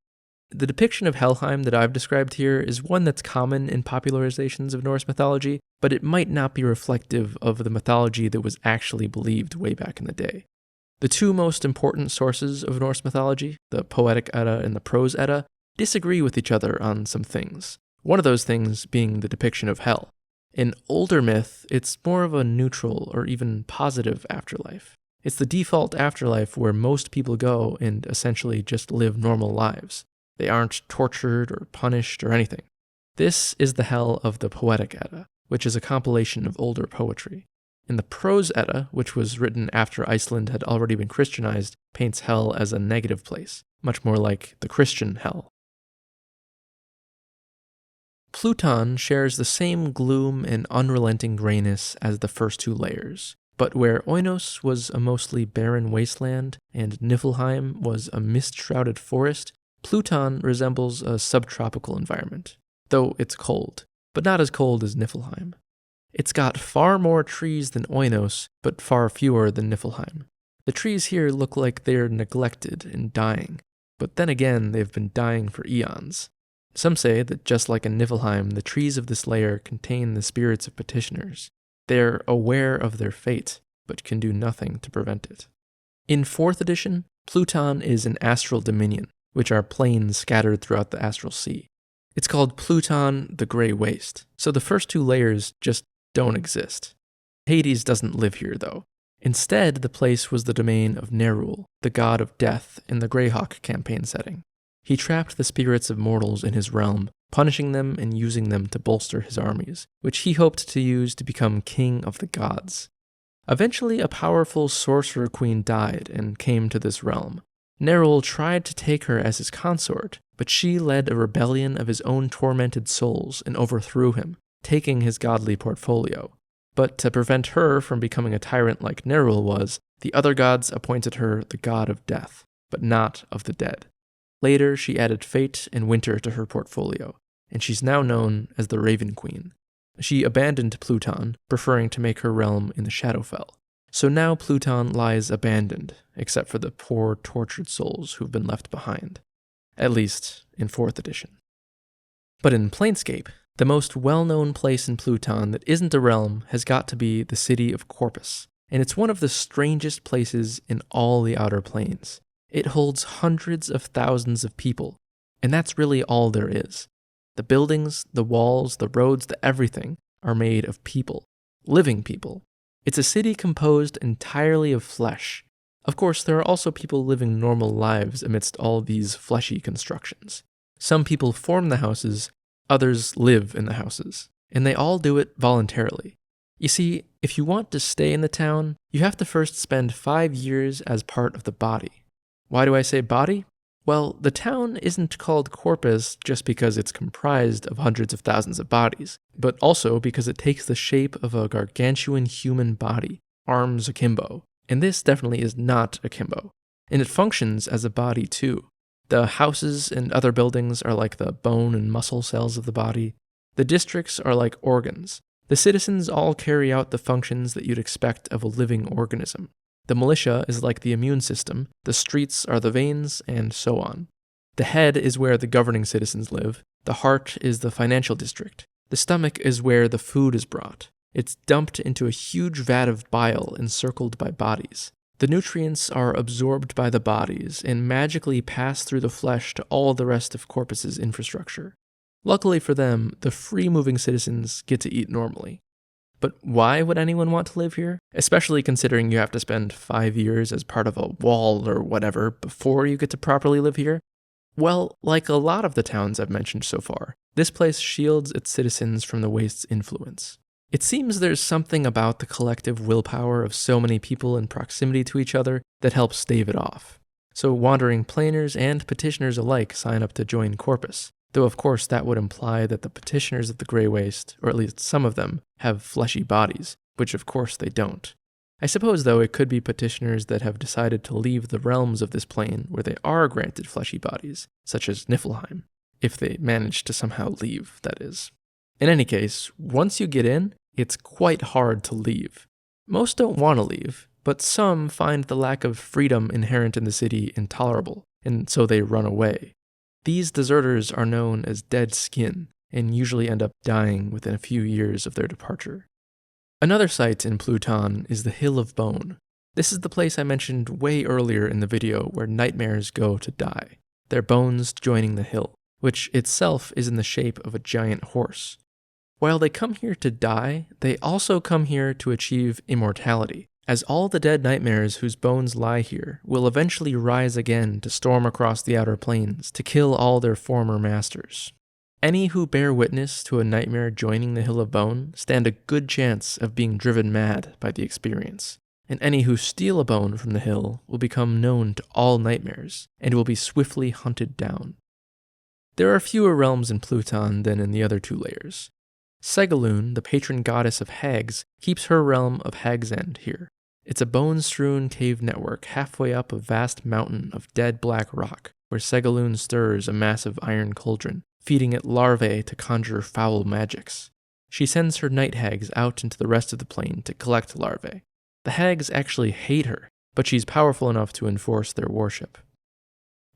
The depiction of Helheim that I've described here is one that's common in popularizations of Norse mythology, but it might not be reflective of the mythology that was actually believed way back in the day. The two most important sources of Norse mythology, the Poetic Edda and the Prose Edda, disagree with each other on some things, one of those things being the depiction of Hel. In older myth, it's more of a neutral or even positive afterlife. It's the default afterlife where most people go and essentially just live normal lives. They aren't tortured or punished or anything. This is the Hel of the Poetic Edda, which is a compilation of older poetry. In the Prose Edda, which was written after Iceland had already been Christianized, paints Hel as a negative place, much more like the Christian Hel. Pluton shares the same gloom and unrelenting grayness as the first two layers, but where Oinos was a mostly barren wasteland and Niflheim was a mist-shrouded forest, Pluton resembles a subtropical environment, though it's cold, but not as cold as Niflheim. It's got far more trees than Oinos, but far fewer than Niflheim. The trees here look like they're neglected and dying, but then again they've been dying for eons. Some say that just like in Niflheim, the trees of this layer contain the spirits of petitioners. They're aware of their fate, but can do nothing to prevent it. In 4th edition, Pluton is an astral dominion, which are planes scattered throughout the astral sea. It's called Pluton the Grey Waste, so the first two layers just don't exist. Hades doesn't live here, though. Instead, the place was the domain of Nerul, the god of death in the Greyhawk campaign setting. He trapped the spirits of mortals in his realm, punishing them and using them to bolster his armies, which he hoped to use to become king of the gods. Eventually, a powerful sorcerer queen died and came to this realm. Nerul tried to take her as his consort, but she led a rebellion of his own tormented souls and overthrew him, taking his godly portfolio. But to prevent her from becoming a tyrant like Nerul was, the other gods appointed her the god of death, but not of the dead. Later, she added fate and winter to her portfolio, and she's now known as the Raven Queen. She abandoned Pluton, preferring to make her realm in the Shadowfell. So now Pluton lies abandoned, except for the poor, tortured souls who've been left behind. At least in 4th edition. But in Planescape, the most well-known place in Pluton that isn't a realm has got to be the city of Corpus, and it's one of the strangest places in all the Outer Planes. It holds hundreds of thousands of people, and that's really all there is. The buildings, the walls, the roads, the everything are made of people, living people. It's a city composed entirely of flesh. Of course, there are also people living normal lives amidst all these fleshy constructions. Some people form the houses, others live in the houses, and they all do it voluntarily. You see, if you want to stay in the town, you have to first spend 5 years as part of the body. Why do I say body? Well, the town isn't called Corpus just because it's comprised of hundreds of thousands of bodies, but also because it takes the shape of a gargantuan human body, arms akimbo. And this definitely is not akimbo. And it functions as a body too. The houses and other buildings are like the bone and muscle cells of the body. The districts are like organs. The citizens all carry out the functions that you'd expect of a living organism. The militia is like the immune system, the streets are the veins, and so on. The head is where the governing citizens live, the heart is the financial district, the stomach is where the food is brought. It's dumped into a huge vat of bile encircled by bodies. The nutrients are absorbed by the bodies and magically pass through the flesh to all the rest of Corpus's infrastructure. Luckily for them, the free-moving citizens get to eat normally. But why would anyone want to live here? Especially considering you have to spend 5 years as part of a wall or whatever before you get to properly live here? Well, like a lot of the towns I've mentioned so far, this place shields its citizens from the Waste's influence. It seems there's something about the collective willpower of so many people in proximity to each other that helps stave it off. So wandering planers and petitioners alike sign up to join Corpus. Though of course that would imply that the petitioners of the Grey Waste, or at least some of them, have fleshy bodies, which of course they don't. I suppose though it could be petitioners that have decided to leave the realms of this plane where they are granted fleshy bodies, such as Niflheim, if they manage to somehow leave, that is. In any case, once you get in, it's quite hard to leave. Most don't want to leave, but some find the lack of freedom inherent in the city intolerable, and so they run away. These deserters are known as dead skin, and usually end up dying within a few years of their departure. Another site in Pluton is the Hill of Bone. This is the place I mentioned way earlier in the video where nightmares go to die, their bones joining the hill, which itself is in the shape of a giant horse. While they come here to die, they also come here to achieve immortality, as all the dead nightmares whose bones lie here will eventually rise again to storm across the outer planes to kill all their former masters. Any who bear witness to a nightmare joining the Hill of Bone stand a good chance of being driven mad by the experience, and any who steal a bone from the hill will become known to all nightmares and will be swiftly hunted down. There are fewer realms in Pluton than in the other 2 layers. Segaloon, the patron goddess of hags, keeps her realm of Hag's End here. It's a bone-strewn cave network halfway up a vast mountain of dead black rock, where Segaloon stirs a massive iron cauldron, feeding it larvae to conjure foul magics. She sends her night hags out into the rest of the plane to collect larvae. The hags actually hate her, but she's powerful enough to enforce their worship.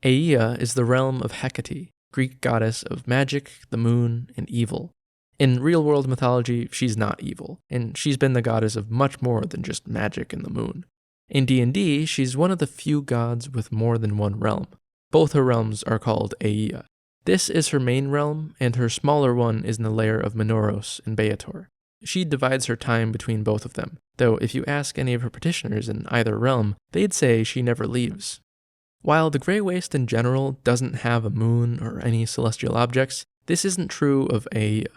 Aea is the realm of Hecate, Greek goddess of magic, the moon, and evil. In real-world mythology, she's not evil, and she's been the goddess of much more than just magic and the moon. In D&D, she's one of the few gods with more than one realm. Both her realms are called Aea. This is her main realm, and her smaller one is in the layer of Minoros and Beator. She divides her time between both of them, though if you ask any of her petitioners in either realm, they'd say she never leaves. While the Grey Waste in general doesn't have a moon or any celestial objects, this isn't true of Aea.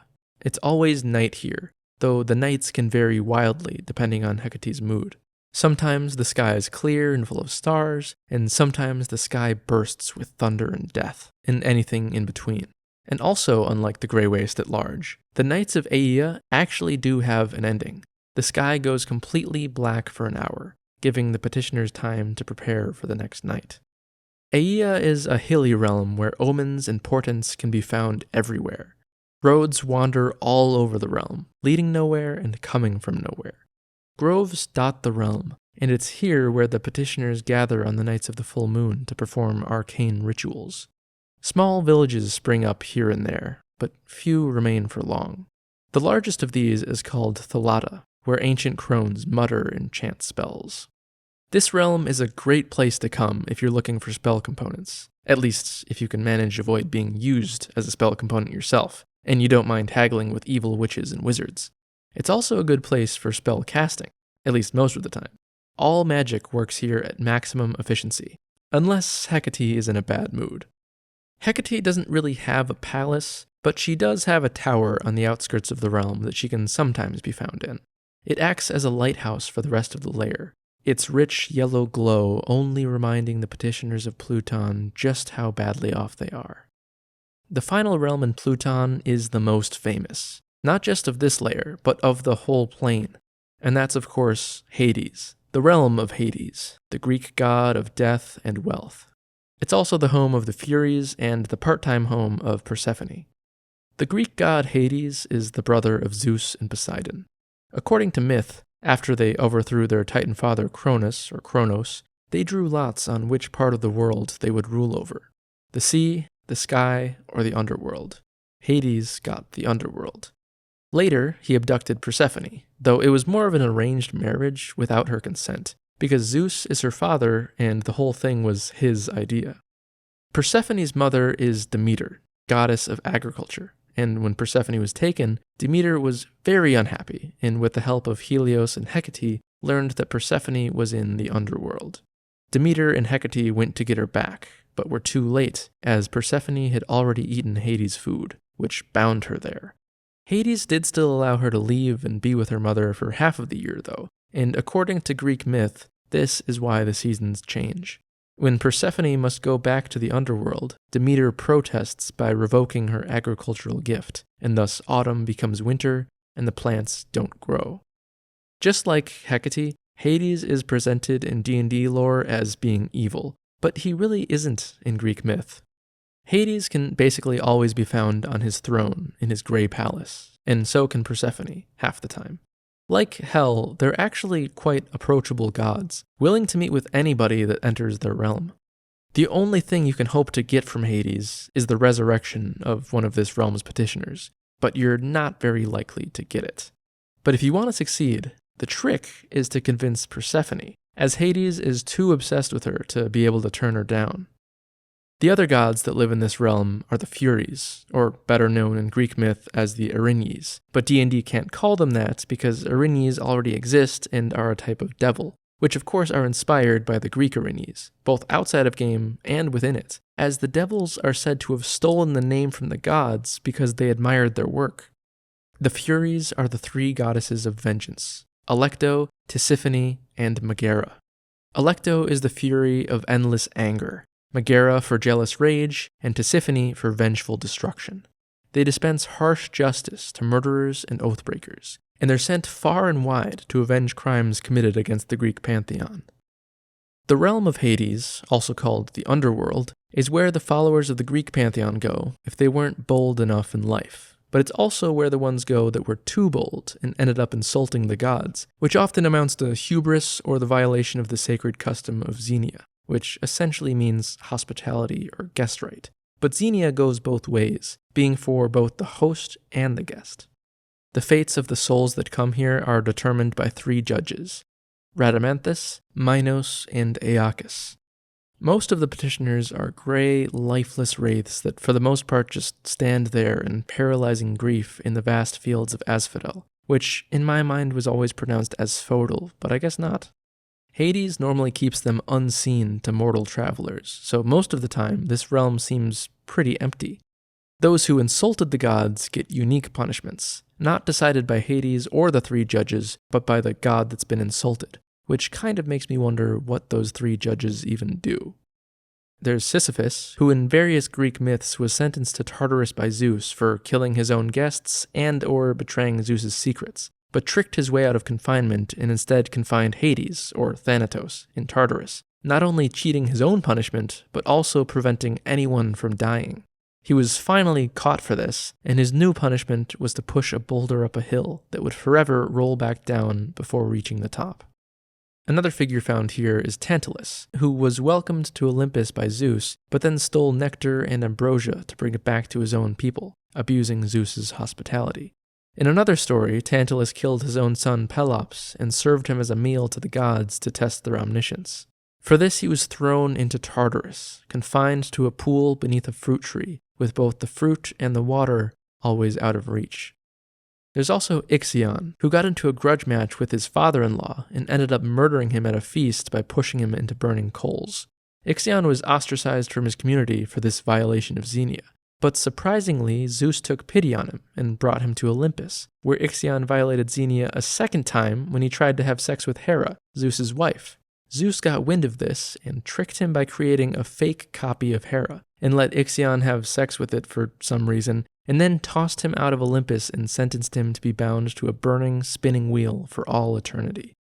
It's always night here, though the nights can vary wildly depending on Hecate's mood. Sometimes the sky is clear and full of stars, and sometimes the sky bursts with thunder and death, and anything in between. And also, unlike the Grey Waste at large, the nights of Aea actually do have an ending. The sky goes completely black for an hour, giving the petitioners time to prepare for the next night. Aea is a hilly realm where omens and portents can be found everywhere. Roads wander all over the realm, leading nowhere and coming from nowhere. Groves dot the realm, and it's here where the petitioners gather on the nights of the full moon to perform arcane rituals. Small villages spring up here and there, but few remain for long. The largest of these is called Thalata, where ancient crones mutter and chant spells. This realm is a great place to come if you're looking for spell components, at least if you can manage to avoid being used as a spell component yourself, and you don't mind haggling with evil witches and wizards. It's also a good place for spell casting, at least most of the time. All magic works here at maximum efficiency, unless Hecate is in a bad mood. Hecate doesn't really have a palace, but she does have a tower on the outskirts of the realm that she can sometimes be found in. It acts as a lighthouse for the rest of the lair, its rich yellow glow only reminding the petitioners of Pluton just how badly off they are. The final realm in Pluton is the most famous, not just of this lair, but of the whole plane, and that's of course Hades, the realm of Hades, the Greek god of death and wealth. It's also the home of the Furies and the part-time home of Persephone. The Greek god Hades is the brother of Zeus and Poseidon. According to myth, after they overthrew their Titan father Kronos, they drew lots on which part of the world they would rule over: the sea, the sky, or the underworld. Hades got the underworld. Later, he abducted Persephone, though it was more of an arranged marriage without her consent, because Zeus is her father and the whole thing was his idea. Persephone's mother is Demeter, goddess of agriculture, and when Persephone was taken, Demeter was very unhappy, and with the help of Helios and Hecate, learned that Persephone was in the underworld. Demeter and Hecate went to get her back, but were too late, as Persephone had already eaten Hades' food, which bound her there. Hades did still allow her to leave and be with her mother for half of the year, though, and according to Greek myth, this is why the seasons change. When Persephone must go back to the underworld, Demeter protests by revoking her agricultural gift, and thus autumn becomes winter and the plants don't grow. Just like Hecate, Hades is presented in D&D lore as being evil, but he really isn't in Greek myth. Hades can basically always be found on his throne in his gray palace, and so can Persephone, half the time. Like Hell, they're actually quite approachable gods, willing to meet with anybody that enters their realm. The only thing you can hope to get from Hades is the resurrection of one of this realm's petitioners, but you're not very likely to get it. But if you want to succeed, the trick is to convince Persephone, as Hades is too obsessed with her to be able to turn her down. The other gods that live in this realm are the Furies, or better known in Greek myth as the Erinyes, but D&D can't call them that because Erinyes already exist and are a type of devil, which of course are inspired by the Greek Erinyes, both outside of game and within it, as the devils are said to have stolen the name from the gods because they admired their work. The Furies are the three goddesses of vengeance: Alecto, Tisiphone, and Megara. Alecto is the fury of endless anger, Megara for jealous rage, and Tisiphone for vengeful destruction. They dispense harsh justice to murderers and oathbreakers, and they're sent far and wide to avenge crimes committed against the Greek pantheon. The realm of Hades, also called the Underworld, is where the followers of the Greek pantheon go if they weren't bold enough in life, but it's also where the ones go that were too bold and ended up insulting the gods, which often amounts to hubris or the violation of the sacred custom of Xenia, which essentially means hospitality or guest right. But Xenia goes both ways, being for both the host and the guest. The fates of the souls that come here are determined by three judges: Rhadamanthus, Minos, and Aeacus. Most of the petitioners are gray, lifeless wraiths that for the most part just stand there in paralyzing grief in the vast fields of Asphodel, which in my mind was always pronounced Asphodel, but I guess not. Hades normally keeps them unseen to mortal travelers, so most of the time this realm seems pretty empty. Those who insulted the gods get unique punishments, not decided by Hades or the three judges, but by the god that's been insulted, which kind of makes me wonder what those three judges even do. There's Sisyphus, who in various Greek myths was sentenced to Tartarus by Zeus for killing his own guests and or betraying Zeus's secrets, but tricked his way out of confinement and instead confined Hades, or Thanatos, in Tartarus, not only cheating his own punishment, but also preventing anyone from dying. He was finally caught for this, and his new punishment was to push a boulder up a hill that would forever roll back down before reaching the top. Another figure found here is Tantalus, who was welcomed to Olympus by Zeus, but then stole nectar and ambrosia to bring it back to his own people, abusing Zeus's hospitality. In another story, Tantalus killed his own son Pelops and served him as a meal to the gods to test their omniscience. For this he was thrown into Tartarus, confined to a pool beneath a fruit tree, with both the fruit and the water always out of reach. There's also Ixion, who got into a grudge match with his father-in-law and ended up murdering him at a feast by pushing him into burning coals. Ixion was ostracized from his community for this violation of Xenia, but surprisingly, Zeus took pity on him and brought him to Olympus, where Ixion violated Xenia a second time when he tried to have sex with Hera, Zeus's wife. Zeus got wind of this and tricked him by creating a fake copy of Hera, and let Ixion have sex with it for some reason, and then tossed him out of Olympus and sentenced him to be bound to a burning, spinning wheel for all eternity.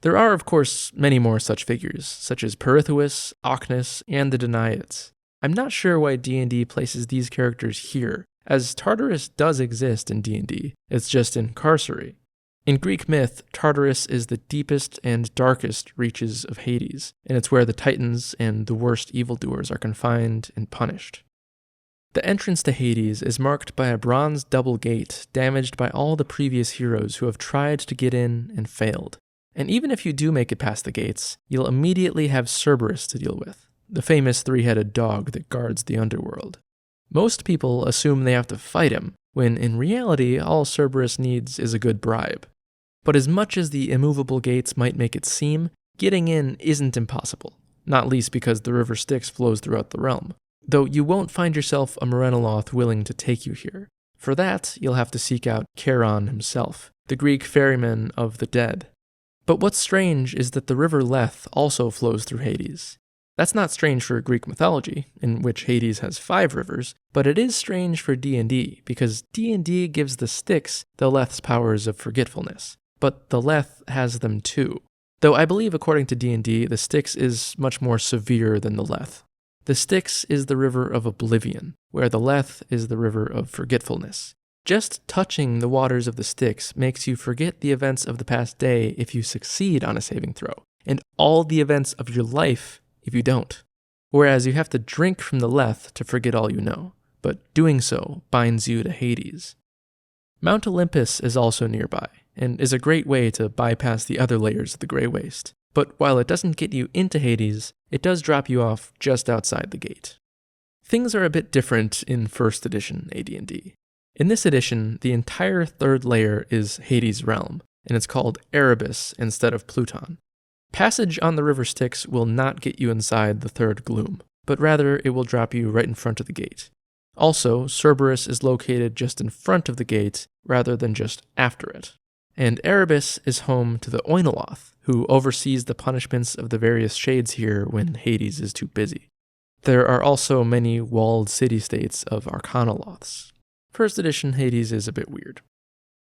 There are, of course, many more such figures, such as Perithous, Oinos, and the Danaids. I'm not sure why D&D places these characters here, as Tartarus does exist in D&D, it's just in Carcery. In Greek myth, Tartarus is the deepest and darkest reaches of Hades, and it's where the Titans and the worst evildoers are confined and punished. The entrance to Hades is marked by a bronze double gate damaged by all the previous heroes who have tried to get in and failed. And even if you do make it past the gates, you'll immediately have Cerberus to deal with, the famous three-headed dog that guards the underworld. Most people assume they have to fight him, when in reality all Cerberus needs is a good bribe. But as much as the immovable gates might make it seem, getting in isn't impossible, not least because the river Styx flows throughout the realm. Though you won't find yourself a Merenoloth willing to take you here. For that, you'll have to seek out Charon himself, the Greek ferryman of the dead. But what's strange is that the river Lethe also flows through Hades. That's not strange for Greek mythology, in which Hades has 5 rivers, but it is strange for D&D, because D&D gives the Styx the Lethe's powers of forgetfulness, but the Lethe has them too. Though I believe according to D&D, the Styx is much more severe than the Lethe. The Styx is the river of oblivion, where the Lethe is the river of forgetfulness. Just touching the waters of the Styx makes you forget the events of the past day if you succeed on a saving throw, and all the events of your life if you don't. Whereas you have to drink from the Lethe to forget all you know, but doing so binds you to Hades. Mount Olympus is also nearby, and is a great way to bypass the other layers of the Grey Waste. But while it doesn't get you into Hades, it does drop you off just outside the gate. Things are a bit different in 1st edition AD&D. In this edition, the entire 3rd layer is Hades' realm, and it's called Erebus instead of Pluton. Passage on the river Styx will not get you inside the 3rd gloom, but rather it will drop you right in front of the gate. Also, Cerberus is located just in front of the gate rather than just after it. And Erebus is home to the Oinoloth, who oversees the punishments of the various shades here when Hades is too busy. There are also many walled city-states of Arcanoloths. 1st edition Hades is a bit weird.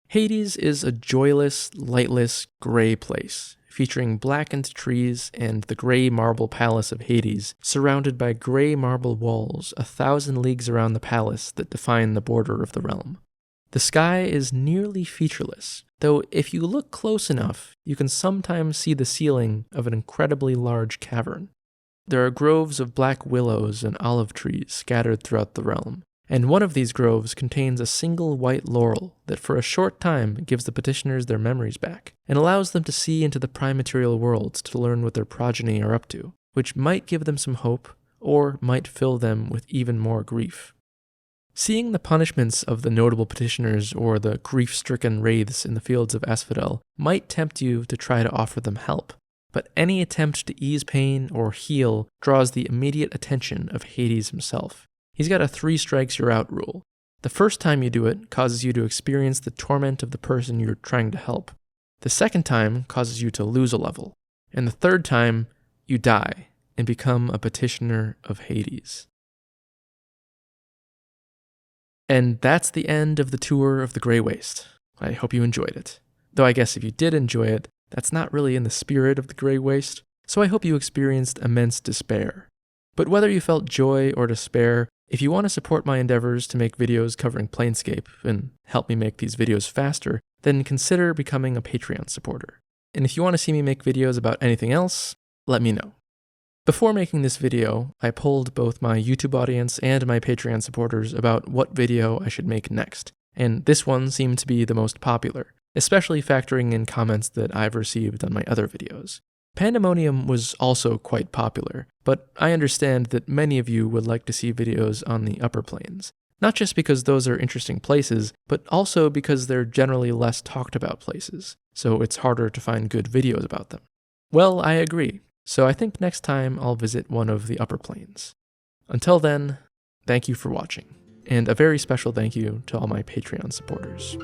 Hades is a joyless, lightless, gray place, featuring blackened trees and the gray marble palace of Hades, surrounded by gray marble walls 1,000 leagues around the palace that define the border of the realm. The sky is nearly featureless, though if you look close enough, you can sometimes see the ceiling of an incredibly large cavern. There are groves of black willows and olive trees scattered throughout the realm, and one of these groves contains a single white laurel that for a short time gives the petitioners their memories back, and allows them to see into the prime-material worlds to learn what their progeny are up to, which might give them some hope, or might fill them with even more grief. Seeing the punishments of the notable petitioners or the grief-stricken wraiths in the fields of Asphodel might tempt you to try to offer them help, but any attempt to ease pain or heal draws the immediate attention of Hades himself. He's got a 3 strikes you're out rule. The first time you do it causes you to experience the torment of the person you're trying to help. The second time causes you to lose a level. And the 3rd time, you die and become a petitioner of Hades. And that's the end of the tour of the Grey Waste. I hope you enjoyed it. Though I guess if you did enjoy it, that's not really in the spirit of the Grey Waste, so I hope you experienced immense despair. But whether you felt joy or despair, If you want to support my endeavors to make videos covering Planescape and help me make these videos faster, then consider becoming a Patreon supporter. And if you want to see me make videos about anything else, let me know. Before making this video, I polled both my YouTube audience and my Patreon supporters about what video I should make next, and this one seemed to be the most popular, especially factoring in comments that I've received on my other videos. Pandemonium was also quite popular, but I understand that many of you would like to see videos on the upper planes. Not just because those are interesting places, but also because they're generally less talked about places, so it's harder to find good videos about them. Well, I agree, so I think next time I'll visit one of the upper planes. Until then, thank you for watching, and a very special thank you to all my Patreon supporters.